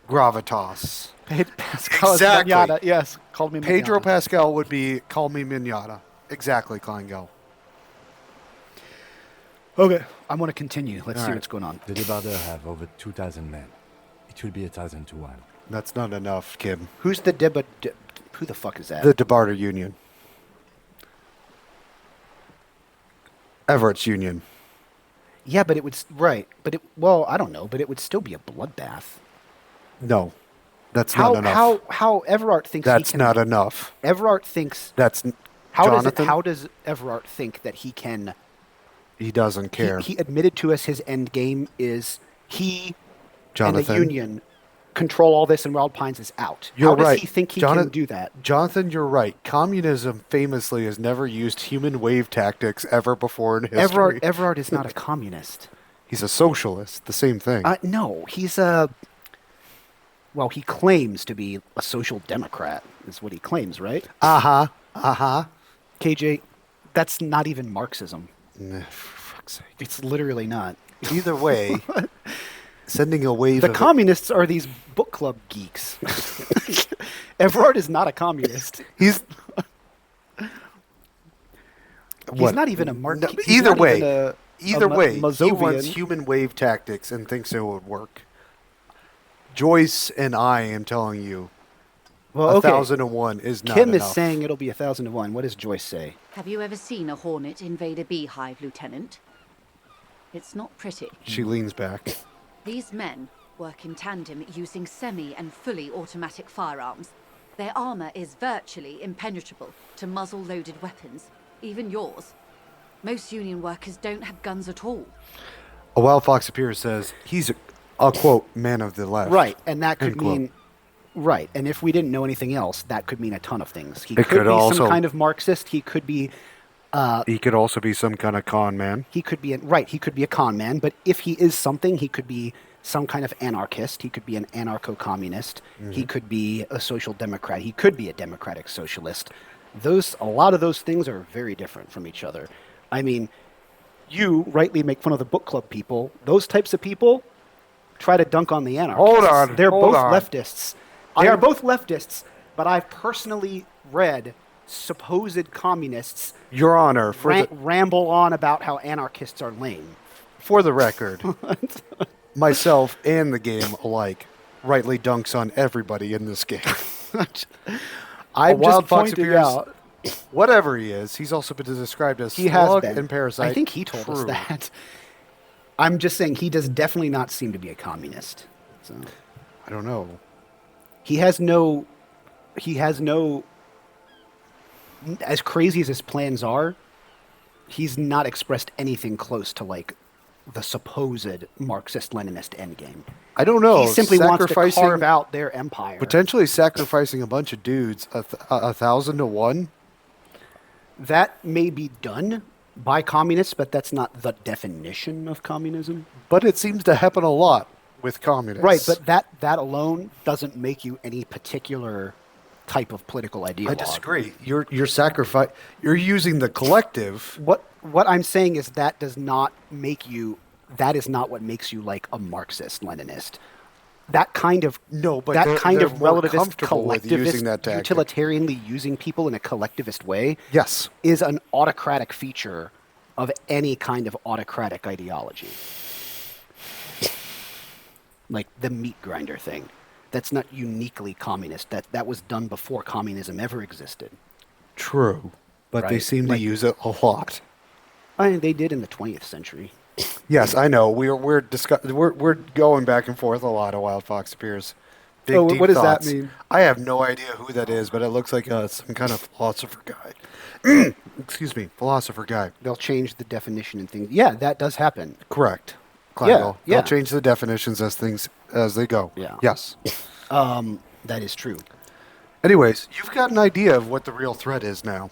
gravitas. Pascal is Exactly. Mignata. Yes, called me Pedro Mignata. Pascal would be Call Me Mignata. Exactly, Kleingel. Okay, I'm going to continue. Let's All see right. what's going on. The Debarder have over 2,000 men. It will be 1,000 to 1. That's not enough, Kim. Who's the who the fuck is that? The DeBarter Union. Everett's Union. Yeah, but it would right. But well, I don't know. But it would still be a bloodbath. No, that's How not enough. how Everard thinks That's he can, not enough. Everard thinks That's how Jonathan. does Everard think that he can? He doesn't care. He admitted to us his end game is he Jonathan. and the Union control all this, and Wild Pines is out. You're how does right. he think he Jona- can do that? Jonathan, you're right. Communism famously has never used human wave tactics ever before in history. Everard is not a communist. He's a socialist. The same thing. No, he's a. Well, he claims to be a social democrat. Is what he claims, right? KJ, that's not even Marxism. Nah, for fuck's sake. It's literally not. Either way, sending a wave The of communists are these book club geeks. Everard is not a communist. he's He's not even a Mark. No, he's either not way, even a either way, he Mazovian. wants human wave tactics and thinks it would work. Joyce and I am telling you, Well, okay. 1,001 is not Kim enough. is saying it'll be 1,001. What does Joyce say? Have you ever seen a hornet invade a beehive, Lieutenant? It's not pretty. She leans back. These men work in tandem using semi and fully automatic firearms. Their armor is virtually impenetrable to muzzle-loaded weapons, even yours. Most Union workers don't have guns at all. A wild fox appears, says he's a quote man of the left. Right, and that could End quote. mean right. And if we didn't know anything else, that could mean a ton of things. He It could could be also- some kind of Marxist. He could be. He could also be some kind of con man. He could be right. He could be a con man. But if he is something, he could be some kind of anarchist. He could be an anarcho-communist. He could be a social democrat. He could be a democratic socialist. A lot of those things are very different from each other. I mean, you rightly make fun of the book club people. Those types of people try to dunk on the anarchists. Hold on, They're hold both on. leftists. They are both leftists, but I've personally read supposed communists Your Honor, ramble on about how anarchists are lame. for the record, myself and the game alike rightly dunks on everybody in this game. I'm wild just fox pointing appears- out Whatever he is, he's also been described as he has slug been. and parasite. I think he told us True. that. I'm just saying he does definitely not seem to be a communist. So I don't know. he has no. As crazy as his plans are, he's not expressed anything close to like the supposed Marxist-Leninist endgame. I don't know. He simply wants to Sacrificing- carve out their empire. Potentially sacrificing a bunch of dudes, 1,000 to 1. That may be done by communists, but that's not the definition of communism. But it seems to happen a lot. with communists. Right, but that alone doesn't make you any particular type of political I ideologue. disagree. You're sacrifice. You're using the collective. What I'm saying is that does not make you. That is not what makes you like a Marxist Leninist. That kind of No, but that they're- kind they're of more relativist comfortable with using collectivist that tactic. utilitarianly using people in a collectivist way Yes. is an autocratic feature of any kind of autocratic ideology. Like the meat grinder thing. That's not uniquely communist. That was done before communism ever existed. True, but they Right. seem to Like- use it a lot. I mean, they did in the 20th century. Yes, I know. We're going back and forth a lot. Of Wild Fox appears. Big, Oh, deep what does that thoughts. mean? I have no idea who that is, but it looks like some kind of philosopher guy. Excuse me, philosopher guy. They'll change the definition and things. Yeah, that does happen. Correct. Yeah, They'll yeah. change the definitions as they go. Yeah. Yes. That is true. Anyways, you've got an idea of what the real threat is now.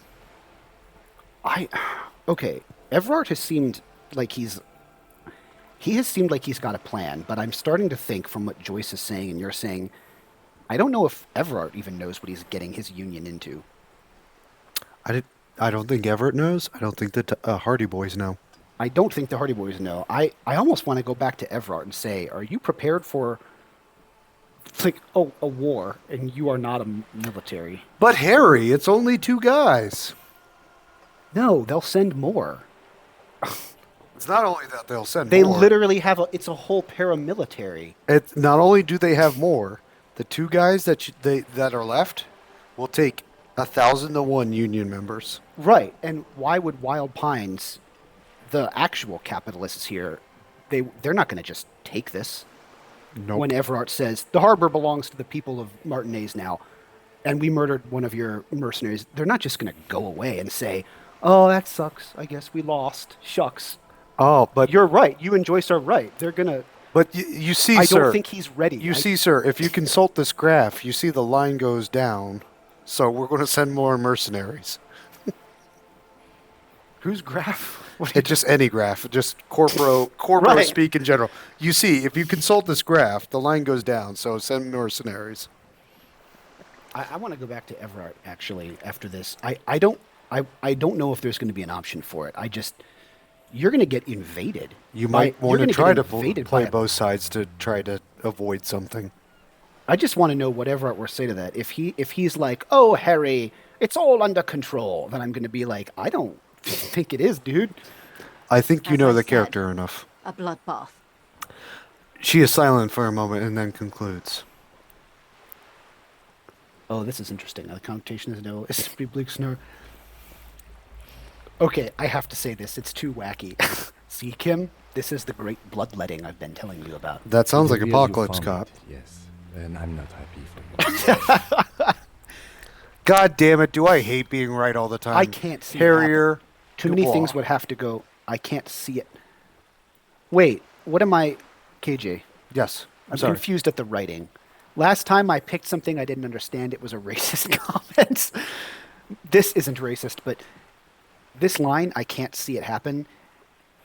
Okay. Everard has seemed like he has seemed like he's got a plan, but I'm starting to think from what Joyce is saying and you're saying, I don't know if Everard even knows what he's getting his union into. I don't think Everett knows. I don't think that Hardy Boys know. I don't think the Hardy Boys know. I almost want to go back to Everard and say, are you prepared for like a war and you are not a military? But Harry, it's only two guys. No, they'll send more. It's not only that they'll send They more. literally have it's a whole paramilitary. It's not only do they have more, the two guys that are left will take 1,000 to 1 Union members. Right. And why would Wild Pines, the actual capitalists here, they're not going to just take this. Nope. When Everard says, the harbor belongs to the people of Martinez now, and we murdered one of your mercenaries, they're not just going to go away and say, oh, that sucks. I guess we lost. Shucks. Oh, but You're right. You and Joyce are right. They're going to... But you see, I sir. don't think he's ready. You see, sir, if you consult this graph, you see the line goes down. So we're going to send more mercenaries. Whose graph? It's just any graph, just corporate Right. speak in general. You see, if you consult this graph, the line goes down. So send mercenaries. I want to go back to Everard, actually, after this. I don't know if there's going to be an option for it. You're going to get invaded. You might You're want to gonna try get to invaded play by a- both sides to try to avoid something. I just want to know what Everard will say to that. If he's like, oh, Harry, it's all under control, then I'm going to be like, I don't think it is, dude. I think you As know I the said. character enough. A bloodbath. She is silent for a moment and then concludes. Oh, this is interesting. The connotation is no. It's pretty bleak snore. Okay, I have to say this. It's too wacky. See, Kim, this is the great bloodletting I've been telling you about. That sounds like It appears you Apocalypse found Cop. it, yes, and I'm not happy for you. God damn it, do I hate being right all the time. I can't see it Harrier. Too many Dubois. things would have to go. I can't see it. Wait, what am I... KJ, Yes. I'm sorry. confused at the writing. Last time I picked something I didn't understand, it was a racist comment. This isn't racist, but this line, I can't see it happen.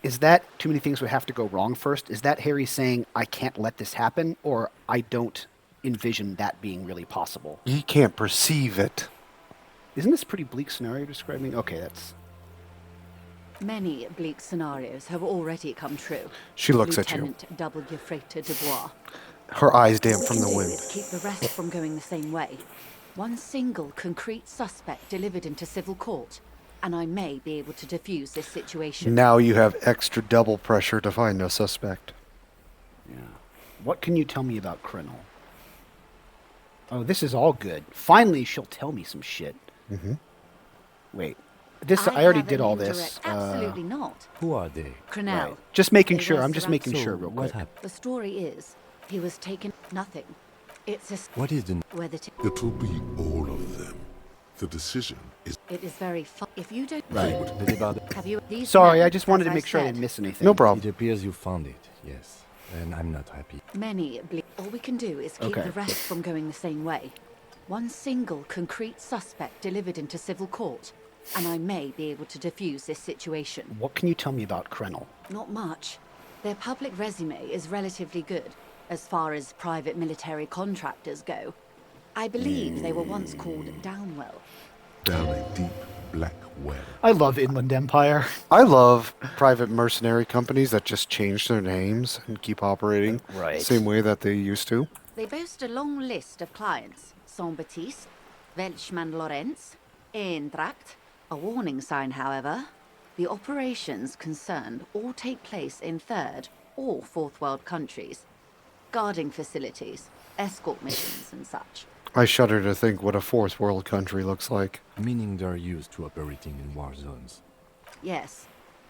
Is that too many things would have to go wrong first? Is that Harry saying, I can't let this happen? Or I don't envision that being really possible? He can't perceive it. Isn't this a pretty bleak scenario describing? Okay, that's... Many bleak scenarios have already come true. She looks at you. Lieutenant W. Frater Dubois. Her eyes damp All from we the can do wind. is keep the rest from going the same way. One single concrete suspect delivered into civil court, and I may be able to defuse this situation. Now you have extra double pressure to find a suspect. Yeah. What can you tell me about Crinnell? Oh, this is all good. Finally, she'll tell me some shit. Mm-hmm. Wait. I already have did an all indirect- this. Absolutely not. Who are they? Crinnell. Right. Just making They sure. were I'm just making surrounded- sure So, real what quick. happened? The story is, he was taken nothing. It's a What is the... where the It will be all of them. The decision is it is very fun. If you don't Right. The debate... have you these Sorry, men, I just wanted as to make sure I said, didn't miss anything. No problem. It appears you found it, yes, and I'm not happy. Many all we can do is keep Okay. the rest from going the same way. One single concrete suspect delivered into civil court, and I may be able to defuse this situation. What can you tell me about Crinnell? Not much. Their public resume is relatively good. as far as private military contractors go. I believe they were once called Downwell. Down a deep black well. I love Inland Empire. I love private mercenary companies that just change their names and keep operating Right. the same way that they used to. They boast a long list of clients. Saint-Baptiste, Welchman Lorenz, Eintracht. A warning sign, however. The operations concerned all take place in third or fourth world countries. Guarding facilities, escort missions and such. I shudder to think what a fourth world country looks like. Meaning they're used to operating in war zones. Yes,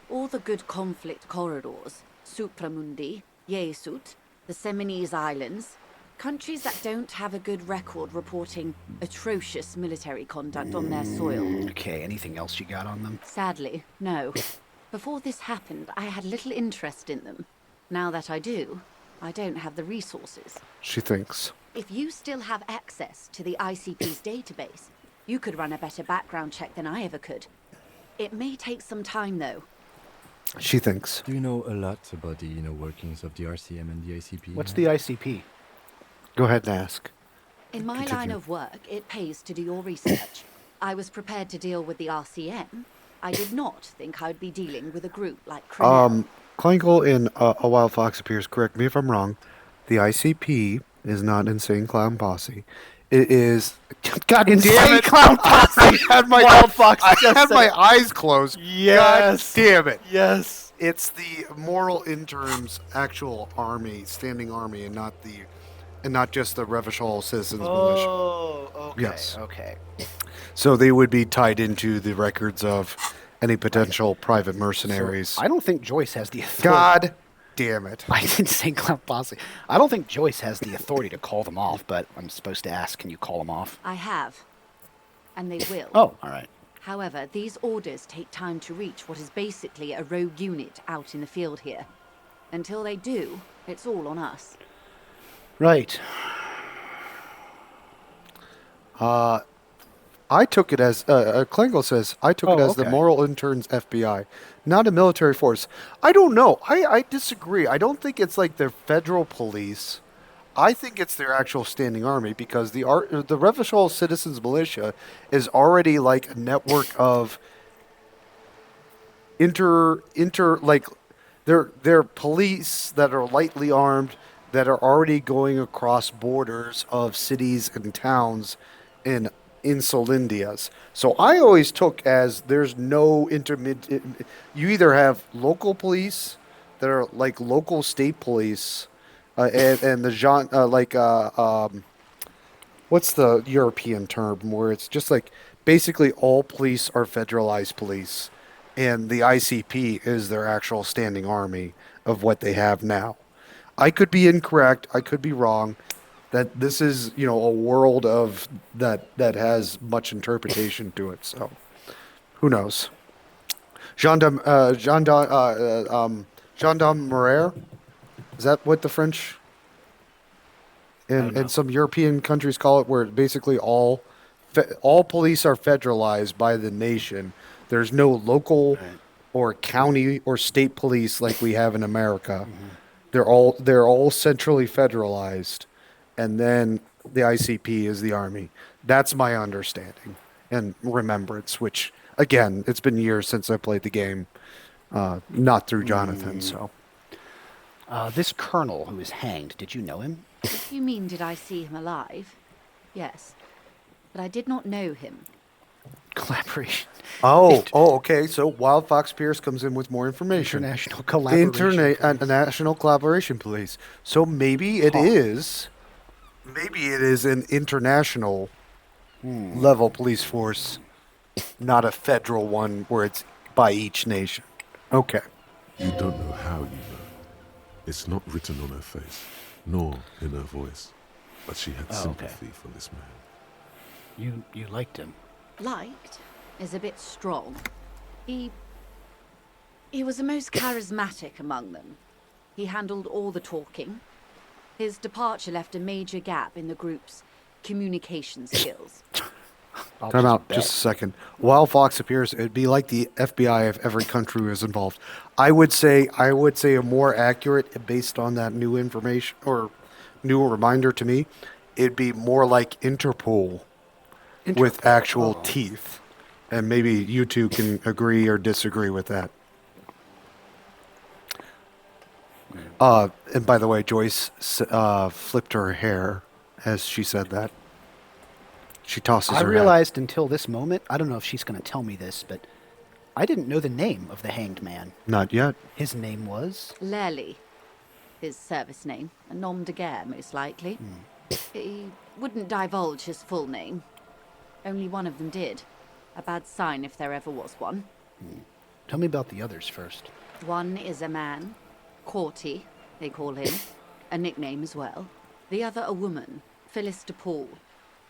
all the good conflict corridors, Supramundi, Yesut, the Seminese Islands, countries that don't have a good record reporting atrocious military conduct on their soil. Okay, anything else you got on them? Sadly, no. Before this happened, I had little interest in them. Now that I do, I don't have the resources. She thinks. If you still have access to the ICP's database, you could run a better background check than I ever could. It may take some time, though. She thinks. Do you know a lot about the inner workings of the RCM and the ICP? What's the ICP? Go ahead and ask. In my line Continue. of work, it pays to do your research. I was prepared to deal with the RCM. I did not think I'd be dealing with a group like Crenel. Klingle in A Wild Fox Appears, correct me if I'm wrong. The ICP is not Insane Clown Posse. It is. God damn Insane it! Clown Posse! I had my, Wild Fox I just had said my it. eyes closed. Yes. God damn it! Yes. It's the Moral Interns actual army, standing army, and not just the Revachol Citizens Militia. Oh, okay. Yes. Okay. So they would be tied into the records of any potential private mercenaries. I don't think Joyce has the authority. God damn it! I didn't say Clown Posse. I don't think Joyce has the authority to call them off, but I'm supposed to ask, can you call them off? I have. And they will. Oh, all right. However, these orders take time to reach what is basically a rogue unit out in the field here. Until they do, it's all on us. Right. I took it as Klingle says. I took it as the okay. Moral Interns FBI, not a military force. I don't know. I disagree. I don't think it's like their federal police. I think it's their actual standing army because the Revachol Citizens Militia is already like a network of like they're police that are lightly armed that are already going across borders of cities and towns in Insulindias. So I always took as there's no intermediate. You either have local police that are like local state police, and the what's the European term where it's just like basically all police are federalized police, and the ICP is their actual standing army of what they have now. I could be incorrect. I could be wrong. That this is, a world of that has much interpretation to it. So, who knows? Gendarme Marais? Is that what the French and some European countries call it? Where basically all police are federalized by the nation. There's no local or county or state police like we have in America. Mm-hmm. They're all centrally federalized. And then the ICP is the army. That's my understanding and remembrance, which, again, it's been years since I played the game, not through Jonathan, so. This colonel who was hanged, did you know him? You mean, did I see him alive? Yes. But I did not know him. Collaboration. Okay. So Wild Fox Pierce comes in with more information. International collaboration. National Collaboration Police. So maybe it is... Maybe it is an international level police force, not a federal one where it's by each nation. Okay. You don't know how you know. It's not written on her face, nor in her voice. But she had sympathy for this man. You liked him. Liked is a bit strong. He was the most charismatic among them. He handled all the talking. His departure left a major gap in the group's communication skills. Time out, just a second. Wild Fox appears, it'd be like the FBI if every country was involved. I would say a more accurate, based on that new information, or new reminder to me, it'd be more like Interpol with actual teeth. And maybe you two can agree or disagree with that. And by the way, Joyce flipped her hair as she said that. She tosses I her head. realized until this moment, I don't know if she's going to tell me this, but I didn't know the name of the hanged man. Not yet. His name was? Lely. His service name. A nom de guerre, most likely. He wouldn't divulge his full name. Only one of them did. A bad sign if there ever was one. Tell me about the others first. One is a man. Corty, they call him. A nickname as well. The other a woman. Phyllis DePaul.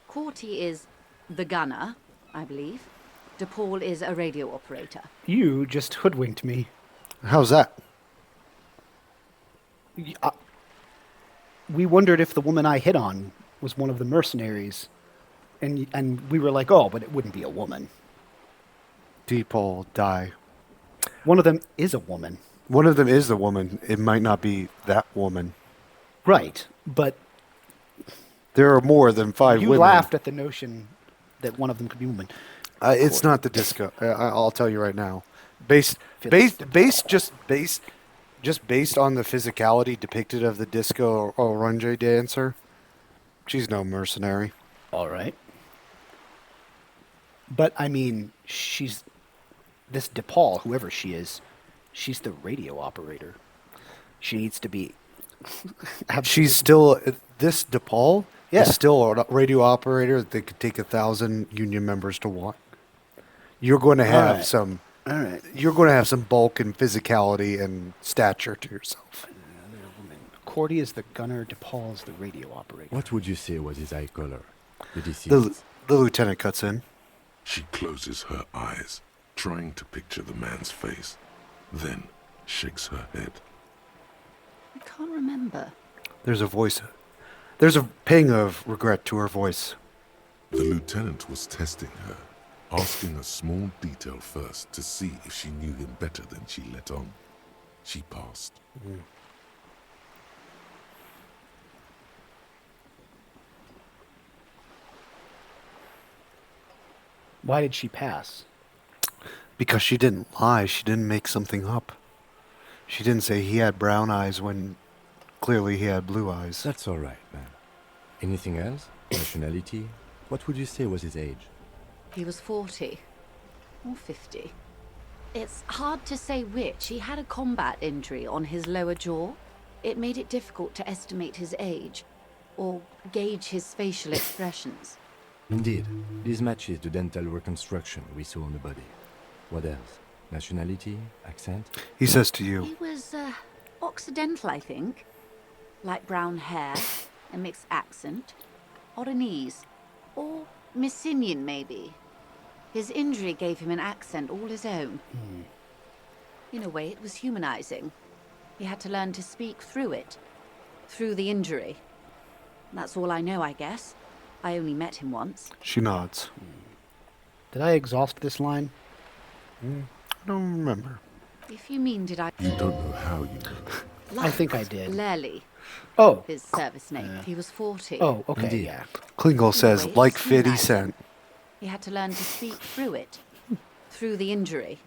Corty is the gunner, I believe. DePaul is a radio operator. You just hoodwinked me. How's that? We wondered if the woman I hit on was one of the mercenaries. And we were like, oh, but it wouldn't be a woman. Deepole, die. One of them is a woman. One of them is the woman. It might not be that woman. Right, but There are more than 5 you women. laughed at the notion that one of them could be a woman. It's not the disco. I'll tell you right now. Just based on the physicality depicted of the disco orange dancer, she's no mercenary. All right. But, I mean, she's... This DePaul, whoever she is, she's the radio operator. She needs to be... She's still... This DePaul Yeah. is still a radio operator that could take 1,000 union members to walk. You're going to have right. some... All right. You're going to have some bulk and physicality and stature to yourself. Cordy is the gunner, DePaul is the radio operator. What would you say was his eye color? The deceased. The lieutenant cuts in. She closes her eyes, trying to picture the man's face, then shakes her head. I can't remember. There's a voice. There's a pang of regret to her voice. The lieutenant was testing her, asking a small detail first to see if she knew him better than she let on. She passed. Why did she pass? Because she didn't lie. She didn't make something up. She didn't say he had brown eyes when clearly he had blue eyes. That's all right, man. Anything else? Nationality? What would you say was his age? He was 40. Or 50. It's hard to say which. He had a combat injury on his lower jaw. It made it difficult to estimate his age, or gauge his facial expressions. Indeed. This matches the dental reconstruction we saw on the body. What else? Nationality? Accent? He says to you, He was, Occidental, I think. Light brown hair, a mixed accent, Oranese, or Messinian, maybe. His injury gave him an accent all his own. In a way, it was humanizing. He had to learn to speak through it, through the injury. That's all I know, I guess. I only met him once. she nods. Did I exhaust this line? I don't remember. If you mean, did I... You don't know how you know. I think I did. Lely, Oh. his service name. He was 40. Oh, okay, Indeed. yeah. Klingle says, Wait, like it's 50 nice. Cent. He had to learn to speak through it, through the injury.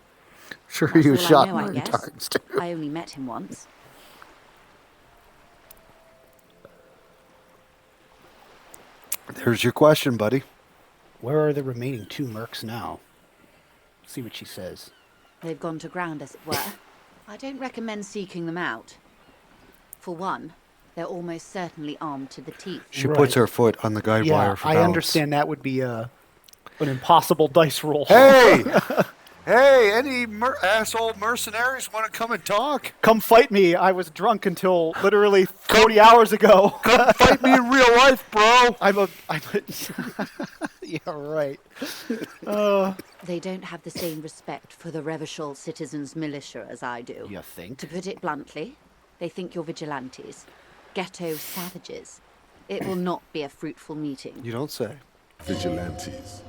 Sure, That's he was all I shot know, I many guess. times, too. I only met him once. There's your question, buddy. Where are the remaining 2 mercs now? See what she says. They've gone to ground, as it were. I don't recommend seeking them out. For one, they're almost certainly armed to the teeth. She Right. puts her foot on the guide Yeah, wire for I balance. understand that would be an impossible dice roll. Hey! Hey, any asshole mercenaries want to come and talk? Come fight me. I was drunk until literally 40 hours ago. Fight me in real life, bro. I'm a yeah, right. They don't have the same respect for the Revachol citizens' militia as I do. You think? To put it bluntly, they think you're vigilantes. Ghetto savages. It will not be a fruitful meeting. You don't say. Vigilantes.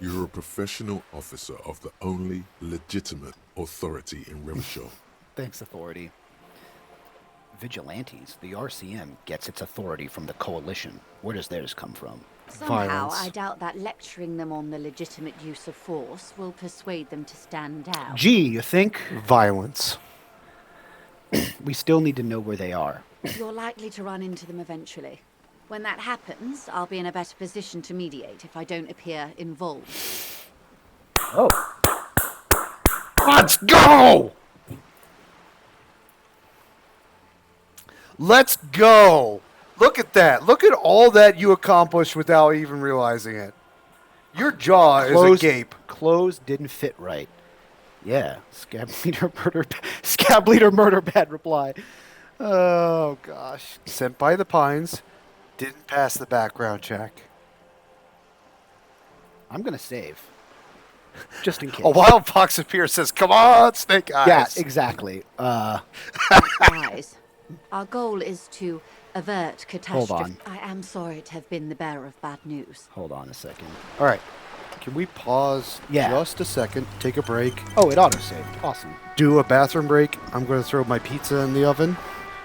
You're a professional officer of the only legitimate authority in Revachol. Thanks, authority. Vigilantes. The RCM gets its authority from the Coalition. Where does theirs come from? Somehow, Violence. I doubt that lecturing them on the legitimate use of force will persuade them to stand down. Gee, you think? Violence. We still need to know where they are. You're likely to run into them eventually. When that happens, I'll be in a better position to mediate if I don't appear involved. Oh. Let's go! Let's go! Look at that. Look at all that you accomplished without even realizing it. Your jaw is agape. Clothes didn't fit right. Yeah. Scab leader murder bad reply. Oh, gosh. Sent by the Pines. Didn't pass the background check. I'm going to save. Just in case. A wild fox appears, says, "Come on, Snake Eyes." Yeah, exactly. Guys, our goal is to avert catastrophe. Hold on. I am sorry to have been the bearer of bad news. Hold on a second. All right. Can we pause Yeah. just a second, take a break, Oh, it auto-saved. Awesome. do a bathroom break? I'm going to throw my pizza in the oven.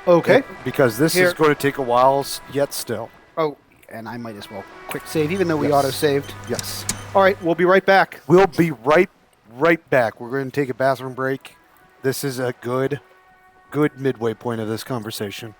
Okay. Because this Here. is going to take a while yet still. Oh, and I might as well quick save, even though we Yes. auto-saved. Yes. All right, we'll be right back. We'll be right back. We're going to take a bathroom break. This is a good midway point of this conversation.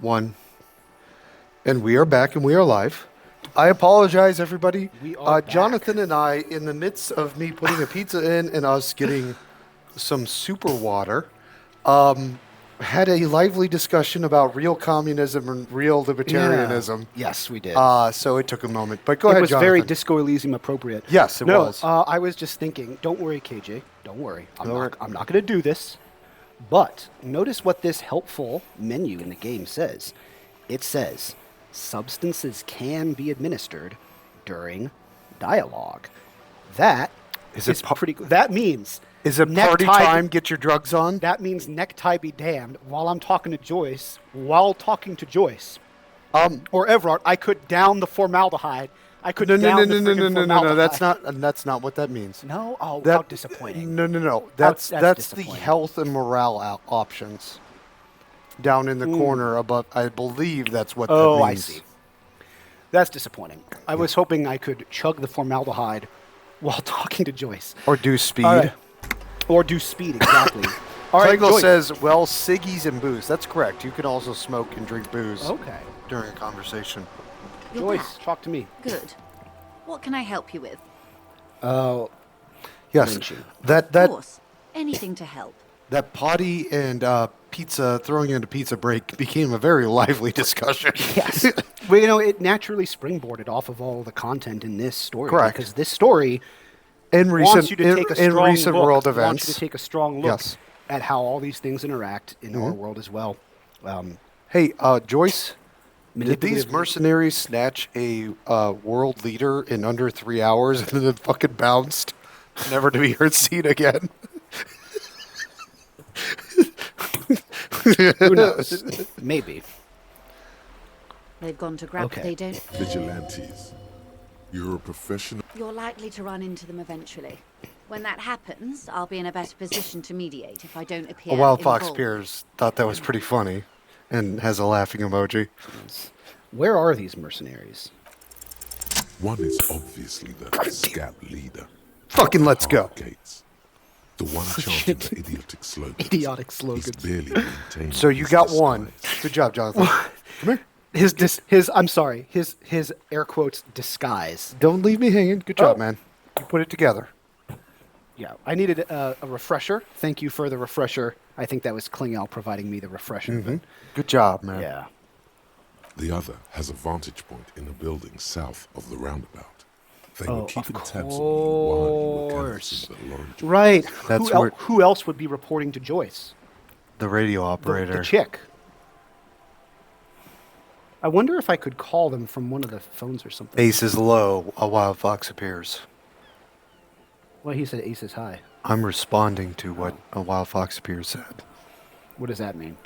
1. And we are back and we are live. I apologize, everybody. We are back. Jonathan and I, in the midst of me putting a pizza in and us getting some super water, had a lively discussion about real communism and real libertarianism. Yes, we did. So it took a moment. But go it ahead, was Jonathan. very Disco Elysium appropriate. Yes, it was. I was just thinking, don't worry, KJ. Don't worry. I'm Don't worry. not going to do this. But notice what this helpful menu in the game says. It says, substances can be administered during dialogue. That Is is it pa- pretty good. That means... Is it party necktie- time? Get your drugs on? That means necktie be damned while I'm talking to Joyce, or Everard, I could down the formaldehyde. I could down the friggin' formaldehyde. That's not what that means. No? Oh, That- how disappointing. No. That's that's the disappointing. health and morale options down in the corner above. I believe that's what that Oh, I means. see. That's disappointing. I was hoping I could chug the formaldehyde while talking to Joyce. Or do speed. All right. Or do speed, exactly. All right, Triangle Joyce. says, well, ciggies and booze. That's correct. You can also smoke and drink booze Okay. during a conversation. You're Joyce, back. talk to me. Good. What can I help you with? Oh, Yes. lynching. That Of course. Anything to help. that potty and pizza throwing into pizza break became a very lively discussion. Yes. Well, it naturally springboarded off of all the content in this story. Correct. Because this story in wants you to take a in strong recent look, world wants events. you to take a strong look Yes. at how all these things interact in our world as well. Hey, Joyce, did these Manipulative- mercenaries snatch a world leader in under 3 hours and then fucking bounced, never to be heard seen again? Who knows? Maybe. They've gone to grab Okay. they don't. Vigilantes. You're a professional. You're likely to run into them eventually. When that happens, I'll be in a better position to mediate if I don't appear A wild fox involved. Piers thought that was pretty funny and has a laughing emoji. Where are these mercenaries? One is obviously the scab leader. Fucking let's go. Gates. The one chanting the idiotic slogan. Idiotic He's slogans. barely maintained So you his got one. disguise. Good job, Jonathan. Come here. His air quotes disguise. Don't leave me hanging. Good job, Oh. man. You put it together. Yeah, I needed a refresher. Thank you for the refresher. I think that was Klingel providing me the refresher. but- Good job, man. Yeah. The other has a vantage point in a building south of the roundabout. They Oh, were keeping of tabs on you while you were course. canvassing the laundry. Right. That's who, where- who else would be reporting to Joyce? The radio The- operator. The chick. I wonder if I could call them from one of the phones or something. Ace is low. A wild fox appears. Well, he said ace is high. I'm responding to what a wild fox appears said. What does that mean?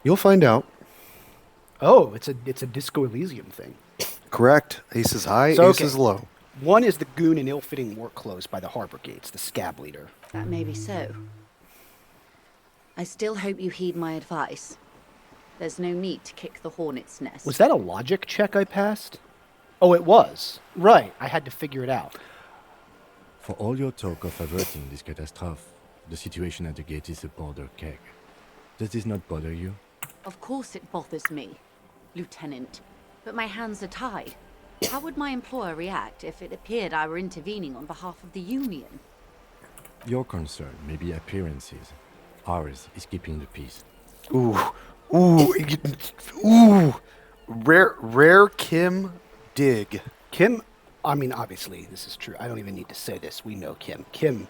You'll find out. Oh, it's a Disco Elysium thing. Correct. Ace is high. So, Ace okay. is low. One is the goon in ill-fitting work clothes by the harbor gates, the scab leader. That may be so. I still hope you heed my advice. There's no need to kick the hornet's nest. Was that a logic check I passed? Oh, it was. Right. I had to figure it out. For all your talk of averting this catastrophe, the situation at the gate is a border keg. Does this not bother you? Of course it bothers me, Lieutenant. But my hands are tied. How would my employer react if it appeared I were intervening on behalf of the Union? Your concern may be appearances. Ours is keeping the peace. Ooh. Ooh. Ooh. Rare Kim dig. Kim, I mean, obviously, this is true. I don't even need to say this. We know Kim. Kim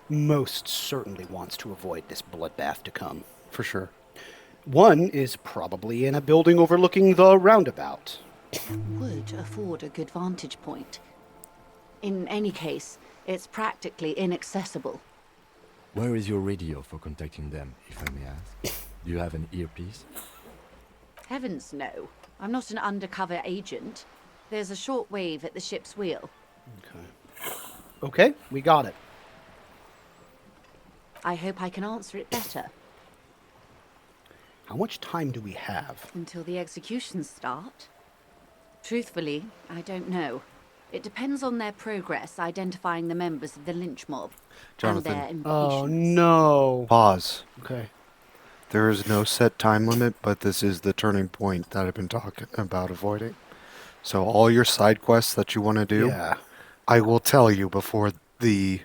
most certainly wants to avoid this bloodbath to come. For sure. One is probably in a building overlooking the roundabout. Would afford a good vantage point. In any case, it's practically inaccessible. Where is your radio for contacting them, if I may ask? Do you have an earpiece? Heavens no. I'm not an undercover agent. There's a short wave at the ship's wheel. Okay, we got it. I hope I can answer it better. How much time do we have? Until the executions start? Truthfully, I don't know. It depends on their progress identifying the members of the lynch mob. Jonathan. And their impatience. Oh, no. Pause. Okay. There is no set time limit, but this is the turning point that I've been talking about avoiding. So all your side quests that you want to do, Yeah. I will tell you before the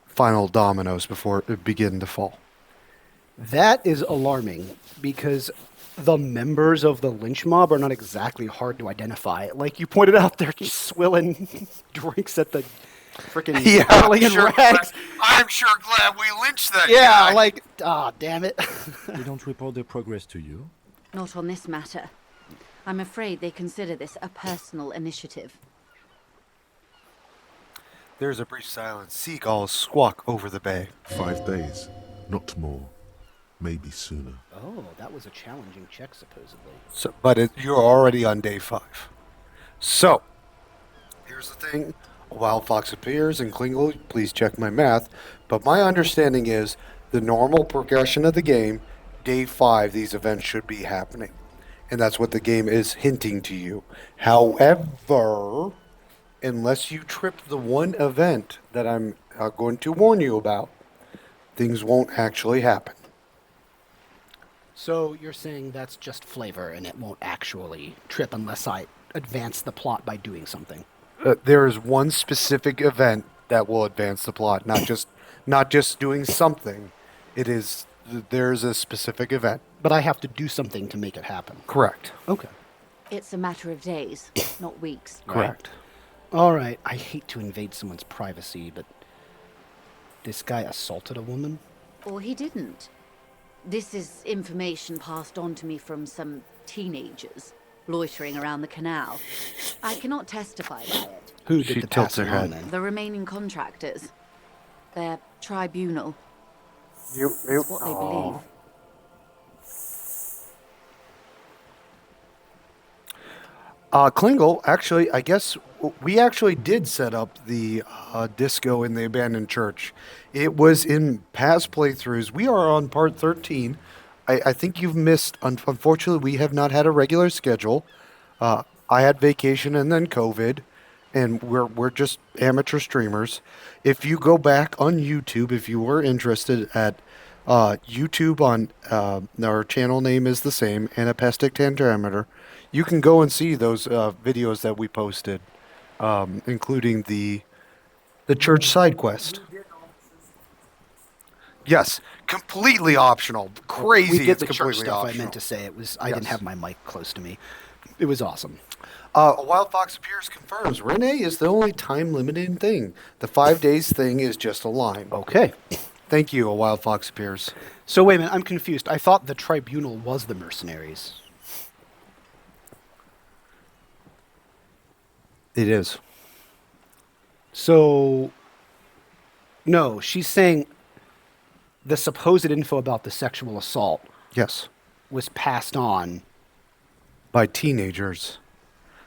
final dominoes before it begin to fall. That is alarming because the members of the lynch mob are not exactly hard to identify. Like you pointed out, they're just swilling drinks at the freaking in rags. I'm sure glad we lynched that Yeah, like, ah, damn it. They don't report their progress to you? Not on this matter. I'm afraid they consider this a personal initiative. There's a brief silence. Seagulls squawk over the bay. 5 days, not more. Maybe sooner. Oh, that was a challenging check, supposedly. So, but you're already on day 5. So, here's the thing. A wild fox appears in Klingle. Please check my math. But my understanding is the normal progression of the game, day 5, these events should be happening. And that's what the game is hinting to you. However, unless you trip the one event that I'm going to warn you about, things won't actually happen. So you're saying that's just flavor and it won't actually trip unless I advance the plot by doing something. There is one specific event that will advance the plot, not just doing something. There's a specific event. But I have to do something to make it happen. Correct. Okay. It's a matter of days, not weeks. Correct. All right. I hate to invade someone's privacy, but this guy assaulted a woman? Or he didn't. This is information passed on to me from some teenagers loitering around the canal. I cannot testify by it. Who did She the tilts her passing on head. then? The remaining contractors. Their tribunal. You. It's what they believe. Klingle, actually, I guess we actually did set up the disco in the abandoned church. It was in past playthroughs. We are on part 13. I think you've missed. Unfortunately, we have not had a regular schedule. I had vacation and then COVID, and we're just amateur streamers. If you go back on YouTube, if you were interested at YouTube on our channel name is the same, Anapestic Tantameter. You can go and see those videos that we posted, including the church side quest. Yes, completely optional. Crazy. We did It's the church completely stuff. optional. I meant to say it was. I didn't Yes. have my mic close to me. It was awesome. A wild fox appears confirms Renee is the only time limited thing. The 5 days thing is just a line. Okay. Thank you. A wild fox appears. So wait a minute. I'm confused. I thought the tribunal was the mercenaries. It is. So, no, she's saying the supposed info about the sexual assault Yes. was passed on. By teenagers.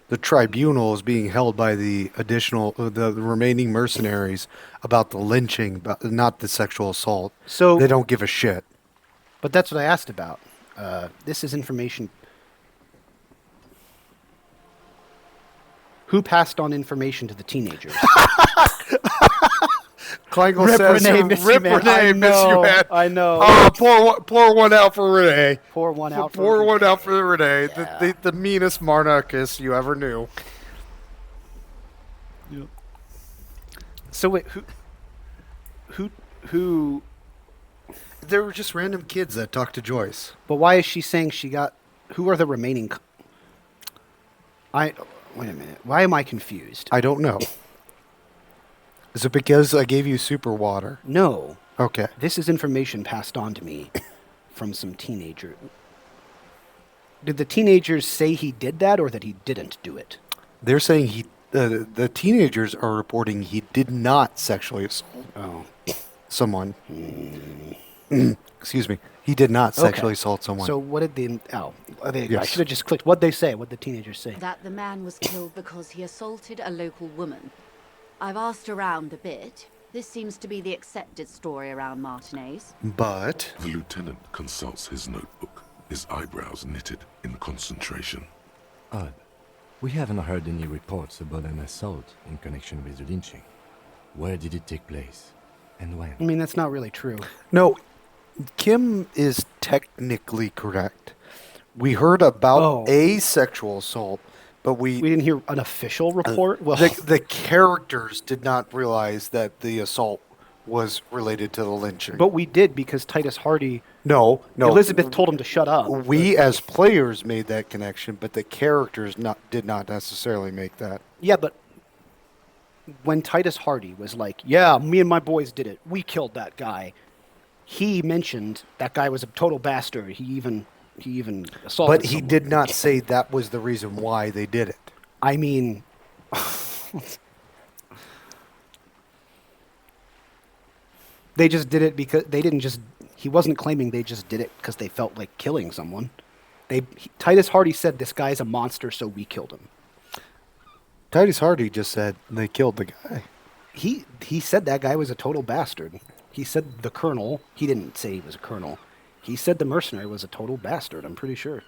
The tribunal is being held by the remaining mercenaries about the lynching, but not the sexual assault. So- they don't give a shit. But that's what I asked about. This is information. Who passed on information to the teenagers? Klingle Rip says, Renee, miss you, "Rip man." Renee, I miss you, know, man." I know. Oh, pour one out for Renee. Pour one out. Pour one out for Renee, Yeah. the meanest monarchist you ever knew. So wait, who? There were just random kids that talked to Joyce. But why is she saying she got? Who are the remaining? Wait a minute. Why am I confused? I don't know. Is it because I gave you super water? No. Okay. This is information passed on to me from some teenager. Did the teenagers say he did that or that he didn't do it? They're saying the teenagers are reporting he did not sexually assault Oh. someone. Excuse me. He did not sexually assault someone. So what did the... Oh, I Yes. should have just clicked. What'd they say? What'd the teenagers say? That the man was killed because he assaulted a local woman. I've asked around a bit. This seems to be the accepted story around Martinez. But The lieutenant consults his notebook, his eyebrows knitted in concentration. Odd. We haven't heard any reports about an assault in connection with the lynching. Where did it take place? And when? I mean, that's not really true. no, Kim is technically correct. We heard about Oh. a sexual assault, but We didn't hear an official report. Well, the characters did not realize that the assault was related to the lynching. but we did because Titus Hardy. no. Elizabeth told him to shut up. We as players made that connection, but the characters did not necessarily make that. Yeah, but when Titus Hardy was like, "Yeah, me and my boys did it. We killed that guy," he mentioned that guy was a total bastard. He even assaulted. But he someone. did not say that was the reason why they did it. I mean, they just did it because they didn't just. He wasn't claiming they just did it because they felt like killing someone. Titus Hardy said this guy's a monster, so we killed him. Titus Hardy just said they killed the guy. He said that guy was a total bastard. He said the colonel. He didn't say he was a colonel. He said the mercenary was a total bastard. I'm pretty sure.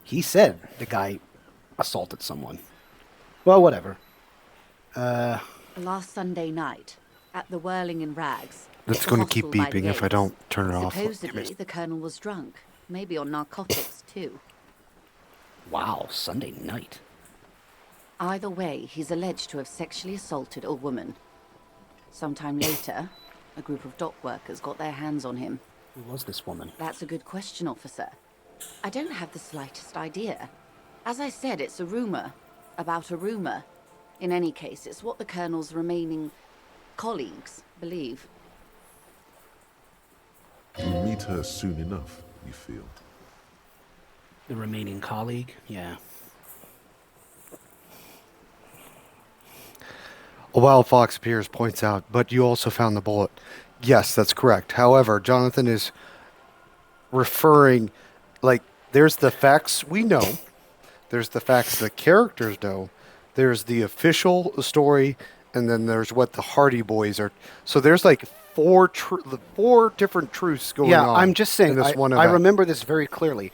He said the guy assaulted someone. Well, whatever. Last Sunday night, at the Whirling in Rags. That's the going to keep hostel by the beeping if I gates, don't turn it off. Supposedly, the colonel was drunk. Maybe on narcotics, too. Wow, Sunday night. Either way, he's alleged to have sexually assaulted a woman. Sometime later, a group of dock workers got their hands on him. Who was this woman? That's a good question, officer. I don't have the slightest idea. As I said, it's a rumor about a rumor. In any case, it's what the colonel's remaining colleagues believe. You'll meet her soon enough, you feel. The remaining colleague? Yeah. A wild fox appears, points out, but you also found the bullet. Yes, that's correct. However, Jonathan is referring, like, there's the facts we know, there's the facts the characters know, there's the official story, and then there's what the Hardy Boys are. So there's like four different truths going on. Yeah, I'm just saying, in this one I event. remember this very clearly.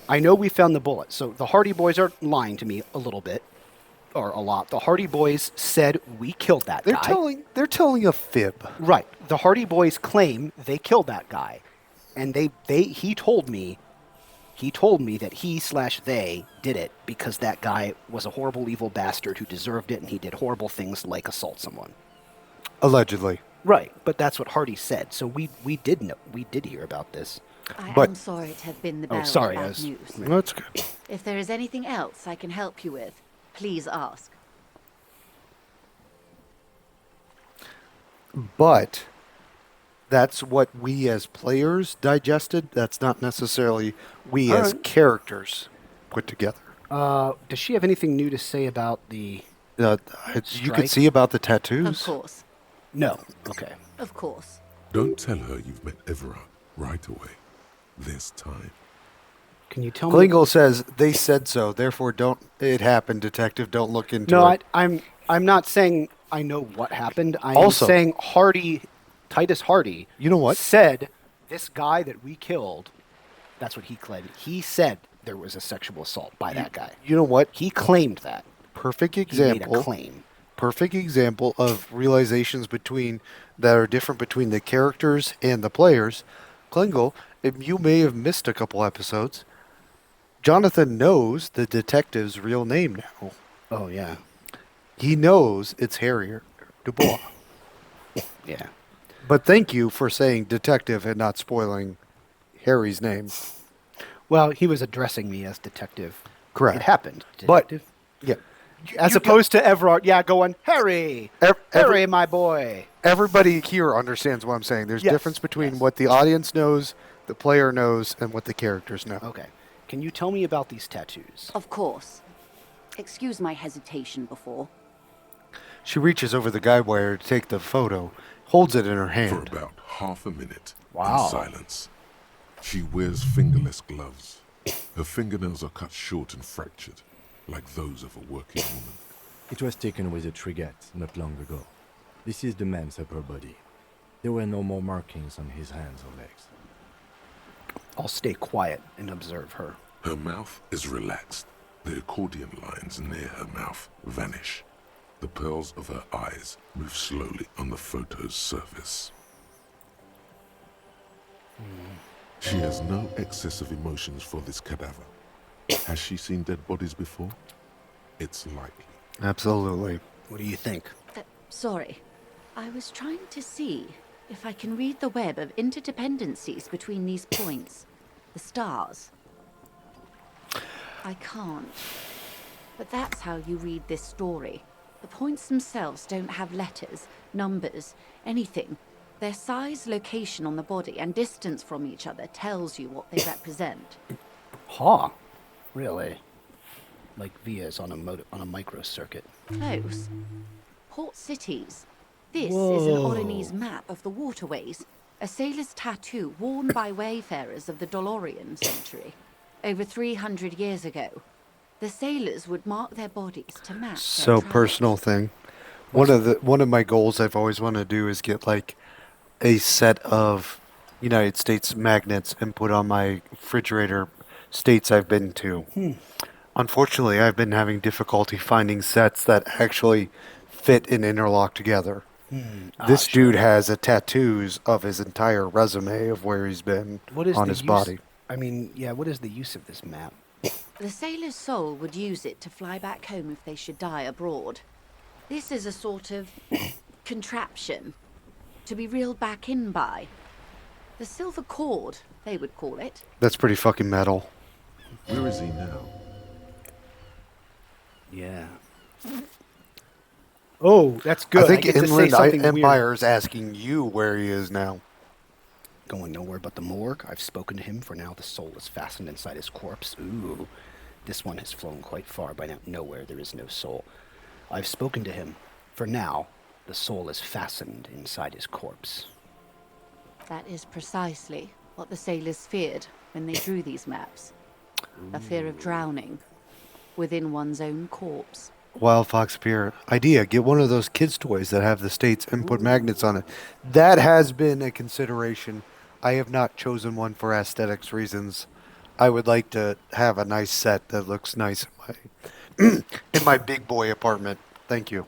I know we found the bullet, so the Hardy Boys are lying to me a little bit, or a lot. The Hardy Boys said we killed that guy. They're telling a fib. Right. The Hardy Boys claim they killed that guy, and he told me that he/they did it because that guy was a horrible, evil bastard who deserved it, and he did horrible things like assault someone. Allegedly. Right, but that's what Hardy said. So we did hear about this. I But- am sorry to have been the Oh, bearer sorry, of I bad was- news. That's good. If there is anything else I can help you with, please ask. But that's what we as players digested. That's not necessarily we as Alright. characters put together. Does she have anything new to say about the? You Strike? could see about the Of tattoos. course. No. Okay. Of course. Don't tell her you've met Everard right away. There's time. Can you tell me? Klingle says they said so. Therefore, don't. It happened, detective. Don't look into No, it. I'm not saying I know what happened. I'm Also- saying Titus Hardy. You know what? Said this guy that we killed. That's what he claimed. He said there was a sexual assault by that guy. You know what? He claimed that. Perfect He made example. a claim. Perfect example of realizations that are different between the characters and the players. Klingle, if you may have missed a couple episodes, Jonathan knows the detective's real name now. Oh yeah. He knows it's Harrier Dubois. Yeah. But thank you for saying detective and not spoiling Harry's name. Well, he was addressing me as detective. Correct. It happened. But- Detective. Yeah. As opposed to Everard, going, Harry, Harry, my boy. Everybody here understands what I'm saying. There's Yes, difference between yes. what the audience knows, the player knows, and what the characters know. Okay. Can you tell me about these tattoos? Of course. Excuse my hesitation before. She reaches over the guide wire to take the photo, holds it in her For hand. about half a minute Wow. in silence. She wears fingerless gloves. Her fingernails are cut short and fractured, like those of a working woman. It was taken with a trigette not long ago. This is the man's upper body. There were no more markings on his hands or legs. I'll stay quiet and observe her. Her mouth is relaxed. The accordion lines near her mouth vanish. The pearls of her eyes move slowly on the photo's surface. She has no excess of emotions for this cadaver. Has she seen dead bodies before? It's likely. Absolutely. What do you think? Sorry. I was trying to see if I can read the web of interdependencies between these points. The stars. I can't. But that's how you read this story. The points themselves don't have letters, numbers, anything. Their size, location on the body, and distance from each other tells you what they represent. Huh. Really? Like vias on a microcircuit. Close. Port cities. This is an Oronese map of the waterways. A sailor's tattoo worn by wayfarers of the Dolorian century. Over 300 years ago. The sailors would mark their bodies to match So their personal thing. One of my goals I've always wanted to do is get like a set of United States magnets and put on my refrigerator states I've been to. Unfortunately, I've been having difficulty finding sets that actually fit and interlock together. This dude has a tattoos of his entire resume of where he's been What is on the his use? body. I mean, yeah, what is the use of this map? The sailor's soul would use it to fly back home if they should die abroad. This is a sort of contraption to be reeled back in by. The silver cord, they would call it. That's pretty fucking metal. Where is he now? Yeah. Oh, that's good. I think get to say Inland something Empire weird. is asking you where he is now. Going nowhere but the morgue. I've spoken to him. For now, the soul is fastened inside his corpse. Ooh. This one has flown quite far. By now, nowhere there is no soul. I've spoken to him. For now, the soul is fastened inside his corpse. That is precisely what the sailors feared when they drew these maps. A fear of drowning within one's own corpse. Wild Fox Pier. Idea, get one of those kids' toys that have the state's input magnets on it. That has been a consideration. I have not chosen one for aesthetics reasons. I would like to have a nice set that looks nice in my big boy apartment. Thank you.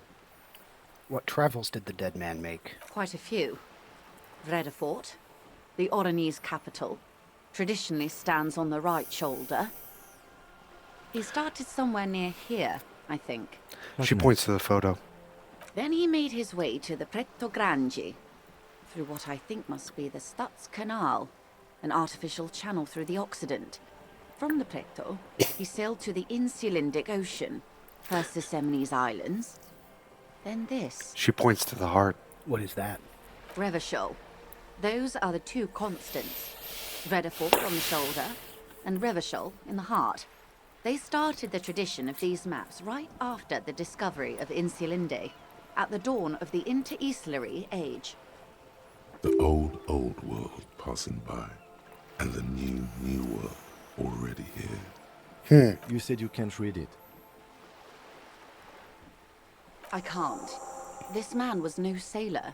What travels did the dead man make? Quite a few. Vredefort, the Oronese capital, traditionally stands on the right shoulder. He started somewhere near here, I think. She points to the photo. Then he made his way to the Pretto Grande, through what I think must be the Stutz Canal, an artificial channel through the Occident. From the Pretto, he sailed to the Insulindic Ocean, first the Semines Islands, then this, She points to the heart. What is that? Revachol. Those are the two constants, Vredefort on the shoulder and Revachol in the heart. They started the tradition of these maps right after the discovery of Insulinde, at the dawn of the Interinsulary Age. The old world passing by, and the new world already here. You said you can't read it. I can't. This man was no sailor,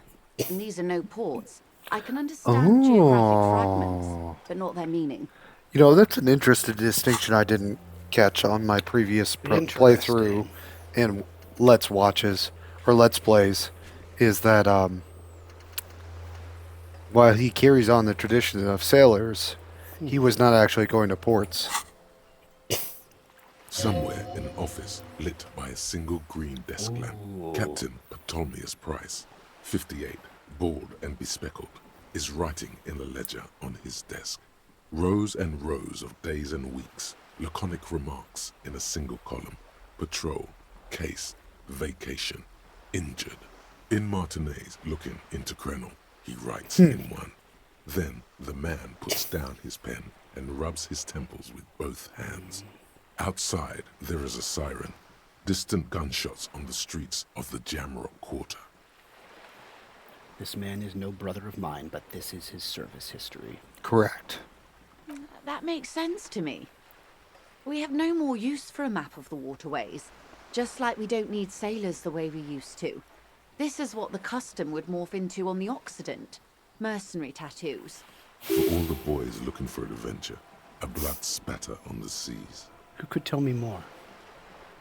and these are no ports. I can understand geographic fragments, but not their meaning. You know, that's an interesting distinction I didn't catch on my previous playthrough in Let's Watches, or Let's Plays, is that while he carries on the tradition of sailors, he was not actually going to ports. Somewhere in an office lit by a single green desk lamp, Captain Ptolemaeus Price, 58, bald and bespectacled, is writing in a ledger on his desk. Rows and rows of days and weeks, laconic remarks in a single column. Patrol, case, vacation, injured. In Martinez looking into Krenel, he writes in one. Then the man puts down his pen and rubs his temples with both hands. Outside, there is a siren. Distant gunshots on the streets of the Jamrock Quarter. This man is no brother of mine, but this is his service history. Correct. That makes sense to me. We have no more use for a map of the waterways, just like we don't need sailors the way we used to. This is what the custom would morph into on the Occident. Mercenary tattoos. For all the boys looking for adventure, a blood spatter on the seas. Who could tell me more?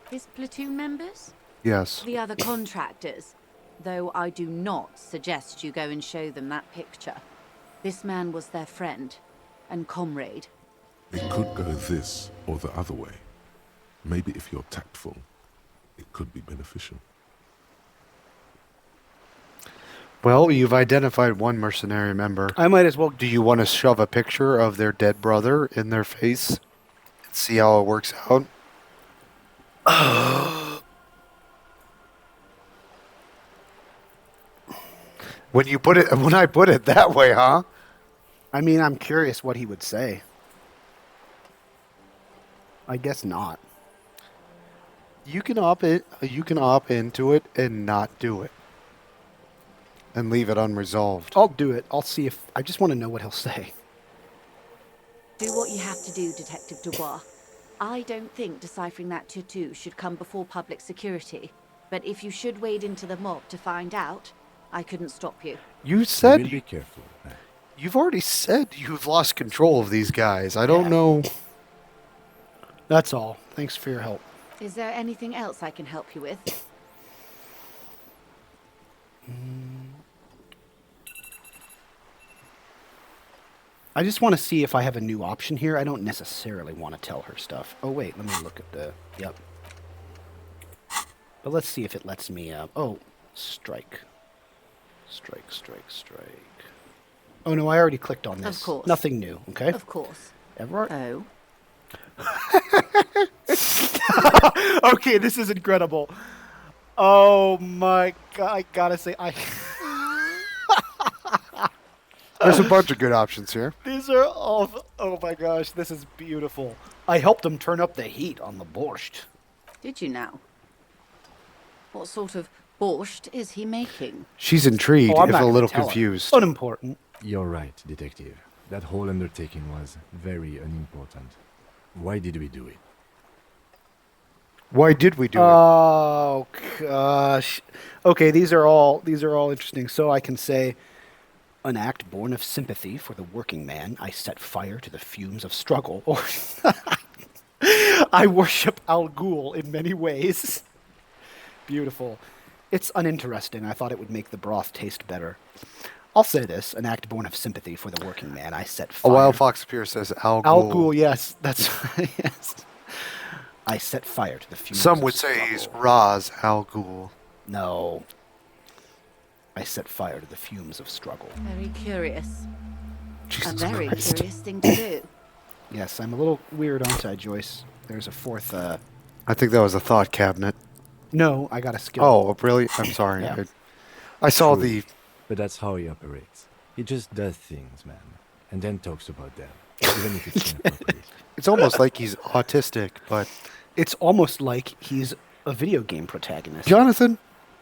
His platoon members? Yes. The other contractors. Though I do not suggest you go and show them that picture. This man was their friend and comrade. It could go this or the other way. Maybe if you're tactful, it could be beneficial. Well, you've identified one mercenary member. I might as well. Do you want to shove a picture of their dead brother in their face and see how it works out? When I put it that way, huh? I mean, I'm curious what he would say. I guess not. You can opt into it and not do it. And leave it unresolved. I'll do it. I'll see if... I just want to know what he'll say. Do what you have to do, Detective Dubois. I don't think deciphering that tattoo should come before public security. But if you should wade into the mob to find out, I couldn't stop you. You said... Be careful. You've already said you've lost control of these guys. I don't know... That's all. Thanks for your help. Is there anything else I can help you with? I just want to see if I have a new option here. I don't necessarily want to tell her stuff. Oh, wait. Let me look at the... Yep. But let's see if it lets me... Oh, strike. Strike. Oh, no, I already clicked on this. Of course. Nothing new, okay? Of course. Everard? Oh. Okay, this is incredible. Oh, my God. I gotta say, There's a bunch of good options here. These are all... Oh, my gosh. This is beautiful. I helped him turn up the heat on the borscht. Did you now? What sort of borscht is he making? She's intrigued, Oh, I'm if not a gonna little tell her. confused. Unimportant. You're right, detective. That whole undertaking was very unimportant. Why did we do it? Why did we do it? Oh gosh. Okay, these are all interesting. So I can say, an act born of sympathy for the working man, I set fire to the fumes of struggle. Or I worship Al Ghul in many ways. Beautiful. It's uninteresting. I thought it would make the broth taste better. I'll say this: an act born of sympathy for the working man. I set A fire. wild fox appears says Al Ghul. Al Ghul, yes, that's yes. I set fire to the fumes. Some of would say he's struggle. Raz Al Ghul. No. I set fire to the fumes of struggle. Very curious. Jesus A very Christ. curious thing to do. Yes, I'm a little weird, aren't I, Joyce? There's a fourth. I think that was a thought cabinet. No, I got a skill. Oh, really? I'm sorry. Yeah. I saw True. the... But that's how he operates. He just does things, man, and then talks about them, even if it's inappropriate. It's almost like he's autistic, but... It's almost like he's a video game protagonist. Jonathan,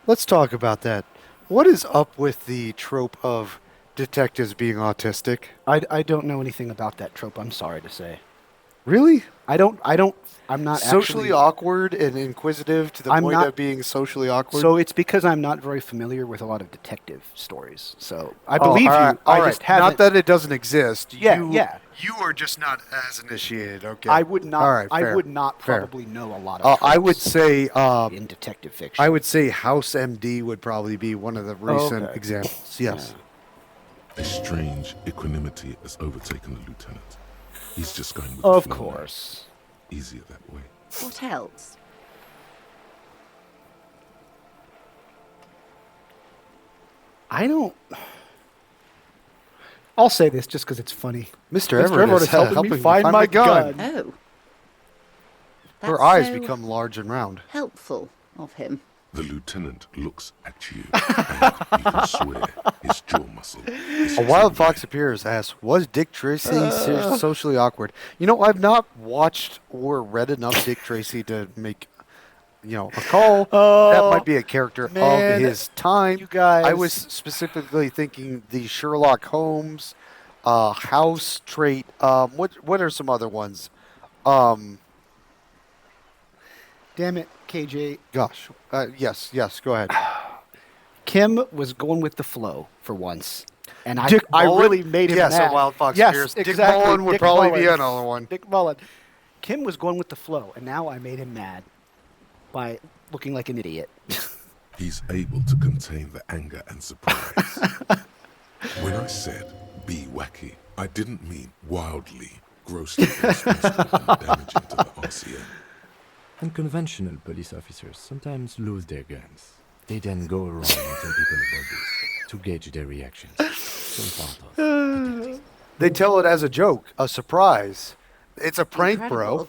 let's talk about that. What is up with the trope of detectives being autistic? I don't know anything about that trope. I'm sorry to say. Really? I'm not Socially actually, awkward and inquisitive to the I'm point not- of being socially awkward? So it's because I'm not very familiar with a lot of detective stories. So I Oh, believe all right, you. all I right. just haven't. Not that it doesn't exist. Yeah, you, yeah. You are just not as initiated. Okay. I would not. All right, I fair, would not fair. probably know a lot of. I would tropes say. in detective fiction. I would say House MD would probably be one of the recent okay. examples. Yes. A strange equanimity has overtaken the lieutenant. He's just going with Of the flow now. course. Easier that way. What else? I don't. I'll say this just because it's funny. Mr. Mr. Everett Everett is is helping me find my gun. Oh. Her That's eyes so become large and round. helpful of him. The lieutenant looks at you, and you can swear his jaw muscle is A wild trembling. fox appears, asks, was Dick Tracy socially awkward? You know, I've not watched or read enough Dick Tracy to make, a call. That might be a character man, of his time. you guys. I was specifically thinking the Sherlock Holmes, house trait. What are some other ones? Damn it, KJ. Gosh. Yes, go ahead. Kim was going with the flow for once, and Dick I Mullen? really made him Yes, a mad. Wild Fox yes, appears. Dick exactly. Mullen would Dick probably be Mullen. another one. Dick Mullen. Kim was going with the flow, and now I made him mad by looking like an idiot. He's able to contain the anger and surprise. When I said be wacky. I didn't mean wildly, grossly irresponsible and damaging to the RCM. Unconventional police officers sometimes lose their guns. They then go around and tell people about this to gauge their reactions. Some part of detecting. They tell it as a joke, a surprise. It's a prank, Incredible. bro.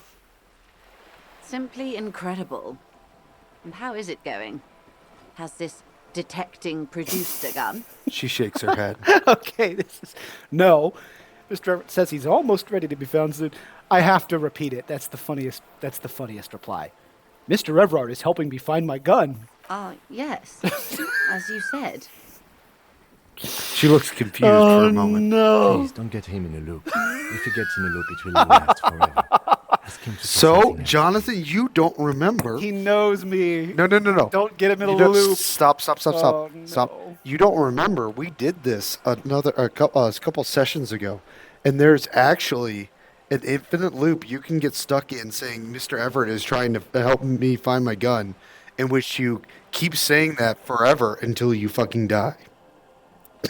Simply incredible. And how is it going? Has this detecting produced a gun? She shakes her head. Okay, this is no. Mr. Everett says he's almost ready to be found soon. I have to repeat it. That's the funniest. That's the funniest reply. Mr. Everard is helping me find my gun. Yes. As you said. She looks confused for a moment. No. Please don't get him in a loop. If he gets in a loop, it will last forever. Ask him to say So, something else. Jonathan, you don't remember. He knows me. No. Don't get him in a You don't- loop. Stop. Oh, Stop. no. You don't remember. We did this a couple sessions ago. And there's actually an infinite loop you can get stuck in saying Mr. Everett is trying to help me find my gun, in which you keep saying that forever until you fucking die.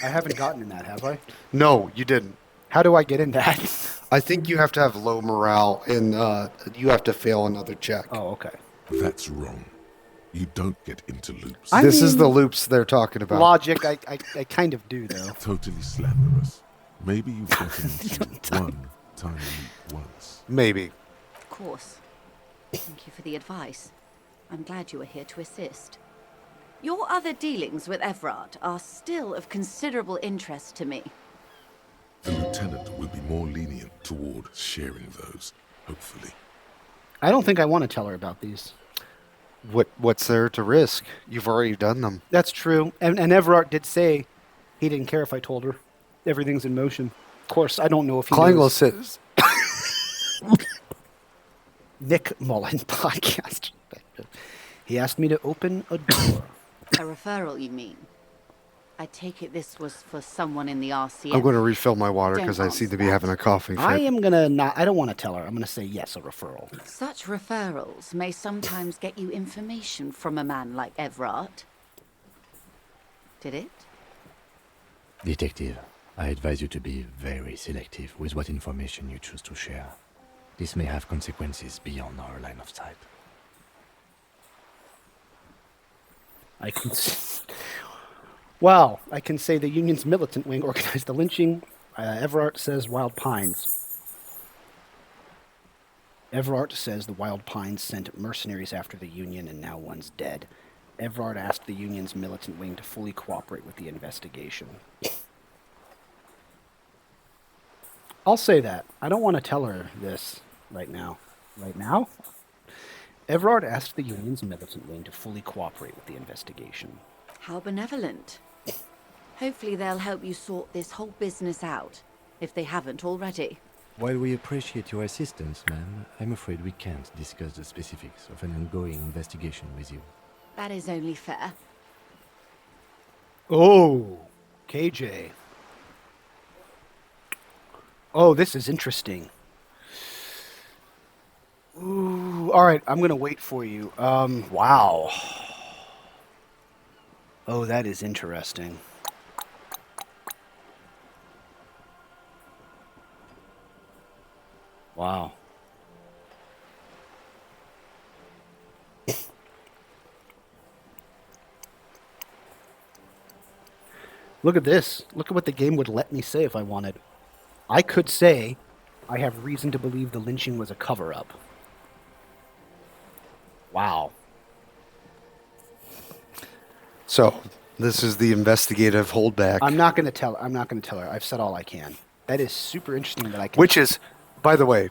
I haven't gotten in that, have I? No, you didn't. How do I get in that? I think you have to have low morale and you have to fail another check. Oh, okay. That's wrong. You don't get into loops. This is mean- the loops they're talking about. Logic, I kind of do, though. Totally slanderous. Maybe you've gotten into one tiny loop once. Maybe. Of course. Thank you for the advice. I'm glad you were here to assist. Your other dealings with Everard are still of considerable interest to me. The lieutenant will be more lenient toward sharing those, hopefully. I don't think I want to tell her about these. What's there to risk? You've already done them. That's true. And Everard did say he didn't care if I told her. Everything's in motion. Of course, I don't know if he Kleinwell knows. says, Nick Mullen podcast. He asked me to open a door. A referral, you mean? I take it this was for someone in the RCM. I'm going to refill my water Don't because I ask seem to be that. having a coughing fit. I am gonna not. I don't want to tell her. I'm gonna say yes, a referral. Such referrals may sometimes get you information from a man like Everard. Did it? Detective, I advise you to be very selective with what information you choose to share. This may have consequences beyond our line of sight. I can. Wow, I can say the Union's militant wing organized the lynching. Everard says Wild Pines. Everard says the Wild Pines sent mercenaries after the Union and now one's dead. Everard asked the Union's militant wing to fully cooperate with the investigation. I'll say that. I don't want to tell her this right now. Right now? Everard asked the Union's militant wing to fully cooperate with the investigation. How benevolent. Hopefully they'll help you sort this whole business out, if they haven't already. While we appreciate your assistance, ma'am, I'm afraid we can't discuss the specifics of an ongoing investigation with you. That is only fair. Oh, KJ. Oh, this is interesting. Ooh, all right, I'm gonna wait for you. Wow. Oh, that is interesting. Wow. Look at this. Look at what the game would let me say if I wanted. I could say, I have reason to believe the lynching was a cover-up. Wow. So, this is the investigative holdback. I'm not going to tell her. I'm not going to tell her. I've said all I can. That is super interesting that I can. Which is, by the way,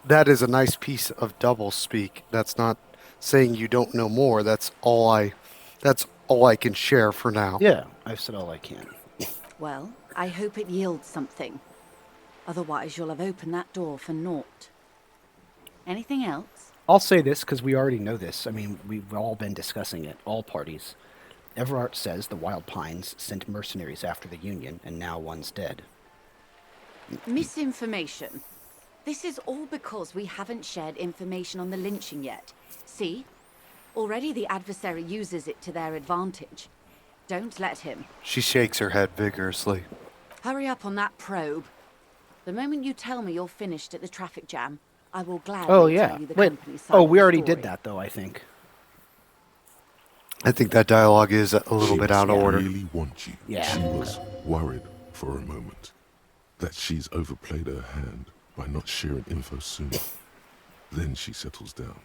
that is a nice piece of double speak. That's not saying you don't know more. That's all I can share for now. Yeah, I've said all I can. Well, I hope it yields something. Otherwise, you'll have opened that door for naught. Anything else? I'll say this because we already know this. I mean, we've all been discussing it, all parties. Everard says the Wild Pines sent mercenaries after the Union, and now one's dead. Misinformation. This is all because we haven't shared information on the lynching yet. See? Already the adversary uses it to their advantage. Don't let him. She shakes her head vigorously. Hurry up on that probe. The moment you tell me you're finished at the traffic jam, I will gladly Oh, yeah. tell you the Wait. company's side Oh, of we the already story. did that, though, I think. I think that dialogue is a little She bit out of must order. really want you. Yeah. She was worried for a moment that she's overplayed her hand by not sharing info sooner. Then she settles down,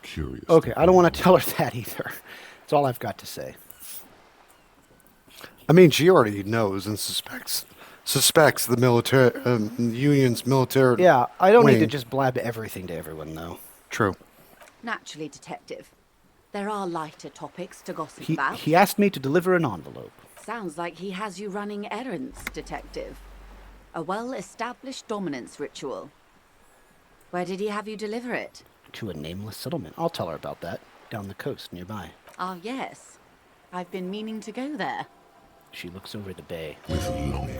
curious. Okay, I don't want to tell her that either. That's all I've got to say. I mean, she already knows and suspects the military Union's military. Yeah, I don't need to wing. just blab everything to everyone, though. True. Naturally, Detective. There are lighter topics to gossip He about. asked me to deliver an envelope. Sounds like he has you running errands, Detective. A well-established dominance ritual. Where did he have you deliver it? To a nameless settlement. I'll tell her about that. Down the coast nearby. Ah, yes. I've been meaning to go there. She looks over the bay. With longing.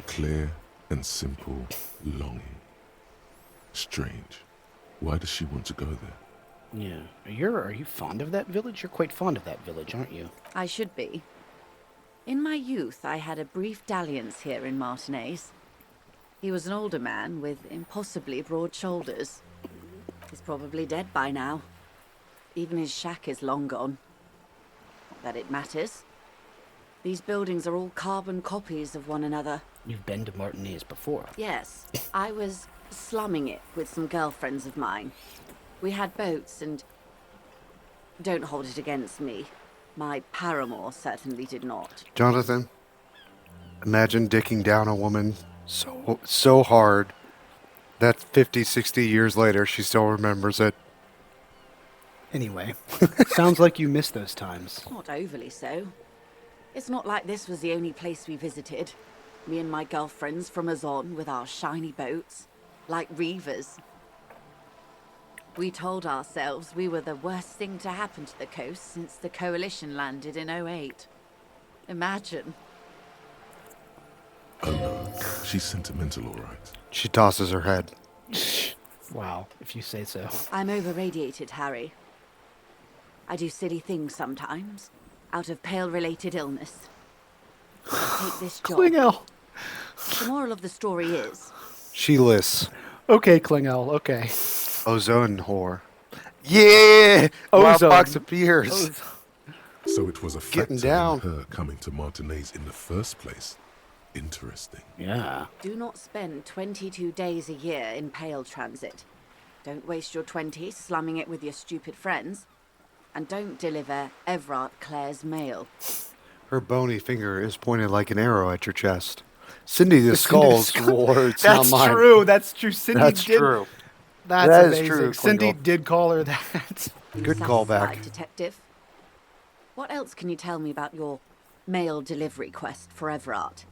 Clear and simple longing. Strange. Why does she want to go there? Yeah. Are you fond of that village? You're quite fond of that village, aren't you? I should be. In my youth, I had a brief dalliance here in Martinez. He was an older man with impossibly broad shoulders. He's probably dead by now. Even his shack is long gone. Not that it matters. These buildings are all carbon copies of one another. You've been to Martinez before. Yes, I was slumming it with some girlfriends of mine. We had boats and... Don't hold it against me. My paramour certainly did not. Jonathan, imagine dicking down a woman so hard that 50, 60 years later she still remembers it. Anyway, sounds like you miss those times. Not overly so. It's not like this was the only place we visited. Me and my girlfriends from Azon with our shiny boats, like reavers. We told ourselves we were the worst thing to happen to the coast since the Coalition landed in '08. Imagine. Oh no, she's sentimental, all right. She tosses her head. Wow, if you say so. I'm over-radiated, Harry. I do silly things sometimes, out of pale-related illness. I take this job. Klingel. The moral of the story is, She lists. Okay, Klingel, okay. Ozone whore. Yeah! Ozone. Fox appears. So it was a Getting factor down. in her coming to Martinez in the first place. Interesting. Yeah. do not spend 22 days a year in pale transit. Don't waste your 20s slumming it with your stupid friends. And don't deliver Everard Clare's mail. Her bony finger is pointed like an arrow at your chest. Cindy the Cindy the Skull's Skull. words, That's not mine. true. That's true. Cindy That's did. true. That's That is amazing. true, Cindy Klingel. did call her that. Good Satisfied, callback. Detective. What else can you tell me about your mail delivery quest for Everard?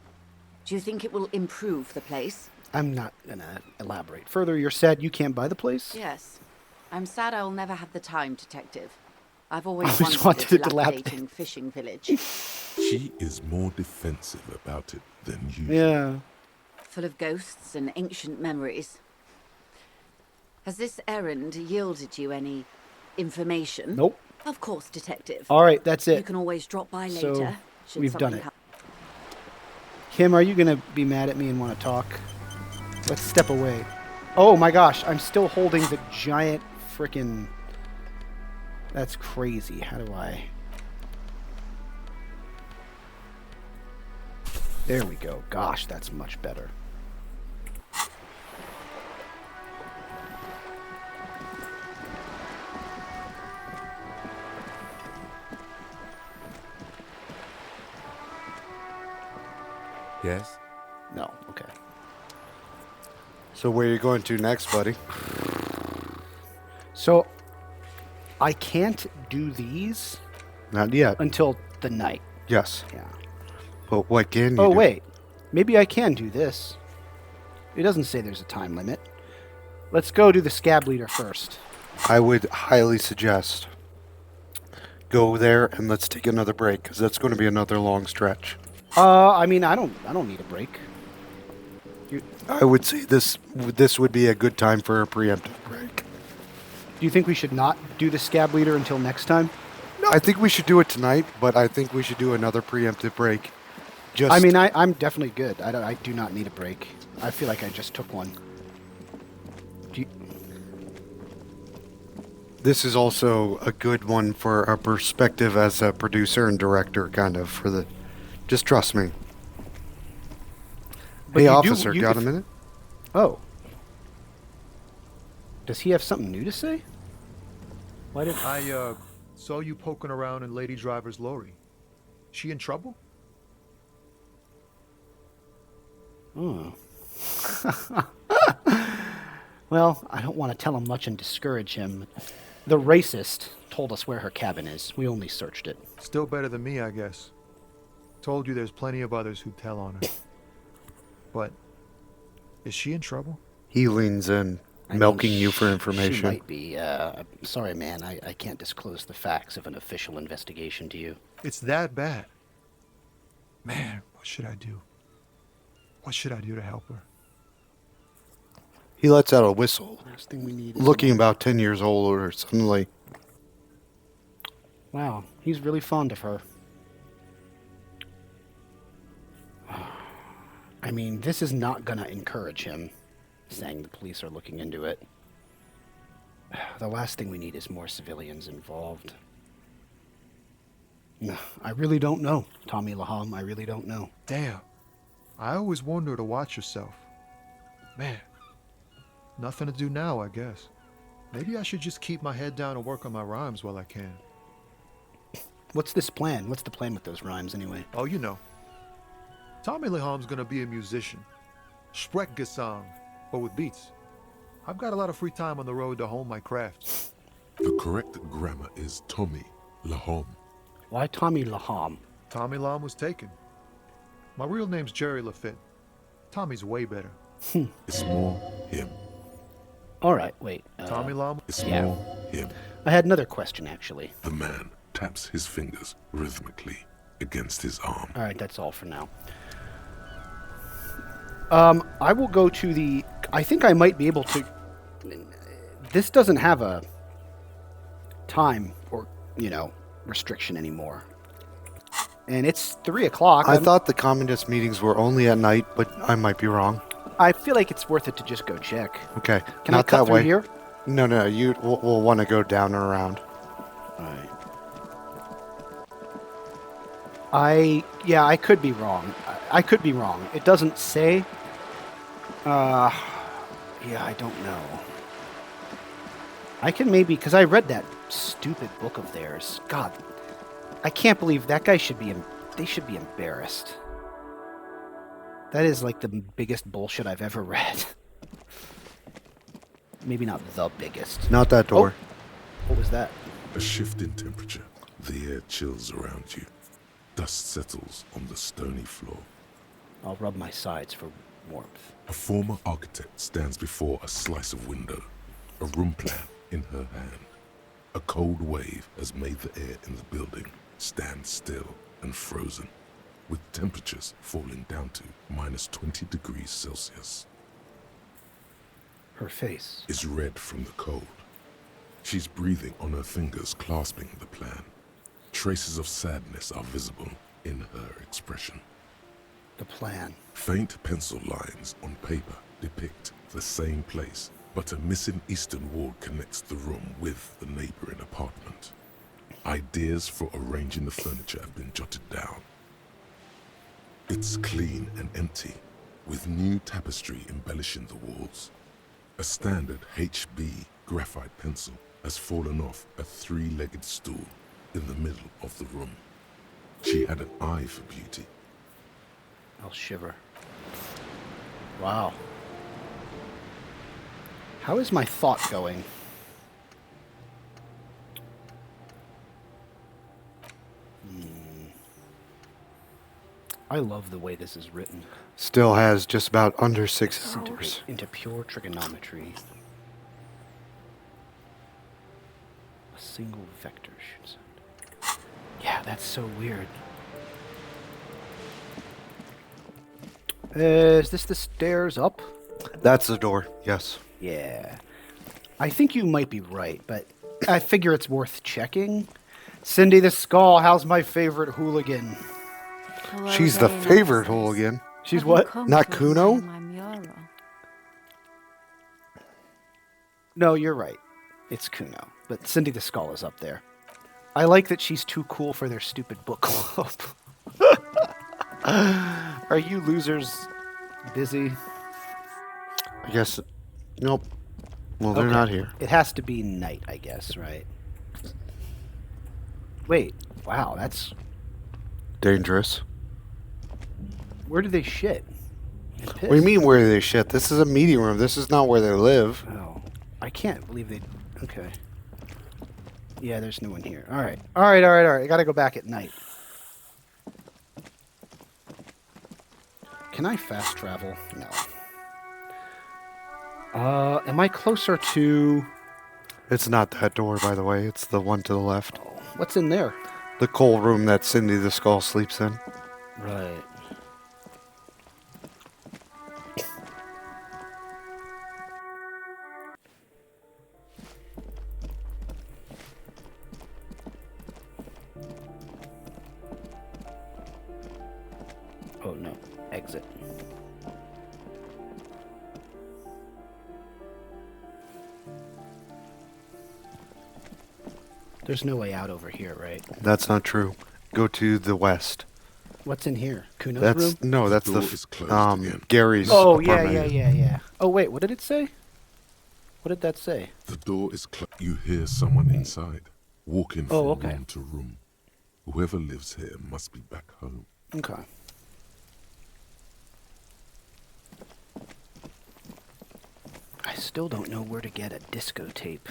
Do you think it will improve the place? I'm not gonna elaborate further. You're sad you can't buy the place? Yes. I'm sad I'll never have the time, Detective. I've always Always wanted wanted a a dilapidating- dilapidating fishing village. She is more defensive about it than usual. Yeah. Full of ghosts and ancient memories. Has this errand yielded you any information? Nope. Of course, Detective. All right, that's You it. can always drop by So, later. should we've done something it. hap- Kim, are you gonna be mad at me and want to talk? Let's step away. Oh my gosh, I'm still holding the giant frickin'... That's crazy. How do I... There we go. Gosh, that's much better. Yes? No, okay. So where are you going to next, buddy? So, I can't do these Not yet. until the night. Yes. Yeah. But what can you Oh, do? wait. Maybe I can do this. It doesn't say there's a time limit. Let's go do the scab leader first. I would highly suggest go there and let's take another break because that's going to be another long stretch. I mean, I don't need a break. I would say this would be a good time for a preemptive break. Do you think we should not do the scab leader until next time? No, I think we should do it tonight, but I think we should do another preemptive break Just, I mean, I'm definitely good. I do not need a break. I feel like I just took one. Do you, this is also a good one for a perspective as a producer and director, kind of, for the... Just trust me. but Hey, you do- officer, you- got a if- minute? Oh. Does he have something new to say? Why did... I saw you poking around in Lady Driver's lorry. She in trouble? Oh. Well, I don't want to tell him much and discourage him. The racist told us where her cabin is. We only searched it. Still better than me, I guess. Told you there's plenty of others who tell on her. But is she in trouble? He leans in, I mean, milking you for She information. might be. Sorry, man. I can't disclose the facts of an official investigation to you. It's that bad. Man, what should I do? What should I do to help her? He lets out a whistle, Last thing we need is looking about 10 years older, suddenly. Wow, he's really fond of her. I mean, this is not gonna encourage him, saying the police are looking into it. The last thing we need is more civilians involved. No, I really don't know, Tommy Laham. I really don't know. Damn. I always warned her to watch herself. Man. Nothing to do now, I guess. Maybe I should just keep my head down and work on my rhymes while I can. What's this plan? What's the plan with those rhymes, anyway? Oh, you know. Tommy Leham's gonna be a musician. Sprechgesang, but with beats. I've got a lot of free time on the road to hone my craft. The correct grammar is Tommy Lahom. Why Tommy Laham? Tommy Lam was taken. My real name's Jerry Lafitte. Tommy's way better. It's more him. All right, wait. Tommy Lam. It's Yeah. more him. I had another question, actually. The man taps his fingers rhythmically against his arm. All right, that's all for now. I will go to the... I think I might be able to... This doesn't have a time or, restriction anymore. And it's 3 o'clock. I thought the communist meetings were only at night, but I might be wrong. I feel like it's worth it to just go check. Okay, Can not I cut that through way. here? No, we'll want to go down and around. All right. I could be wrong. I could be wrong. It doesn't say. I don't know. I can maybe, because I read that stupid book of theirs. God, I can't believe that guy should be. They should be embarrassed. That is like the biggest bullshit I've ever read. Maybe not the biggest. Not that door. What was that? A shift in temperature. The air chills around you. Dust settles on the stony floor. I'll rub my sides for warmth. A former architect stands before a slice of window, a room plan in her hand. A cold wave has made the air in the building stand still and frozen, with temperatures falling down to minus 20 degrees Celsius. Her face. Is red from the cold. She's breathing on her fingers, clasping the plan. Traces of sadness are visible in her expression. The plan. Faint pencil lines on paper depict the same place, but a missing eastern wall connects the room with the neighboring apartment. Ideas for arranging the furniture have been jotted down. It's clean and empty, with new tapestry embellishing the walls. A standard HB graphite pencil has fallen off a three-legged stool in the middle of the room. She had an eye for beauty. I'll shiver. Wow. How is my thought going? I love the way this is written. Still has just about under 6 hours. Into pure trigonometry. A single vector shoots out. Yeah, that's so weird. Is this the stairs up? That's the door, yes. Yeah. I think you might be right, but I figure it's worth checking. Cindy the Skull, how's my favorite hooligan? Hello, She's the Dane favorite Alexis. hooligan. She's Have you what? come Not to Kuno? admire my mural? No, you're right. It's Kuno. But Cindy the Skull is up there. I like that she's too cool for their stupid book club. Are you losers busy? I guess. Nope. Well, they're Okay. not here. It has to be night, I guess, right? Wait. Wow, that's... Dangerous. Where do they shit? And piss? What do you mean where they shit? This is a meeting room. This is not where they live. Oh. I can't believe they... Okay. Yeah, there's no one here. All right. All right. I gotta go back at night. Can I fast travel? No. Am I closer to... It's not that door, by the way. It's the one to the left. Oh, what's in there? The coal room that Cindy the Skull sleeps in. Right. Oh no. Exit. There's no way out over here, right? That's not true. Go to the west. What's in here? Kuno's That's room? no. That's Door the is closed again. Gary's. Oh, apartment. yeah. Oh, wait, what did it say? What did that say? The door is closed. You hear someone inside, walking from Oh, okay. room to room. Whoever lives here must be back home. Okay. I still don't know where to get a disco tape.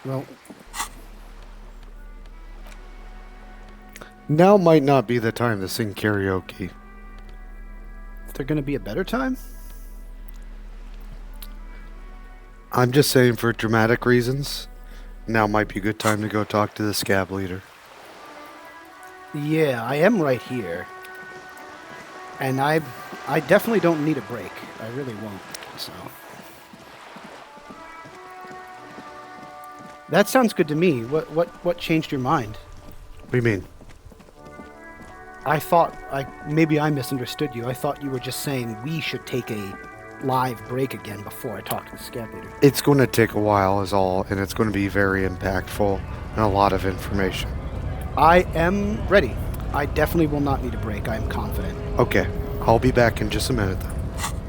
Well, Now might not be the time to sing karaoke. is there going to be a better time? I'm just saying for dramatic reasons. Now might be a good time to go talk to the scab leader. Yeah, I am right here. And I definitely don't need a break. I really won't. So that sounds good to me. What changed your mind? What do you mean? I thought maybe I misunderstood you. I thought you were just saying we should take a live break again before I talk to the scab leader. It's going to take a while, is all, and it's going to be very impactful and a lot of information. I am ready. I definitely will not need a break. I am confident. Okay, I'll be back in just a minute then.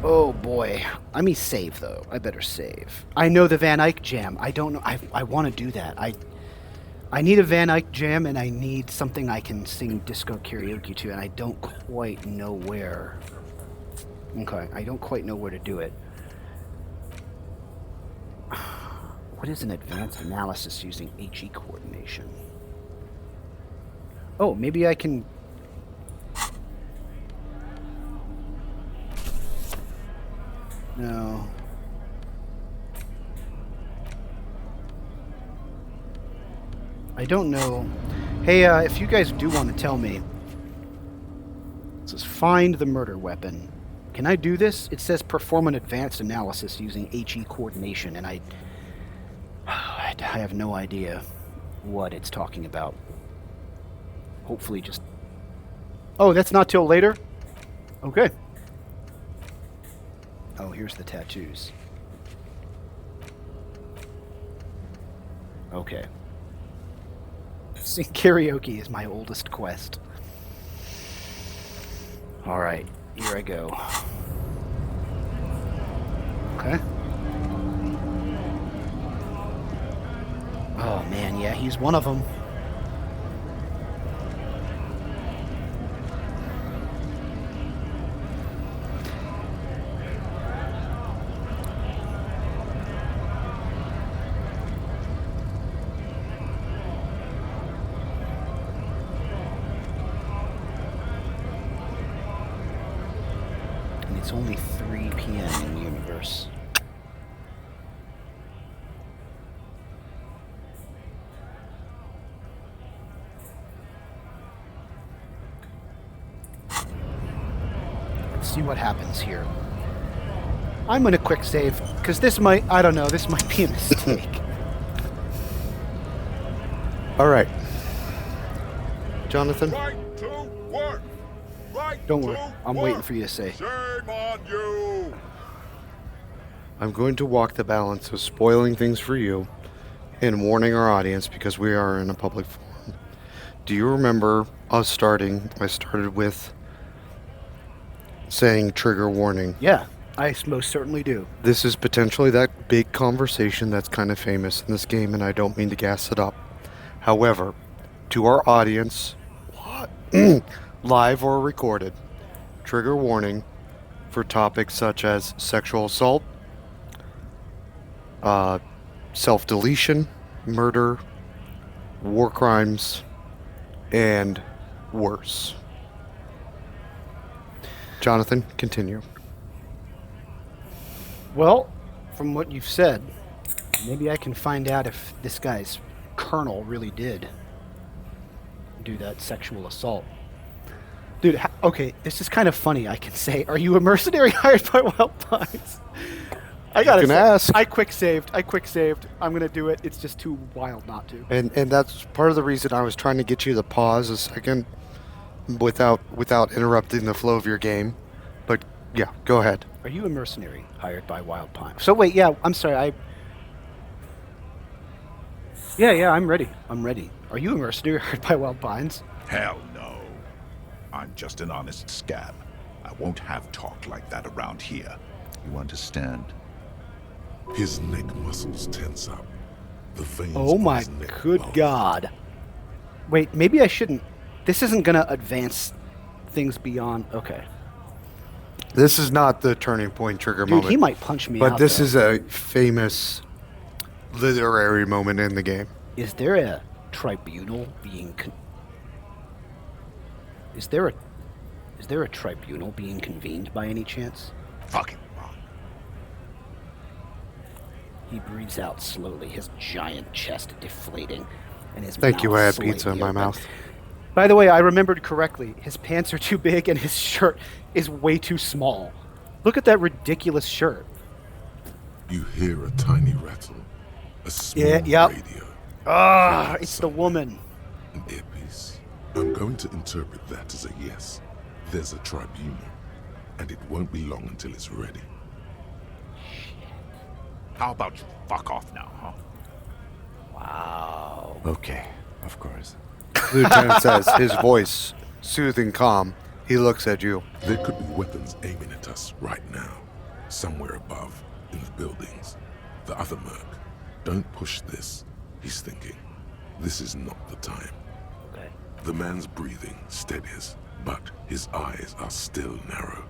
Oh boy. I mean save though. I better save. I know the Van Eyck jam. I don't know. I want to do that. I need a Van Eyck jam and I need something I can sing disco karaoke to, and I don't quite know where. Okay, I don't quite know where to do it. What is an advanced analysis using HE coordination? Oh, maybe I can... No. I don't know. Hey, if you guys do want to tell me, it says find the murder weapon. Can I do this? It says perform an advanced analysis using HE coordination, and I have no idea what it's talking about. Hopefully just... Oh, that's not till later? Okay. Oh, here's the tattoos. Okay. Sing karaoke is my oldest quest. Alright, here I go. Okay. Oh man, yeah, he's one of them. And it's only 3 p.m. in the universe. Let's see what happens here. I'm gonna quick save, because this might, I don't know, this might be a mistake. All right. Jonathan? Right to work. Right Don't worry. to I'm work. waiting for you to say. Shame on you. I'm going to walk the balance of spoiling things for you and warning our audience because we are in a public forum. Do you remember us starting? I started with saying trigger warning. Yeah, I most certainly do. This is potentially that big conversation that's kind of famous in this game, and I don't mean to gas it up. However, to our audience, live or recorded, trigger warning for topics such as sexual assault, self-deletion, murder, war crimes, and worse. Jonathan, continue. Well, from what you've said, maybe I can find out if this guy's colonel really did do that sexual assault. Dude, okay, this is kind of funny. I can say, are you a mercenary hired by Wild Pines? I gotta can say, ask. I quick saved. I'm gonna do it. It's just too wild not to. And that's part of the reason I was trying to get you to pause a second without interrupting the flow of your game. But yeah, go ahead. Are you a mercenary hired by Wild Pines? So wait, yeah, I'm sorry. Yeah, I'm ready. Are you a mercenary hired by Wild Pines? Hell no. I'm just an honest scab. I won't have talk like that around here. You understand? His neck muscles tense up. The veins Oh on my his neck good bulge. God. Wait, maybe I shouldn't. This isn't gonna advance things beyond. Okay. This is not the turning point trigger Dude, moment. he might punch me But out. this though. is a famous literary moment in the game. Is there a tribunal being? Is there a tribunal being convened by any chance? Fucking wrong. He breathes out slowly, his giant chest deflating, and his Thank you, mouth I had slightly pizza in my open. mouth. By the way, I remembered correctly. His pants are too big and his shirt is way too small. Look at that ridiculous shirt. You hear a tiny rattle, a small yep. radio, Ah, it's the woman. an earpiece. I'm going to interpret that as a yes. There's a tribunal, and it won't be long until it's ready. How about you fuck off now, huh? Wow. Okay, of course. Lieutenant says, his voice soothing, calm. He looks at you. There could be weapons aiming at us right now, somewhere above, in the buildings. The other merc. Don't push this, he's thinking. This is not the time. Okay. The man's breathing steadies, but his eyes are still narrow.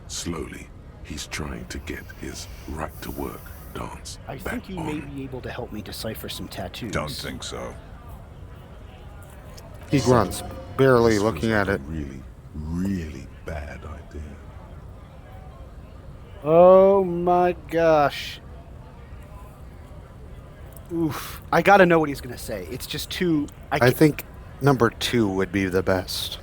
Slowly, he's trying to get his right-to-work dance I back think you on. may be able to help me decipher some tattoos. Don't think so. He grunts, barely This looking feels at like it. a really, really bad idea. Oh my gosh. Oof. I gotta know what he's gonna say. It's just too. I think number 2 would be the best.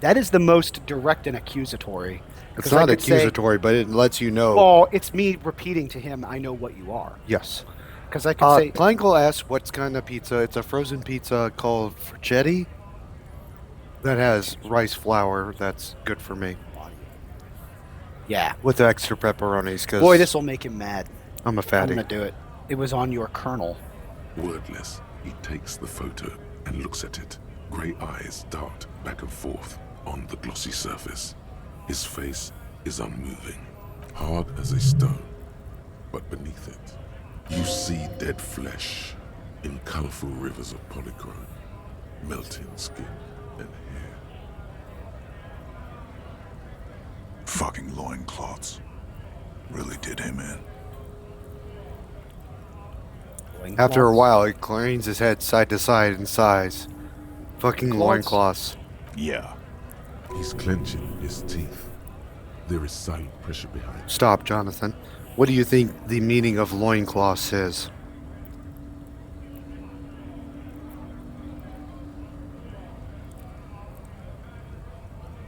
that is the most direct and accusatory. It's 'Cause I not could say, accusatory, but it lets you know. Well, it's me repeating to him, I know what you are. Yes. Because I could say, Plankel asks what's kind of pizza. It's a frozen pizza called Forchetti that has rice flour. That's good for me. yeah. With extra pepperonis, because Boy, this will make him mad. I'm a I'm fatty. gonna do it. It was on your kernel. Wordless, he takes the photo and looks at it. Grey eyes dart back and forth on the glossy surface. His face is unmoving, hard as a stone. But beneath it, you see dead flesh in colorful rivers of polychrome, melting skin and hair. Fucking loincloths. Really did him in. After a while, he cranes his head side to side and sighs. Fucking loincloths. Yeah. He's clenching his teeth. There is silent pressure behind. Stop, Jonathan. What do you think the meaning of loincloths is?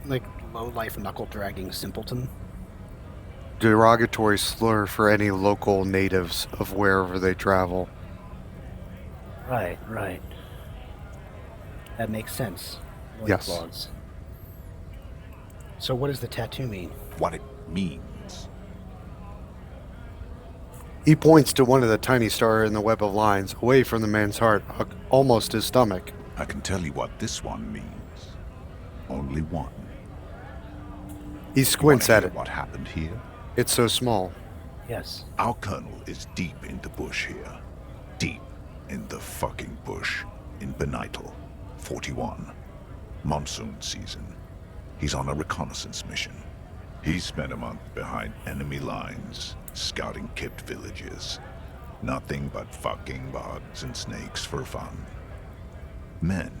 Like low life knuckle dragging simpleton. Derogatory slur for any local natives of wherever they travel. Right, right. That makes sense. Yes. Loincloths. So what does the tattoo mean? What it means. He points to one of the tiny stars in the web of lines, away from the man's heart, almost his stomach. I can tell you what this one means. Only one. He squints You wanna at hear it. what happened here? It's so small. Yes. Our colonel is deep in the bush here. Deep in the fucking bush. In Benital, 41. Monsoon season. He's on a reconnaissance mission. He spent a month behind enemy lines, scouting kept villages. Nothing but fucking bugs and snakes for fun. Men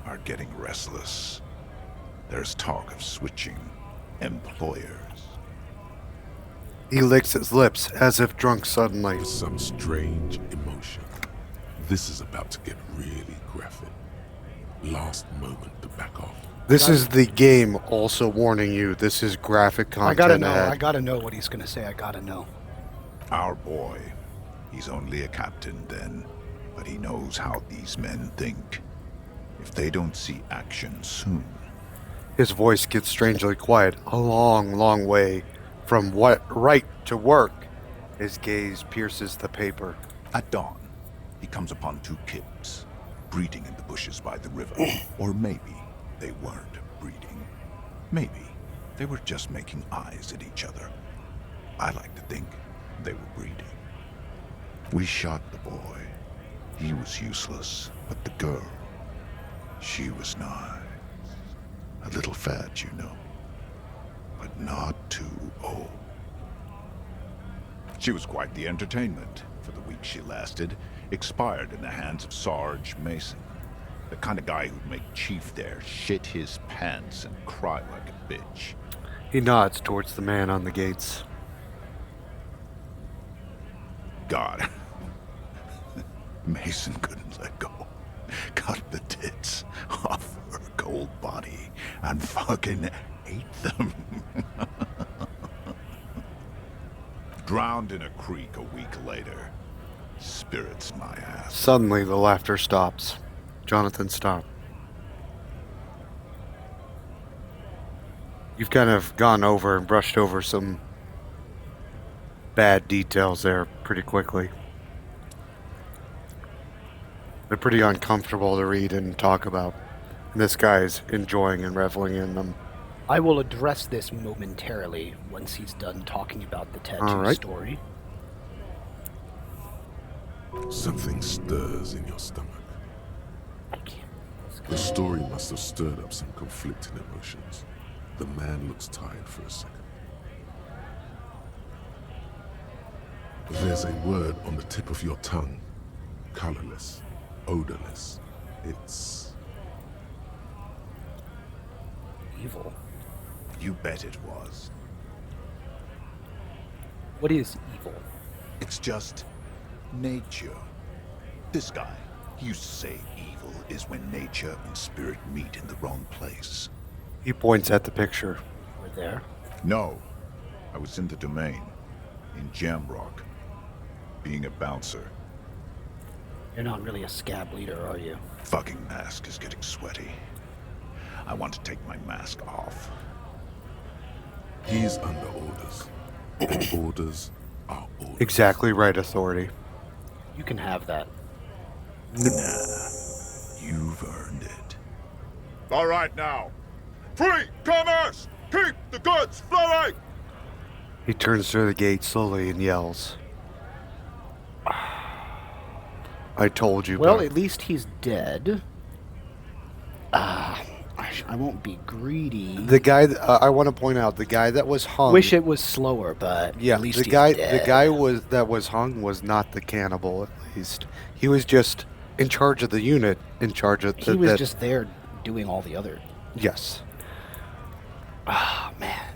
are getting restless. There's talk of switching employers. He licks his lips as if drunk suddenly. With some strange emotion. This is about to get really graphic. Last moment to back off. This is the game also warning you. This is graphic content I gotta know. ahead. I gotta know what he's gonna say. I gotta know. Our boy. He's only a captain then, but he knows how these men think. If they don't see action soon, His voice gets strangely quiet, a long, long way from what right to work. His gaze pierces the paper. at dawn, he comes upon two kips, breeding in the bushes by the river. Or maybe they weren't breeding. Maybe they were just making eyes at each other. I like to think they were breeding. We shot the boy. He was useless, but the girl, she was nice. A little fat, you know, but not too old. She was quite the entertainment for the week she lasted. Expired in the hands of Sarge Mason, the kind of guy who'd make Chief there shit his pants and cry like a bitch. He nods towards the man on the gates. God, Mason couldn't let go. Cut the tits off her cold body and fucking ate them. Drowned in a creek a week later. Spirits my ass. Suddenly, the laughter stops. Jonathan, stop. You've kind of gone over and brushed over some bad details there pretty quickly. They're pretty uncomfortable to read and talk about. And this guy's enjoying and reveling in them. I will address this momentarily once he's done talking about the tattoo All right. story. Something stirs in your stomach. I can't. The story must have stirred up some conflicting emotions. The man looks tired for a second. There's a word on the tip of your tongue. Colorless. Odorless. It's... Evil. You bet it was. What is evil? It's just nature. This guy, he used to say evil is when nature and spirit meet in the wrong place. He points at the picture. We're there. No, I was in the domain, in Jamrock, being a bouncer. You're not really a scab leader, are you? Fucking mask is getting sweaty. I want to take my mask off. He's under orders. And orders are orders. Exactly right, Authority. You can have that. Nah, you've earned it. All right now. Free commerce! Keep the goods flowing! He turns to the gate slowly and yells. I told you, Well, but at least he's dead. I won't be greedy. the guy. I want to point out the guy that was hung. Wish it was slower, but Yeah, at least the he's guy. dead. The guy that was hung was not the cannibal. At least he was just in charge of the unit. In charge of He was just there doing all the other. yes. Ah, man.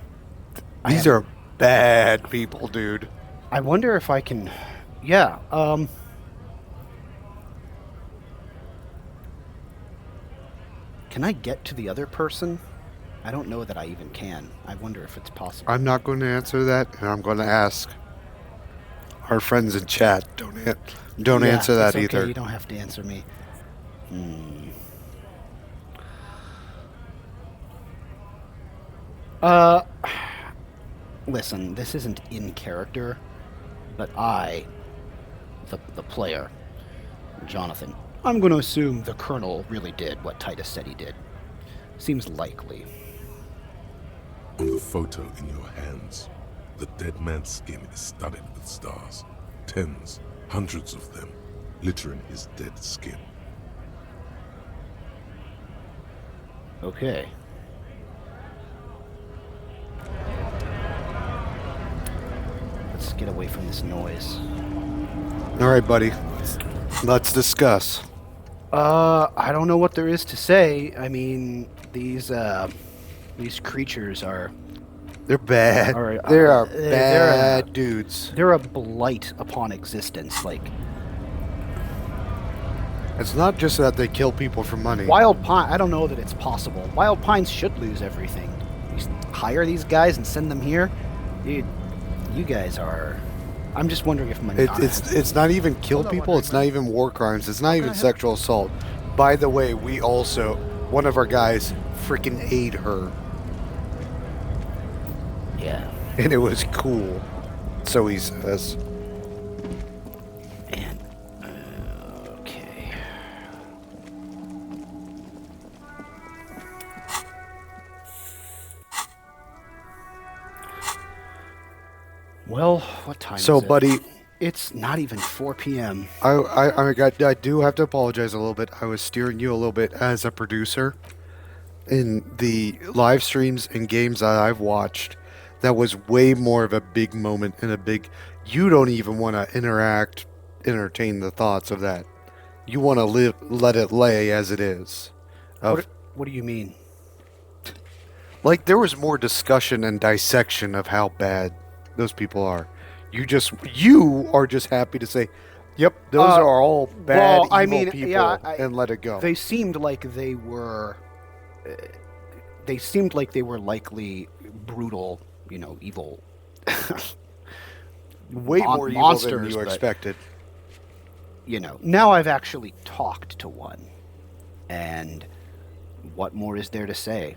These are bad people, dude. I wonder if I can. Yeah. Can I get to the other person? I don't know that I even can. I wonder if it's possible. I'm not going to answer that, and I'm going to ask our friends in chat. Don't Yeah, answer that it's okay, either. You don't have to answer me. Uh, listen, this isn't in character, but I, the player, Jonathan, I'm going to assume the Colonel really did what Titus said he did. Seems likely. On the photo in your hands, the dead man's skin is studded with stars. Tens, hundreds of them, littering his dead skin. Okay. Let's get away from this noise. All right, buddy. Let's discuss. I don't know what there is to say. I mean, these creatures are... They're bad. All right, They are they're bad dudes. They're a blight upon existence. Like, It's not just that they kill people for money. Wild Pine, I don't know that it's possible. Wild Pines should lose everything. You hire these guys and send them here? Dude, you guys are... I'm just wondering if It's not even kill people. It's not even war crimes. It's not even sexual assault. By the way, we also... One of our guys freaking ate her. Yeah. And it was cool. So he says. And... okay. Well, what time is it? So, buddy, It's not even 4 p.m. I do have to apologize a little bit. I was steering you a little bit as a producer. In the live streams and games that I've watched, that was way more of a big moment and a big... You don't even want to entertain the thoughts of that. You want to let it lay as it is. What do you mean? Like, there was more discussion and dissection of how bad those people are. You are just happy to say, yep, those are all bad, people, and let it go. They seemed like they were... they seemed like they were likely brutal, evil... Way more evil monsters, than you but, expected. Now I've actually talked to one. And what more is there to say?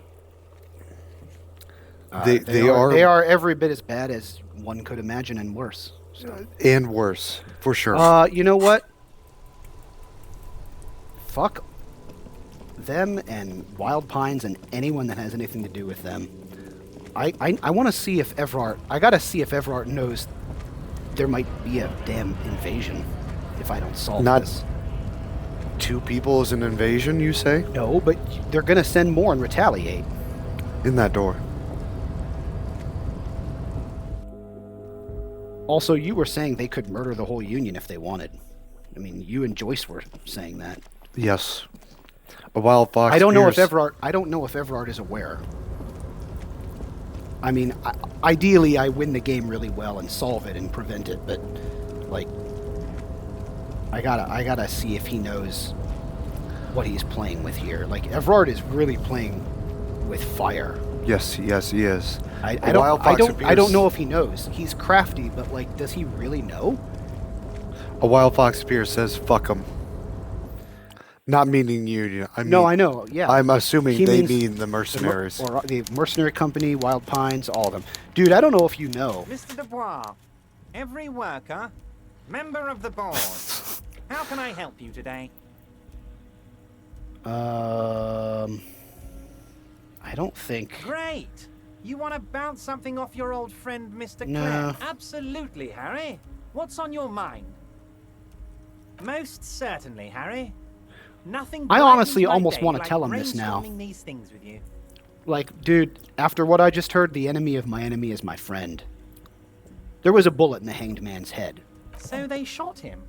They are every bit as bad as one could imagine, and worse. So. And worse, for sure. You know what? Fuck them and Wild Pines and anyone that has anything to do with them. I want to see if Everard... I gotta see if Everard knows there might be a damn invasion if I don't solve this. Two people is an invasion, you say? No, but they're gonna send more and retaliate. In that door. Also, you were saying they could murder the whole Union if they wanted. I mean, you and Joyce were saying that. Yes. A wild fox. I don't know if Everard is aware. I mean, ideally, I win the game really well and solve it and prevent it, but like, I gotta see if he knows what he's playing with here. Like, Everard is really playing with fire. Yes, he is. I don't know if he knows. He's crafty, but like, does he really know? A wild fox appears, says, "Fuck him." Not meaning you. I mean, no, I know. Yeah, I'm assuming he they means mean the mercenaries. or the mercenary company, Wild Pines, all of them. Dude, I don't know if you know. Mr. Dubois, every worker, member of the board. How can I help you today? I don't think. Great. You want to bounce something off your old friend, Mr. No. Clare? Absolutely, Harry. What's on your mind? Most certainly, Harry. Nothing. I honestly brightens my almost day wanna like tell him this now. brainstorming these things with you. Like, dude, after what I just heard, the enemy of my enemy is my friend. There was a bullet in the hanged man's head. So they shot him.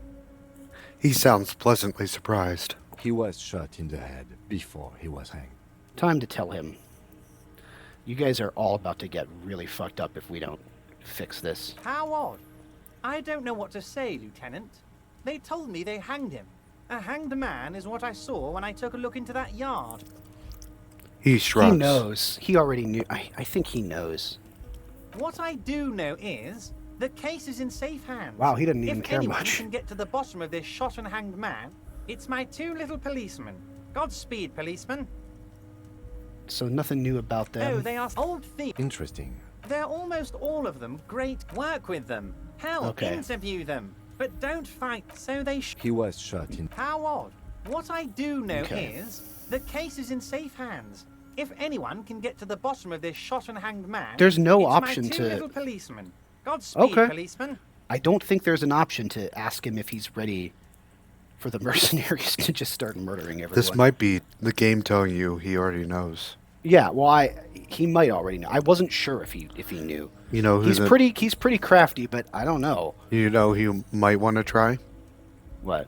He sounds pleasantly surprised. He was shot in the head before he was hanged. Time to tell him. You guys are all about to get really fucked up if we don't fix this. How odd. I don't know what to say, Lieutenant. They told me they hanged him. A hanged man is what I saw when I took a look into that yard. He shrugs. He knows. He already knew. I think he knows. What I do know is the case is in safe hands. Wow, he didn't even care If anyone much. can get to the bottom of this shot and hanged man, it's my two little policemen. Godspeed, policemen. So nothing new about them. Oh, they are old thieves. Interesting. They're almost all of them great. Work with them. Hell, Okay. interview them. But don't fight, so they He was shot in. How odd. What I do know Okay. is the case is in safe hands. If anyone can get to the bottom of this shot and hanged man, There's no it's option my two to- little policemen. Godspeed, Okay. policeman. I don't think there's an option to ask him if he's ready for the mercenaries to just start murdering everyone. This might be the game telling you he already knows. Yeah, well, he might already know. I wasn't sure if he knew. You know who He's pretty crafty, but I don't know. You know who you might want to try? What?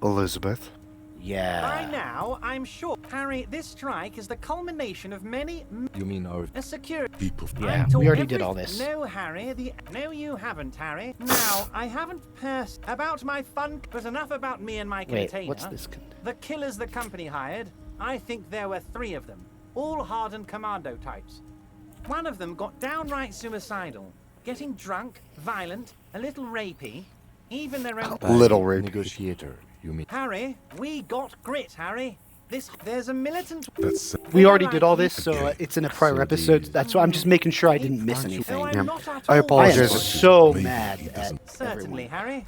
Elizabeth. By Yeah. now, I'm sure, Harry, this strike is the culmination of many You mean our a security. Heap of Yeah, I'm told we already did all every- this. No, Harry. No, you haven't, Harry. Now, I haven't passed about my fun, but enough about me and my Wait, container. what's this? The killers the company hired, I think there were 3 of them, all hardened commando types. One of them got downright suicidal, getting drunk, violent, a little rapey, even their own... by Little rapey. negotiator. You mean? Harry, we got grit, Harry. There's a militant... That's We already did all this, Okay. so it's in a prior So episode. these- That's why I'm just making sure I didn't miss No, anything. I'm Yeah. not at I all I am apologize. so Maybe mad he at doesn't- Certainly, everyone. Harry.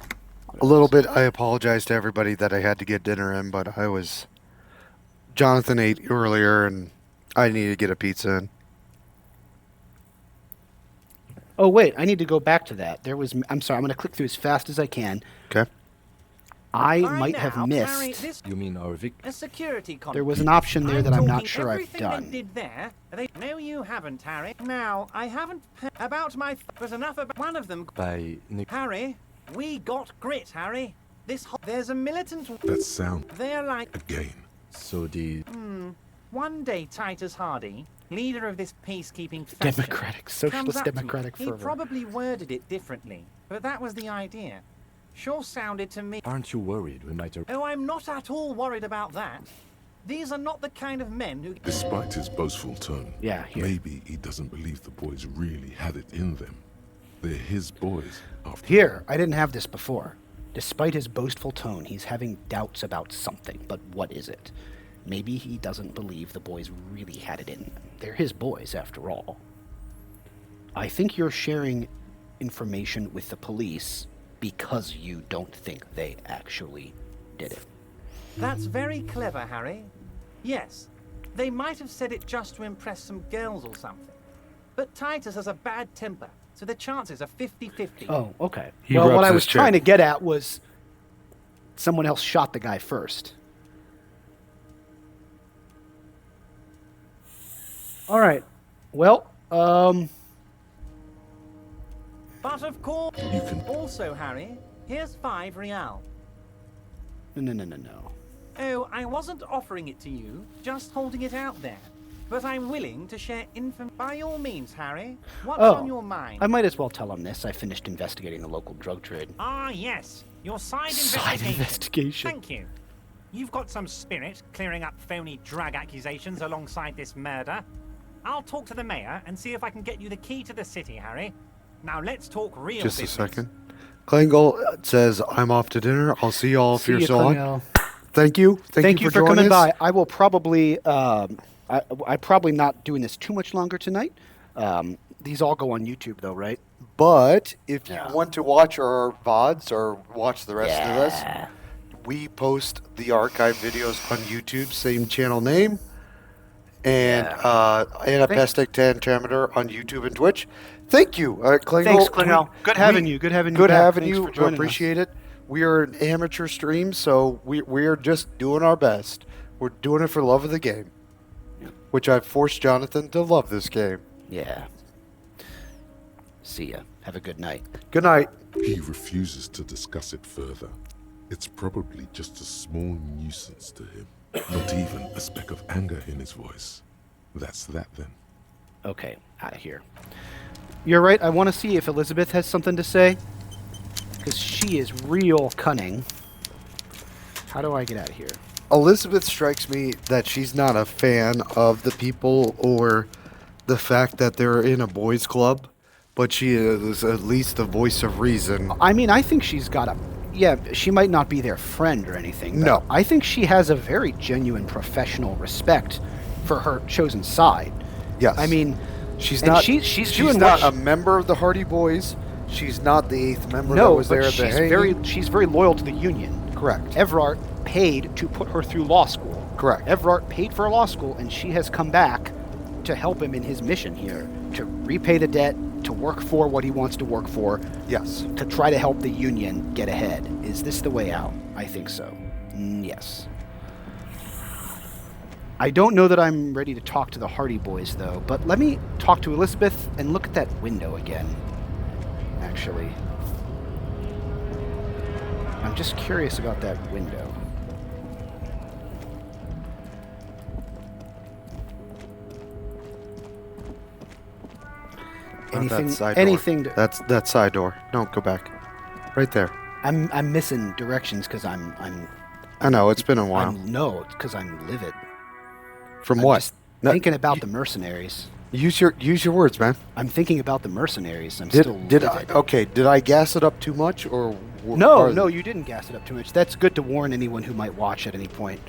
A little bit. I apologize to everybody that I had to get dinner in, but I was. Jonathan ate earlier, and I needed to get a pizza in. Oh wait, I need to go back to that. I'm sorry. I'm going to click through as fast as I can. Okay. I By might now, have Harry, missed. this You mean our a security con. There was an option there that I'm not talking sure I've everything done. They did there. No, you haven't, Harry. Now, I haven't about my. But enough about one of them. by Harry, we got grit, Harry. There's a militant. That sound They're like again. So the one day Titus Hardy, leader of this peacekeeping faction, Democratic, socialist comes up to me. democratic He fervor. probably worded it differently, but that was the idea. Sure sounded to me. aren't you worried we might? Oh, I'm not at all worried about that. These are not the kind of men who. Despite his boastful tone, Yeah, here. maybe he doesn't believe the boys really had it in them. They're his boys, after Here, I didn't have this before. Despite his boastful tone, he's having doubts about something, but what is it? Maybe he doesn't believe the boys really had it in them. They're his boys, after all. I think you're sharing information with the police because you don't think they actually did it. That's very clever, Harry. Yes, they might have said it just to impress some girls or something. But Titus has a bad temper, so the chances are 50-50. Oh, okay. He Well, what rubs I his was trying chin. to get at was someone else shot the guy first. All right. Well, But of course, you can also, Harry, here's 5 real. no. Oh, I wasn't offering it to you, just holding it out there. But I'm willing to share info. By all means, Harry. What's Oh, on your mind? I might as well tell him this. I finished investigating the local drug trade. Ah, yes. Your side Side investigation. investigation. Thank you. You've got some spirit clearing up phony drug accusations alongside this murder. I'll talk to the mayor and see if I can get you the key to the city, Harry. Now let's talk real Just a business. second. Klangle says, I'm off to dinner. I'll see y'all if See you're ya, still on. Cornell. Thank you. Thank you for joining coming us. by. I will probably, I'm probably not doing this too much longer tonight. These all go on YouTube, though, right? But if you Yeah. want to watch our VODs or watch the rest of us, Yeah. we post the archive videos on YouTube, same channel name. And Anapestic Tentameter on YouTube and Twitch. Thank you, Klingle. Thanks, Klingle. Good having you. Good having you Good back. having Thanks you. for joining us. Appreciate it. We are an amateur stream, so we're just doing our best. We're doing it for love of the game, which I've forced Jonathan to love this game. Yeah. See ya. Have a good night. Good night. He refuses to discuss it further. It's probably just a small nuisance to him. Not even a speck of anger in his voice. That's that then. Okay, out of here. You're right. I want to see if Elizabeth has something to say. Because she is real cunning. How do I get out of here? Elizabeth strikes me that she's not a fan of the people or the fact that they're in a boys' club, but she is at least the voice of reason. I mean, I think she's got a... Yeah, she might not be their friend or anything. But No. I think she has a very genuine professional respect for her chosen side. Yes. I mean, she's and not. she's doing not what a member of the Hardy Boys. She's not the 8th member that no, was but there at the hanging. she's very loyal to the Union. Correct. Everard paid to put her through law school. Correct. Everard paid for law school, and she has come back to help him in his mission here, to repay the debt, to work for what he wants to work for, Yes. to try to help the Union get ahead. Is this the way out? I think so. Yes. I don't know that I'm ready to talk to the Hardy Boys, though, but let me talk to Elizabeth and look at that window again, actually. I'm just curious about that window. That side anything door. to, That's that side door. Don't go back. Right there. I'm missing directions because I'm I know it's been a while. no, because I'm livid. From I'm what? just thinking about the mercenaries. Use your words, man. I'm thinking about the mercenaries. I'm still Did I? livid. Okay. Did I gas it up too much or? No, you didn't gas it up too much. That's good to warn anyone who might watch at any point.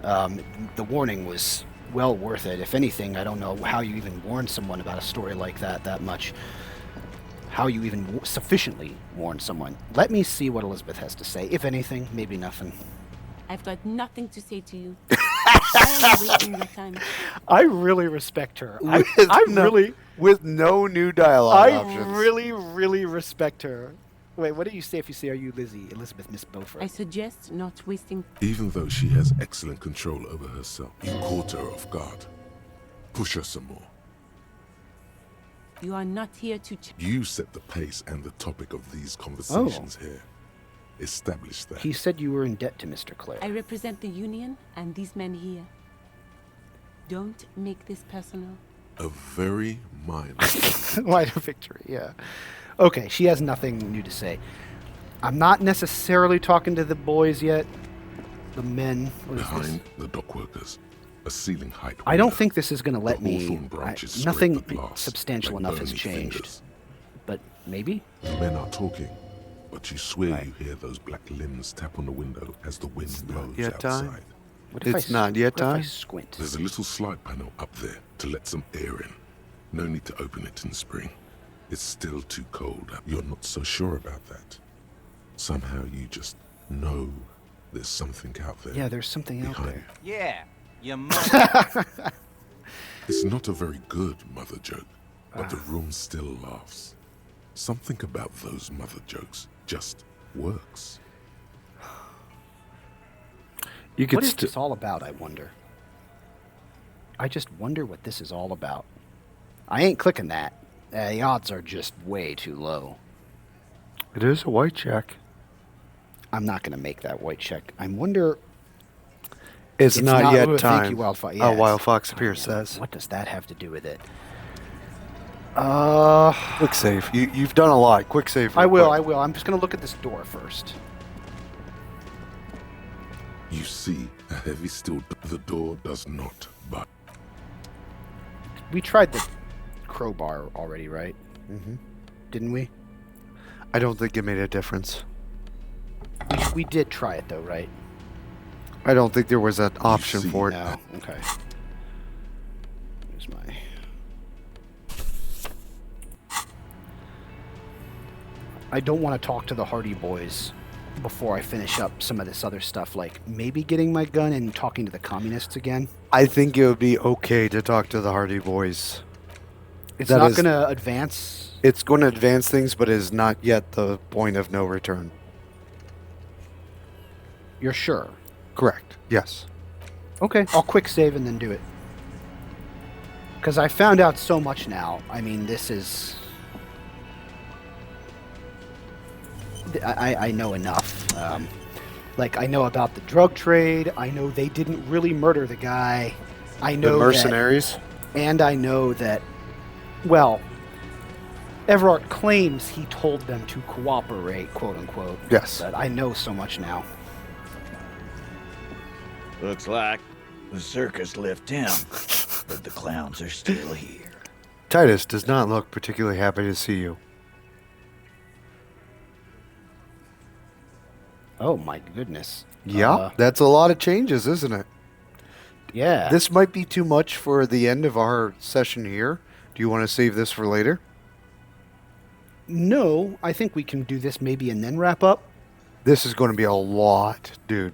The warning was well worth it. If anything, I don't know how you even warn someone about a story like that much. How you even sufficiently warn someone. Let me see what Elizabeth has to say. If anything, maybe nothing. I've got nothing to say to you. Why are you wasting your time? I really respect her. With no new dialogue options. really respect her. Wait, what do you say if you say, "Are you Lizzie, Elizabeth, Miss Beaufort"? I suggest not wasting. Even though she has excellent control over herself, you caught her off guard. Push her some more. You are not here to. You set the pace and the topic of these conversations here. Establish that. He said you were in debt to Mr. Clare. I represent the Union and these men here. Don't make this personal. A very minor. Minor victory, yeah. Okay, she has nothing new to say. I'm not necessarily talking to the boys yet. The men. What is Behind this? the dock workers, a ceiling height. I don't window. think this is going to let The me. hawthorn branches scrape Nothing the glass substantial like enough has bony changed. fingers. But maybe? The men are talking, but you swear Right. you hear those black limbs tap on the window as the wind blows yet time. outside. What if It's I, not yet what if I time. squint? There's a little slide panel up there to let some air in. No need to open it in spring. It's still too cold. You're not so sure about that. Somehow you just know there's something out there. Yeah, there's something out behind. there. Yeah, your mother. It's not a very good mother joke, but the room still laughs. Something about those mother jokes just works. You could What is still. this all about, I wonder? I just wonder what this is all about. I ain't clicking that. The odds are just way too low. It is a white check. I'm not going to make that white check. I wonder. It's not yet oh, time. Thank you, Wildfox. Yeah, Wild it's- Fox Pierce says. What does that have to do with it? Quick save. You've done a lot. Quick save. I real will. quick. I will. I'm just going to look at this door first. You see a heavy steel. The door does not budge. We tried the crowbar already, right? Mm-hmm. Didn't we? I don't think it made a difference. We did try it though, right? I don't think there was an option see for it. No. Okay. Here's my. I don't want to talk to the Hardy Boys before I finish up some of this other stuff, like maybe getting my gun and talking to the communists again. I think it would be okay to talk to the Hardy Boys. It's That not is- going to advance. It's going to advance things, but is not yet the point of no return. You're sure? Correct. Yes. Okay, I'll quick save and then do it. Because I found out so much now. I mean, this is... I know enough. Like, I know about the drug trade. I know they didn't really murder the guy. I know The mercenaries. and I know that, well, Everard claims he told them to cooperate, quote unquote. Yes. But I know so much now. Looks like the circus left town, but the clowns are still here. Titus does not look particularly happy to see you. Oh my goodness. Yeah, that's a lot of changes, isn't it? Yeah. This might be too much for the end of our session here. Do you want to save this for later? No, I think we can do this maybe and then wrap up. This is going to be a lot, dude.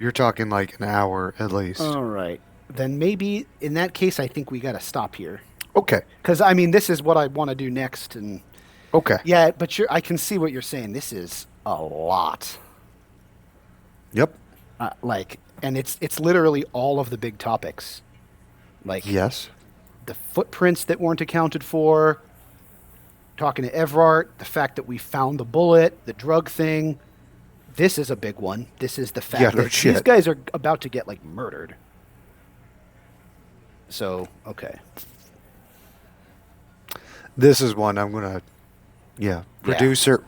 You're talking like an hour at least. All right. Then maybe in that case, I think we got to stop here. Okay. Because, I mean, this is what I want to do next. And Okay. yeah, but I can see what you're saying. This is a lot. Yep. And it's literally all of the big topics. Like, Yes. the footprints that weren't accounted for, talking to Everard, the fact that we found the bullet, the drug thing. This is a big one. This is the fact Yeah, no that shit. these guys are about to get, like, murdered. So, okay. This is one I'm going to, Producer.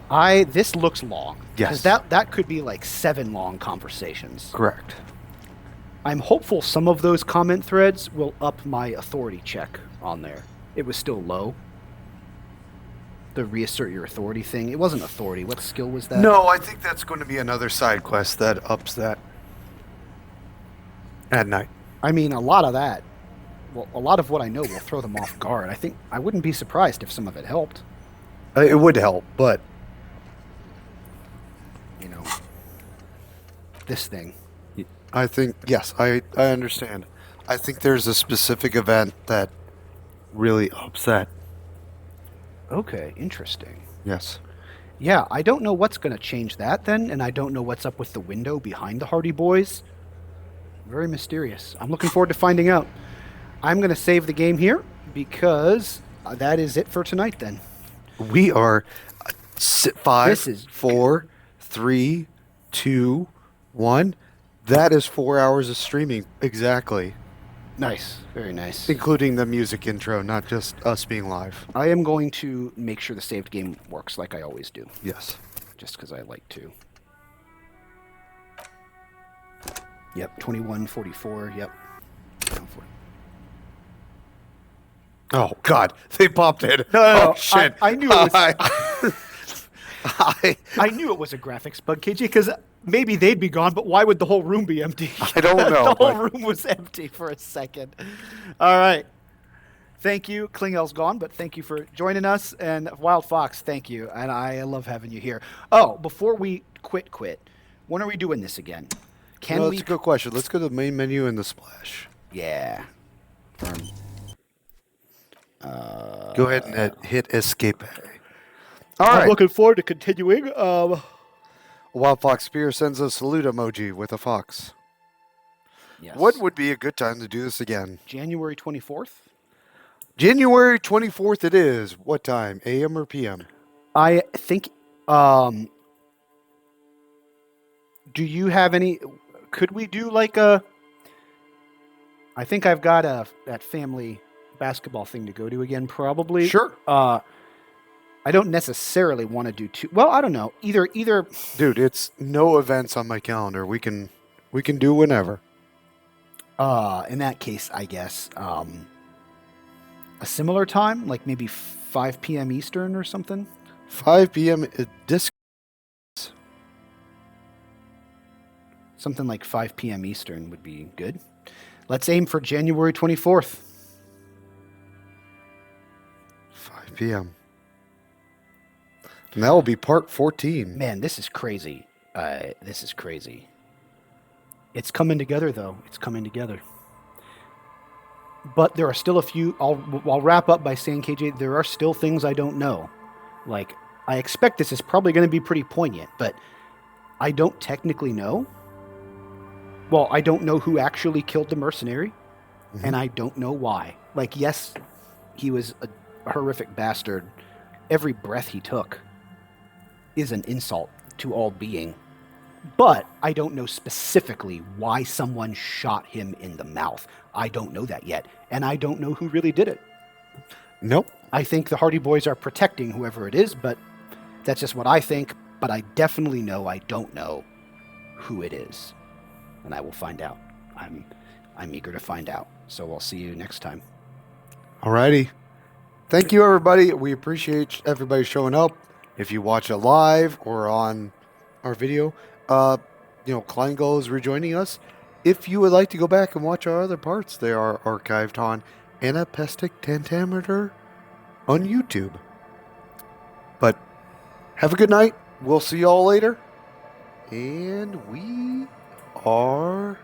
This looks long. Yes. Because that could be like 7 long conversations. Correct. I'm hopeful some of those comment threads will up my authority check on there. It was still low. The reassert your authority thing. It wasn't authority. What skill was that? No, I think that's going to be another side quest that ups that at night. I mean, a lot of that. Well, a lot of what I know will throw them off guard. I think I wouldn't be surprised if some of it helped. It would help, but You know, this thing. I think, yes, I understand. I think there's a specific event that really ups that. Okay, interesting. Yes. Yeah, I don't know what's going to change that then, and I don't know what's up with the window behind the Hardy Boys. Very mysterious. I'm looking forward to finding out. I'm going to save the game here because that is it for tonight then. We are 5, This is 4, 3, 2, 1. That is 4 hours of streaming exactly, Nice, very nice. including the music intro, not just us being live. I am going to make sure the saved game works like I always do, Yes. just because I like to. Yep, 2144, yep. Oh God, they popped it. No, Oh shit! I knew it was. I knew it was a graphics bug, KJ, because maybe they'd be gone, but why would the whole room be empty? I don't know, The whole but- room was empty for a second. All right. Thank you. Klingel's gone, but thank you for joining us. And Wild Fox, thank you. And I love having you here. Oh, before we quit, when are we doing this again? Can No, we? that's a good question. Let's go to the main menu and the splash. Yeah. Go ahead and hit escape. All I'm right. looking forward to continuing. Wild Fox Spear sends a salute emoji with a fox. Yes. What would be a good time to do this again? January 24th? January 24th it is. What time? AM or PM? I think. Do you have any? Could we do like a? I think I've got that family basketball thing to go to again. Probably. Sure. I don't necessarily want to do two. Well, I don't know. Either. Dude, it's no events on my calendar. We can do whenever. In that case, I guess a similar time, like maybe 5 p.m. Eastern or something. 5 p.m. Disc. Something like 5 p.m. Eastern would be good. Let's aim for January 24th. 5 p.m. And that will be part 14. Man, this is crazy. It's coming together, though. It's coming together. But there are still a few. I'll wrap up by saying, KJ, there are still things I don't know. Like, I expect this is probably going to be pretty poignant, but I don't technically know. Well, I don't know who actually killed the mercenary, and I don't know why. Like, yes, he was a horrific bastard. Every breath he took is an insult to all being. But I don't know specifically why someone shot him in the mouth. I don't know that yet. And I don't know who really did it. Nope. I think the Hardy Boys are protecting whoever it is, but that's just what I think. But I definitely know I don't know who it is. And I will find out. I'm eager to find out. So I'll see you next time. Alrighty. Thank you, everybody. We appreciate everybody showing up. If you watch it live or on our video, Kleingo is rejoining us. if you would like to go back and watch our other parts, they are archived on Anapestic Tantameter on YouTube. But have a good night. We'll see y'all later. And we are...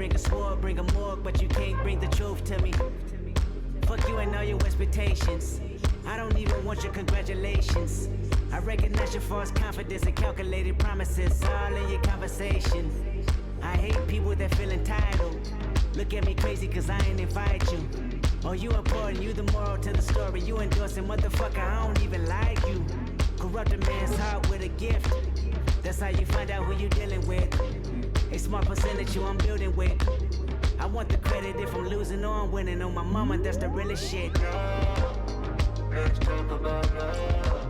bring a sword, bring a morgue, but you can't bring the truth to me. Fuck you and all your expectations. I don't even want your congratulations. I recognize your false confidence and calculated promises all in your conversation. I hate people that feel entitled. Look at me crazy cause I ain't invite you. Oh, you important, you the moral to the story. You endorsing, motherfucker, I don't even like you. Corrupt a man's heart with a gift. That's how you find out who you dealing with. A smart percentage you I'm building with. I want the credit if I'm losing or I'm winning. On my mama, that's the realest shit. Let's talk about love.